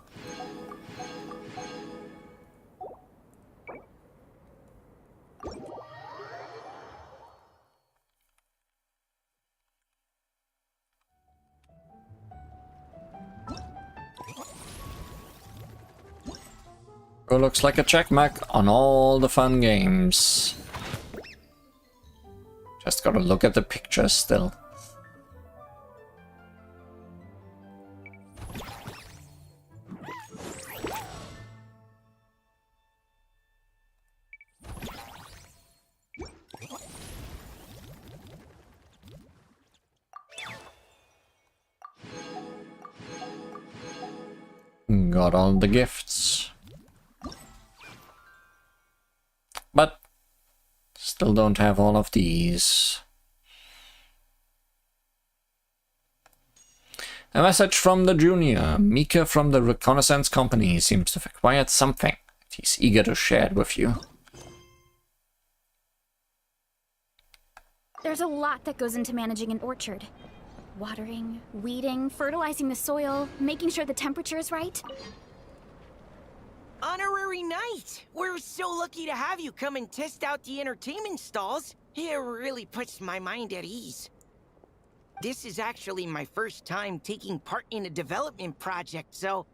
Speaker 1: Oh, looks like a checkmark on all the fun games. Just gotta look at the pictures still. Got all the gifts. But still don't have all of these. A message from the junior. Mika from the reconnaissance company seems to have acquired something. He's eager to share it with you.
Speaker 3: There's a lot that goes into managing an orchard. Watering, weeding, fertilizing the soil, making sure the temperature is right.
Speaker 15: Honorary Knight! We're so lucky to have you come and test out the entertainment stalls. It really puts my mind at ease. This is actually my first time taking part in a development project, so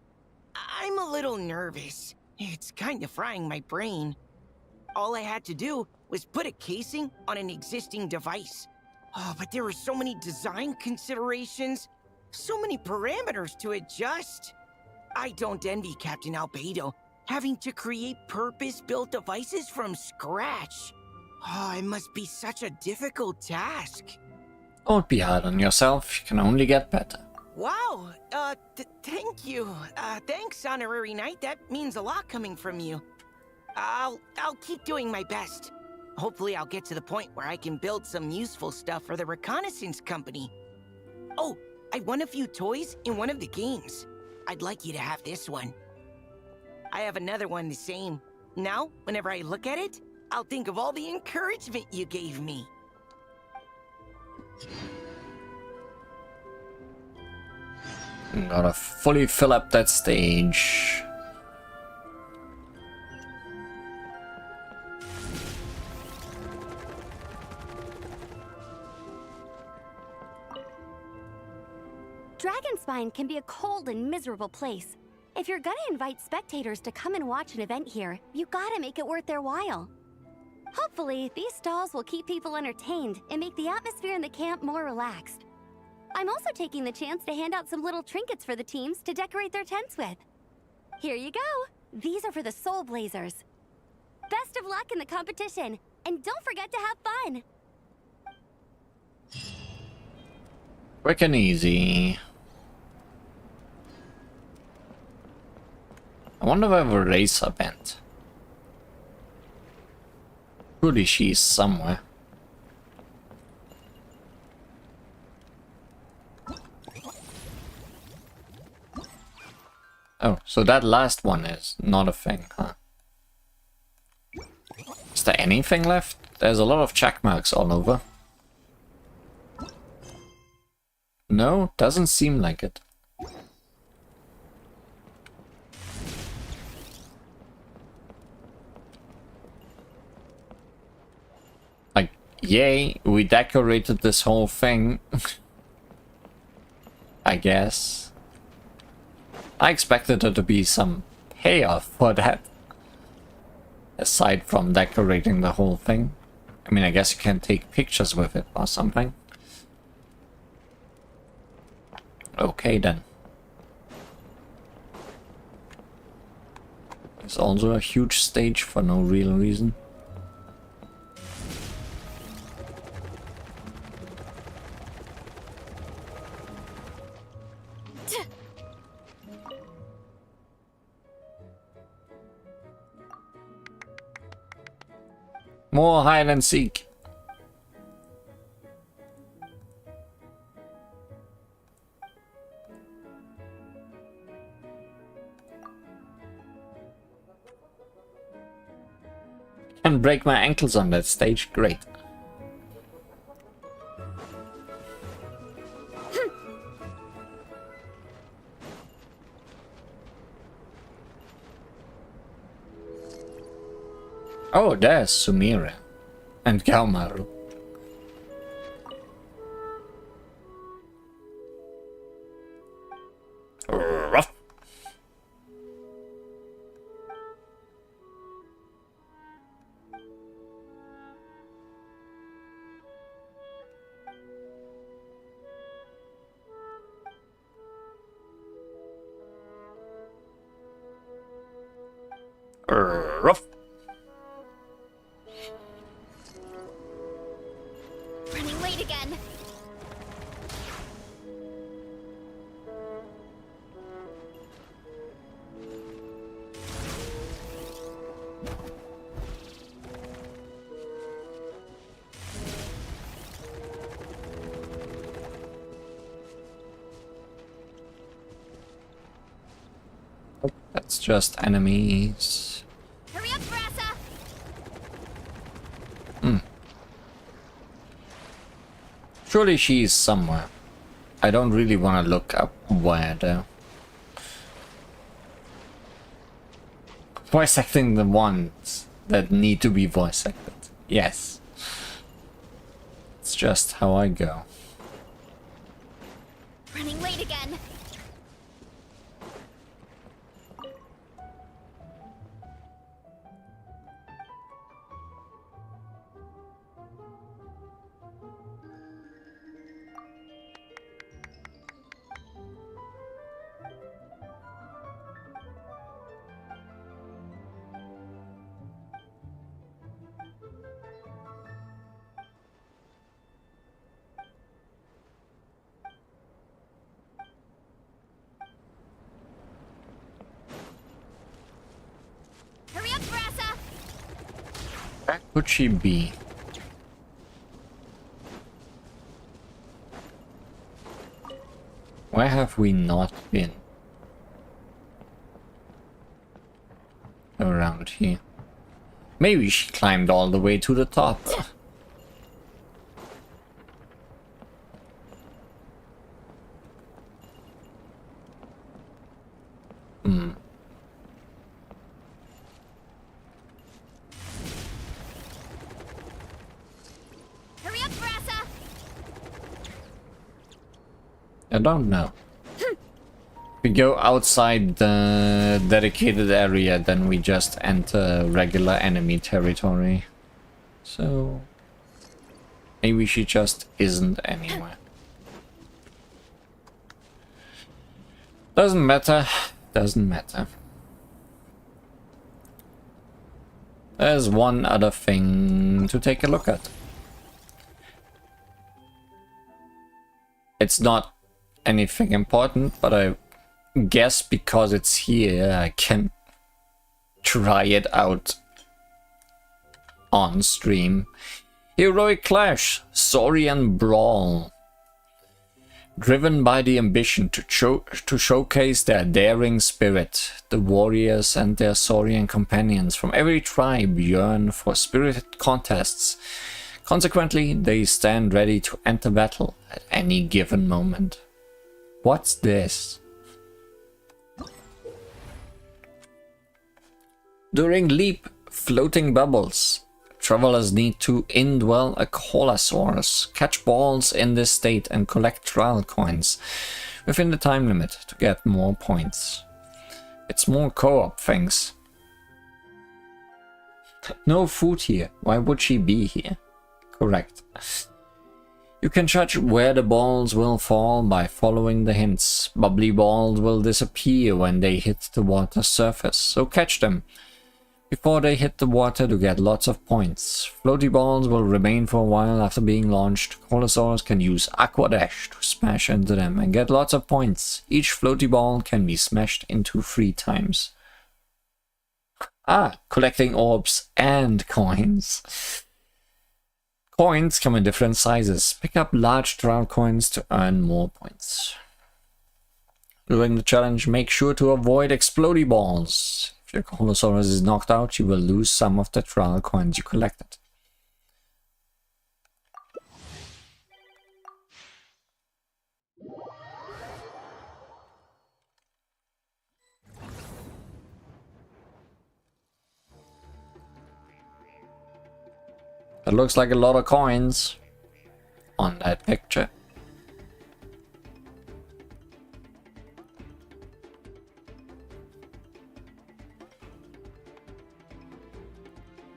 Speaker 15: I'm a little nervous. It's kind of frying my brain. All I had to do was put a casing on an existing device. Oh, but there were so many design considerations, so many parameters to adjust. I don't envy Captain Albedo, having to create purpose-built devices from scratch. Oh, it must be such a difficult task.
Speaker 1: Don't be hard on yourself, you can only get better.
Speaker 15: Wow, thank you. Thanks, Honorary Knight, that means a lot coming from you. I'll keep doing my best. Hopefully I'll get to the point where I can build some useful stuff for the reconnaissance company. Oh, I won a few toys in one of the games. I'd like you to have this one. I have another one the same. Now, whenever I look at it, I'll think of all the encouragement you gave me.
Speaker 1: Gotta fully fill up that stage.
Speaker 10: Dragonspine can be a cold and miserable place. If you're gonna invite spectators to come and watch an event here, you gotta make it worth their while. Hopefully, these stalls will keep people entertained and make the atmosphere in the camp more relaxed. I'm also taking the chance to hand out some little trinkets for the teams to decorate their tents with. Here you go! These are for the Soulblazers. Best of luck in the competition, and don't forget to have fun!
Speaker 1: Quick and easy. I wonder where the racer went. Surely she's somewhere. Oh, so that last one is not a thing, huh? Is there anything left? There's a lot of check marks all over. No, doesn't seem like it. Like, yay, we decorated this whole thing. I guess. I expected there to be some payoff for that. Aside from decorating the whole thing. I mean, I guess you can take pictures with it or something. Okay then. There's also a huge stage for no real reason. More hide and seek. Can break my ankles on that stage, great. Oh, there's Sumira and Galmaru. Ruff. Ruff.
Speaker 3: Running late again.
Speaker 1: That's just enemies.
Speaker 3: Hurry up, Brassa!
Speaker 1: Surely she's somewhere. I don't really want to look up where though. Voice acting the ones that need to be voice acted. Yes. It's just how I go.
Speaker 3: Running late again. Hurry up, Brassa!
Speaker 1: Where could she be? Where have we not been? Around here. Maybe she climbed all the way to the top.
Speaker 3: Hurry up, Brassa!
Speaker 1: I don't know. If we go outside the dedicated area, then we just enter regular enemy territory. So maybe she just isn't anywhere. Doesn't matter. Doesn't matter. There's one other thing to take a look at. It's not anything important, but I guess because it's here, I can try it out on stream. Heroic Clash, Saurian Brawl. Driven by the ambition to showcase their daring spirit, the warriors and their Saurian companions from every tribe yearn for spirited contests. Consequently, they stand ready to enter battle at any given moment. What's this? During Leap, floating bubbles. Travelers need to indwell a Colosaurus, catch balls in this state and collect trial coins within the time limit to get more points. It's more co-op things. No food here. Why would she be here? Correct. You can judge where the balls will fall by following the hints. Bubbly balls will disappear when they hit the water surface, so catch them before they hit the water to get lots of points. Floaty balls will remain for a while after being launched. Colosaurs can use Aqua Dash to smash into them and get lots of points. Each floaty ball can be smashed into 3 times. Collecting orbs and coins. Coins come in different sizes. Pick up large trial coins to earn more points. During the challenge, make sure to avoid explodey balls. If your Colosaurus is knocked out, you will lose some of the trial coins you collected. It looks like a lot of coins on that picture.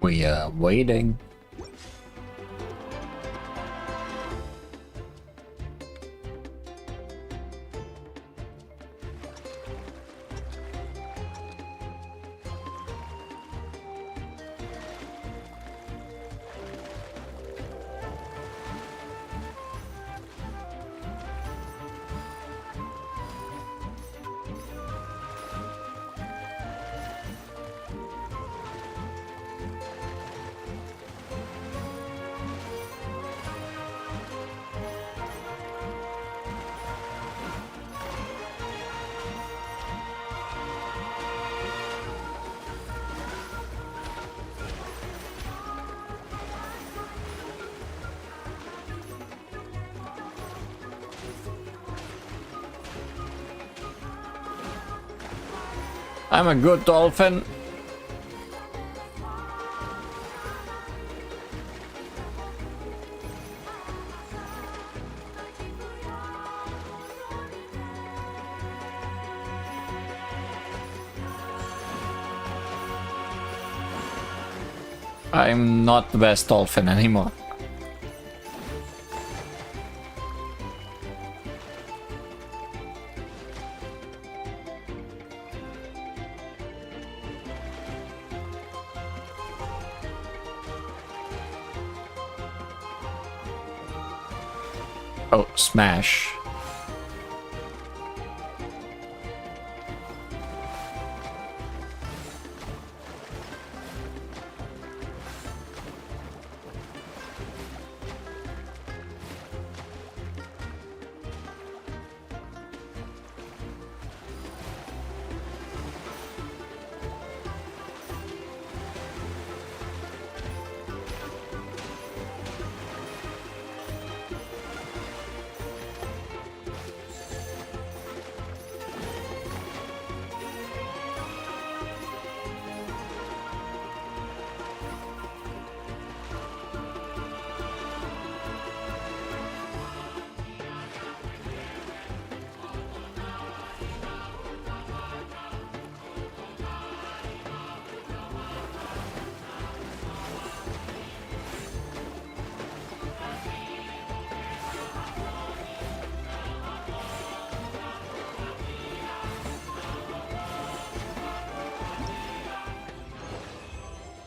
Speaker 1: We are waiting. I'm a good dolphin. I'm not the best dolphin anymore. Oh, smash.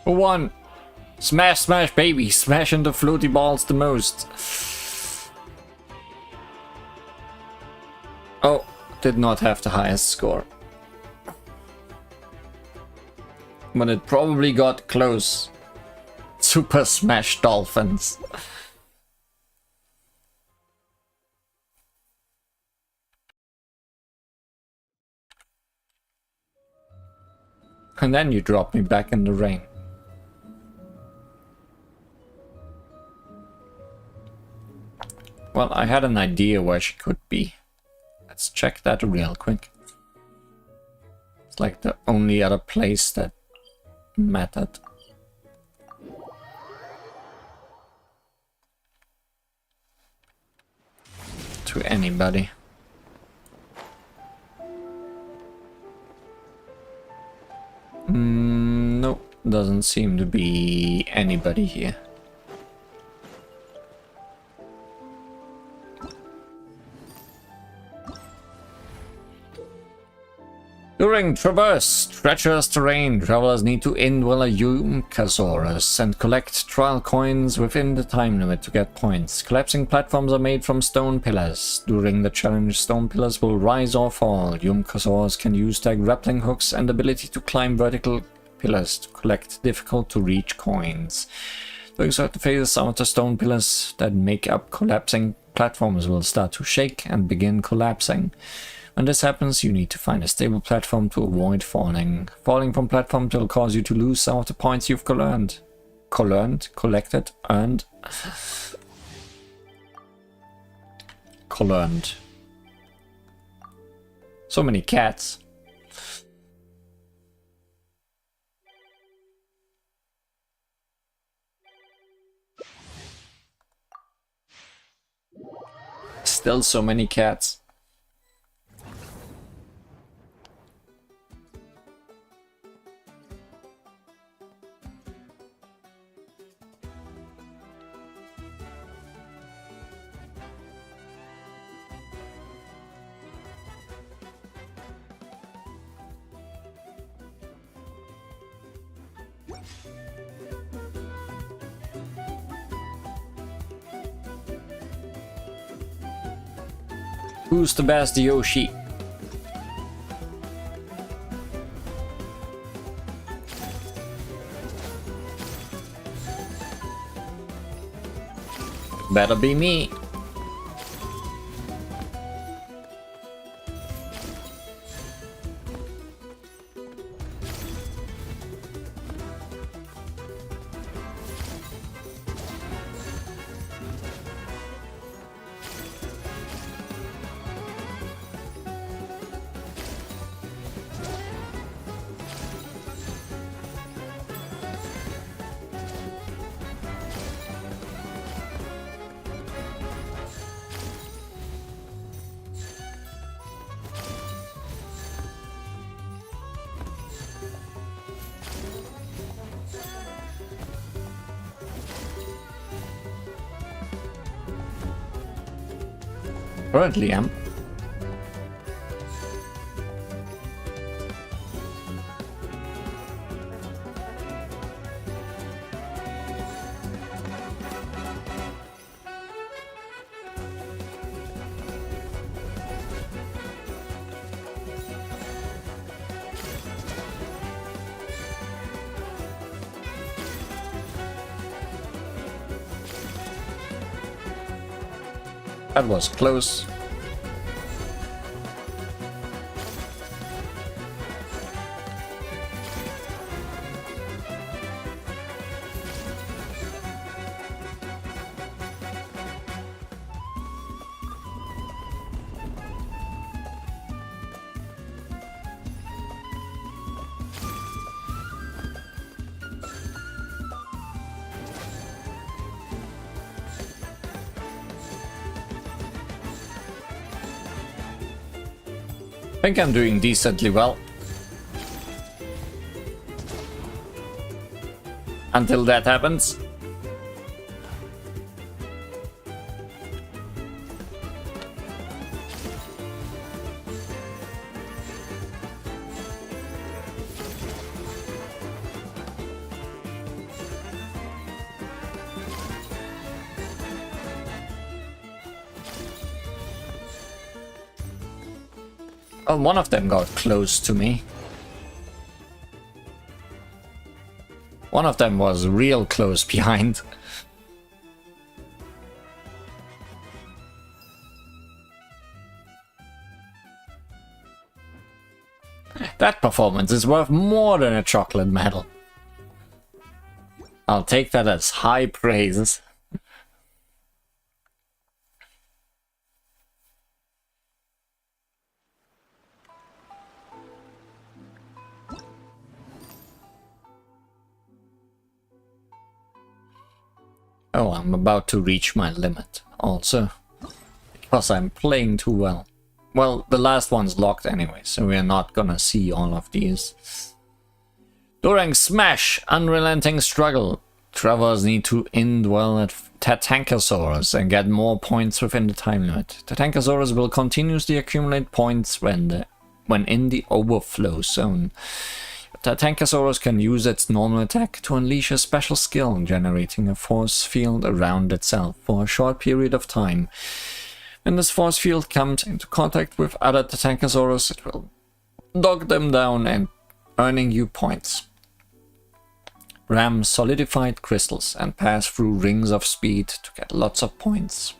Speaker 1: Who won? Smash, smash, baby. Smash into floaty balls the most. Oh, did not have the highest score. But it probably got close. Super Smash Dolphins. And then you drop me back in the rain. Well, I had an idea where she could be. Let's check that real quick. It's like the only other place that mattered. To anybody. Nope, doesn't seem to be anybody here. During traverse treacherous terrain, travelers need to indwell a Yumkasaurus and collect trial coins within the time limit to get points. Collapsing platforms are made from stone pillars. During the challenge, stone pillars will rise or fall. Yumkasaurus can use their grappling hooks and ability to climb vertical pillars to collect difficult-to-reach coins. During certain phases, some of the stone pillars that make up collapsing platforms will start to shake and begin collapsing. When this happens, you need to find a stable platform to avoid falling. Falling from platforms will cause you to lose some of the points you've collected, earned. Learned. So many cats. Still so many cats. Who's the best Yoshi? Better be me. Currently am. That was close. I think I'm doing decently well. Until that happens. Well, one of them got close to me. One of them was real close behind. That performance is worth more than a chocolate medal. I'll take that as high praise. Oh, I'm about to reach my limit also, because I'm playing too well. Well, the last one's locked anyway, so we're not gonna see all of these. During Smash, Unrelenting Struggle, travelers need to indwell at Tatankasaurus and get more points within the time limit. Tatankasaurus will continuously accumulate points when in the overflow zone. Tatankasaurus can use its normal attack to unleash a special skill, generating a force field around itself for a short period of time. When this force field comes into contact with other Tatankasaurus, it will knock them down and earning you points. Ram solidified crystals and pass through rings of speed to get lots of points.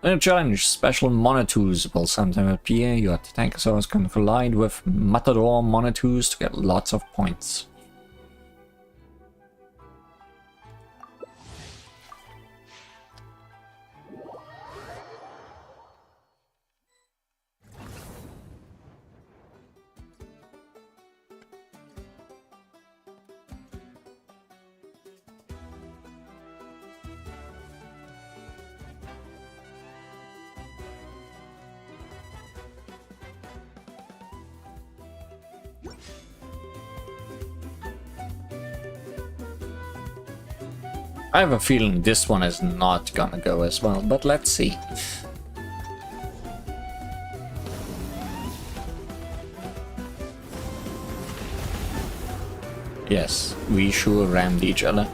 Speaker 1: In a challenge, special Monitors will sometimes appear. Your Tatankasaurus can collide with Matador Monitors to get lots of points. I have a feeling this one is not gonna go as well, but let's see. Yes, we sure rammed each other.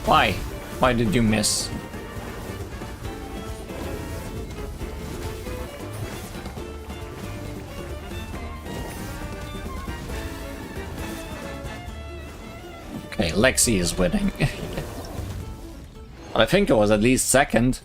Speaker 1: Why? Why did you miss? Okay, Lexi is winning. But I think it was at least second.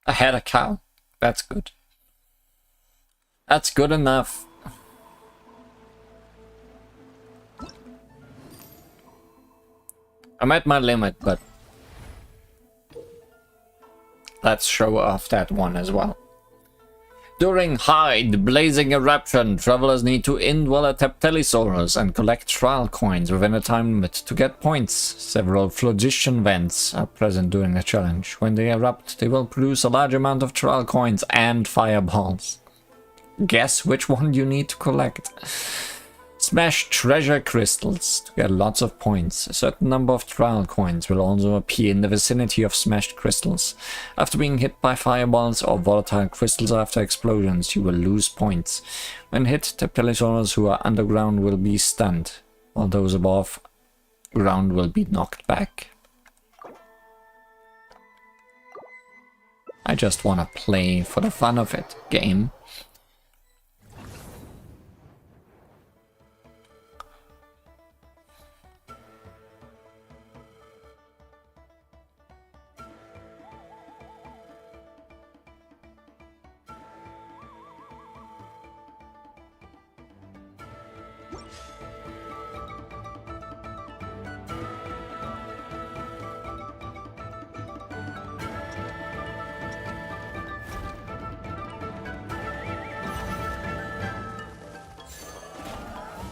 Speaker 1: I had a cow. That's good. That's good enough. I'm at my limit, but let's show off that one as well. During Hyde Blazing Eruption, travelers need to indwell a Teptelisaurus and collect trial coins within a time limit to get points. Several phlogistian vents are present during the challenge. When they erupt, they will produce a large amount of trial coins and fireballs. Guess which one you need to collect. Smash treasure crystals to get lots of points. A certain number of trial coins will also appear in the vicinity of smashed crystals. After being hit by fireballs or volatile crystals after explosions, you will lose points. When hit, Teptelisaurs who are underground will be stunned, while those above ground will be knocked back. I just want to play for the fun of it game.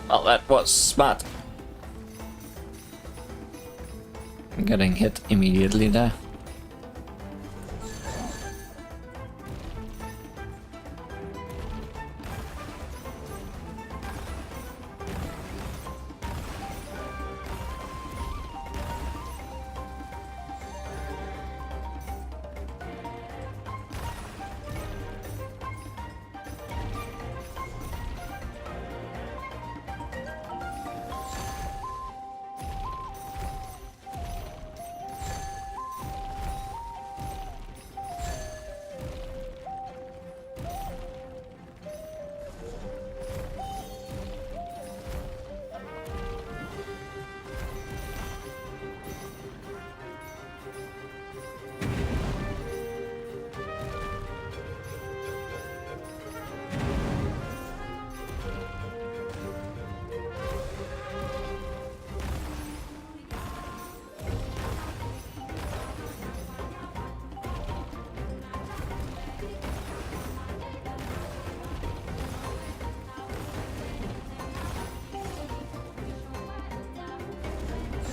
Speaker 1: Well, that was smart. I'm getting hit immediately there.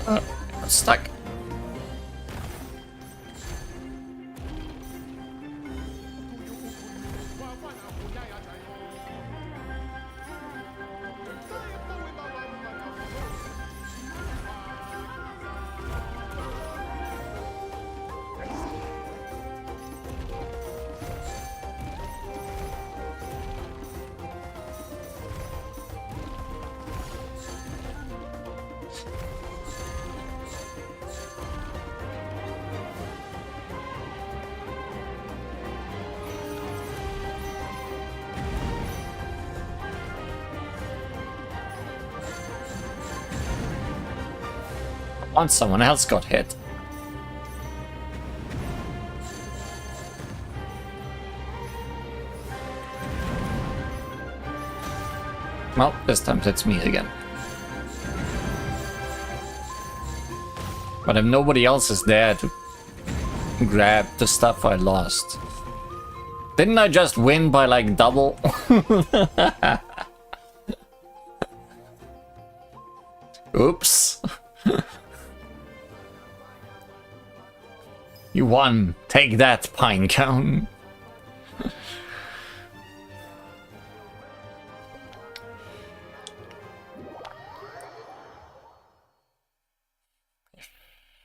Speaker 1: I'm stuck. Once someone else got hit. Well, this time it's me again. But if nobody else is there to grab the stuff I lost. Didn't I just win by like double? Oops. You won. Take that, Pinecone.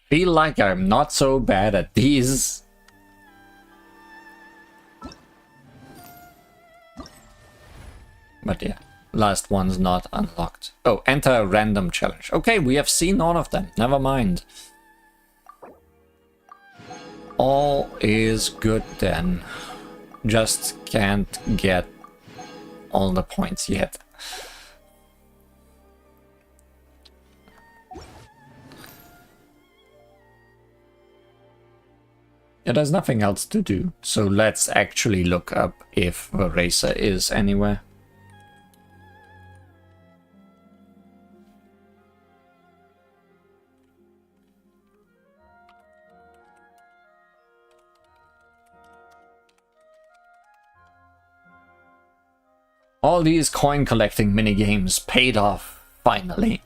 Speaker 1: Feel like I'm not so bad at these. But yeah, last one's not unlocked. Oh, enter a random challenge. Okay, we have seen all of them. Never mind. All is good then. Just can't get all the points yet. Yeah, there's nothing else to do, so let's actually look up if the racer is anywhere. All these coin collecting minigames paid off, finally.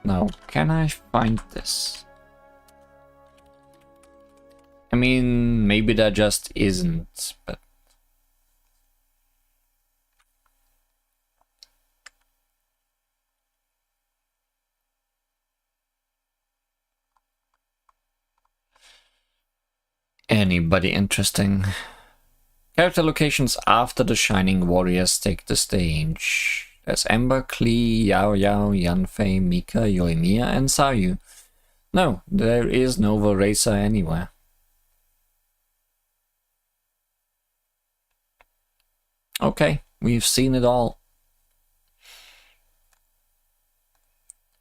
Speaker 1: Now, can I find this? I mean, maybe there just isn't, but... Anybody interesting? Character locations after the Shining Warriors take the stage. There's Ember, Klee, Yao Yao, Yanfei, Mika, Yoimiya, and Sayu. No, there is no Racer anywhere. Okay, we've seen it all.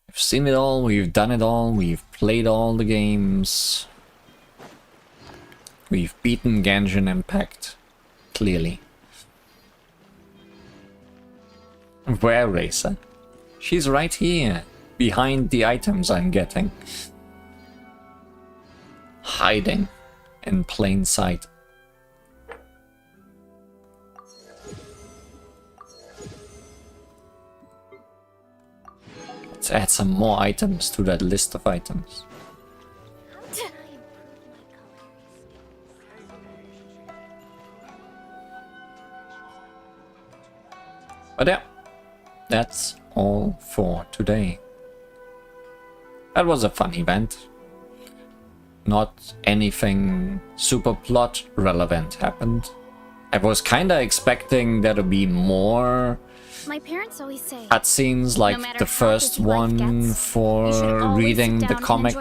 Speaker 1: We've seen it all, we've done it all, we've played all the games. We've beaten Genshin Impact, clearly. Where, Racer? She's right here, behind the items I'm getting. Hiding in plain sight. Let's add some more items to that list of items. But yeah, that's all for today. That was a fun event. Not anything super plot relevant happened. I was kinda expecting there to be more
Speaker 3: My parents always say
Speaker 1: cutscenes like
Speaker 3: no
Speaker 1: the first one for reading the comic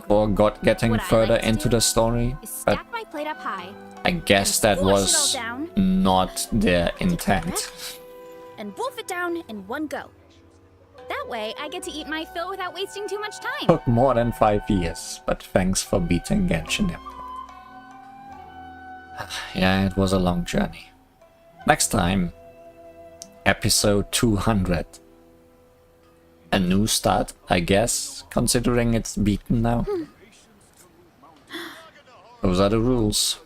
Speaker 1: or getting further into the story, but
Speaker 3: my plate up high,
Speaker 1: I guess that
Speaker 3: flush it all
Speaker 1: was
Speaker 3: down,
Speaker 1: not their intent.
Speaker 3: and wolf it down in one go. That way, I get to eat my fill without wasting too much time.
Speaker 1: Took more than 5 years, but thanks for beating Genshin Impact. Yeah, it was a long journey. Next time, episode 200. A new start, I guess, considering it's beaten now. Those are the rules.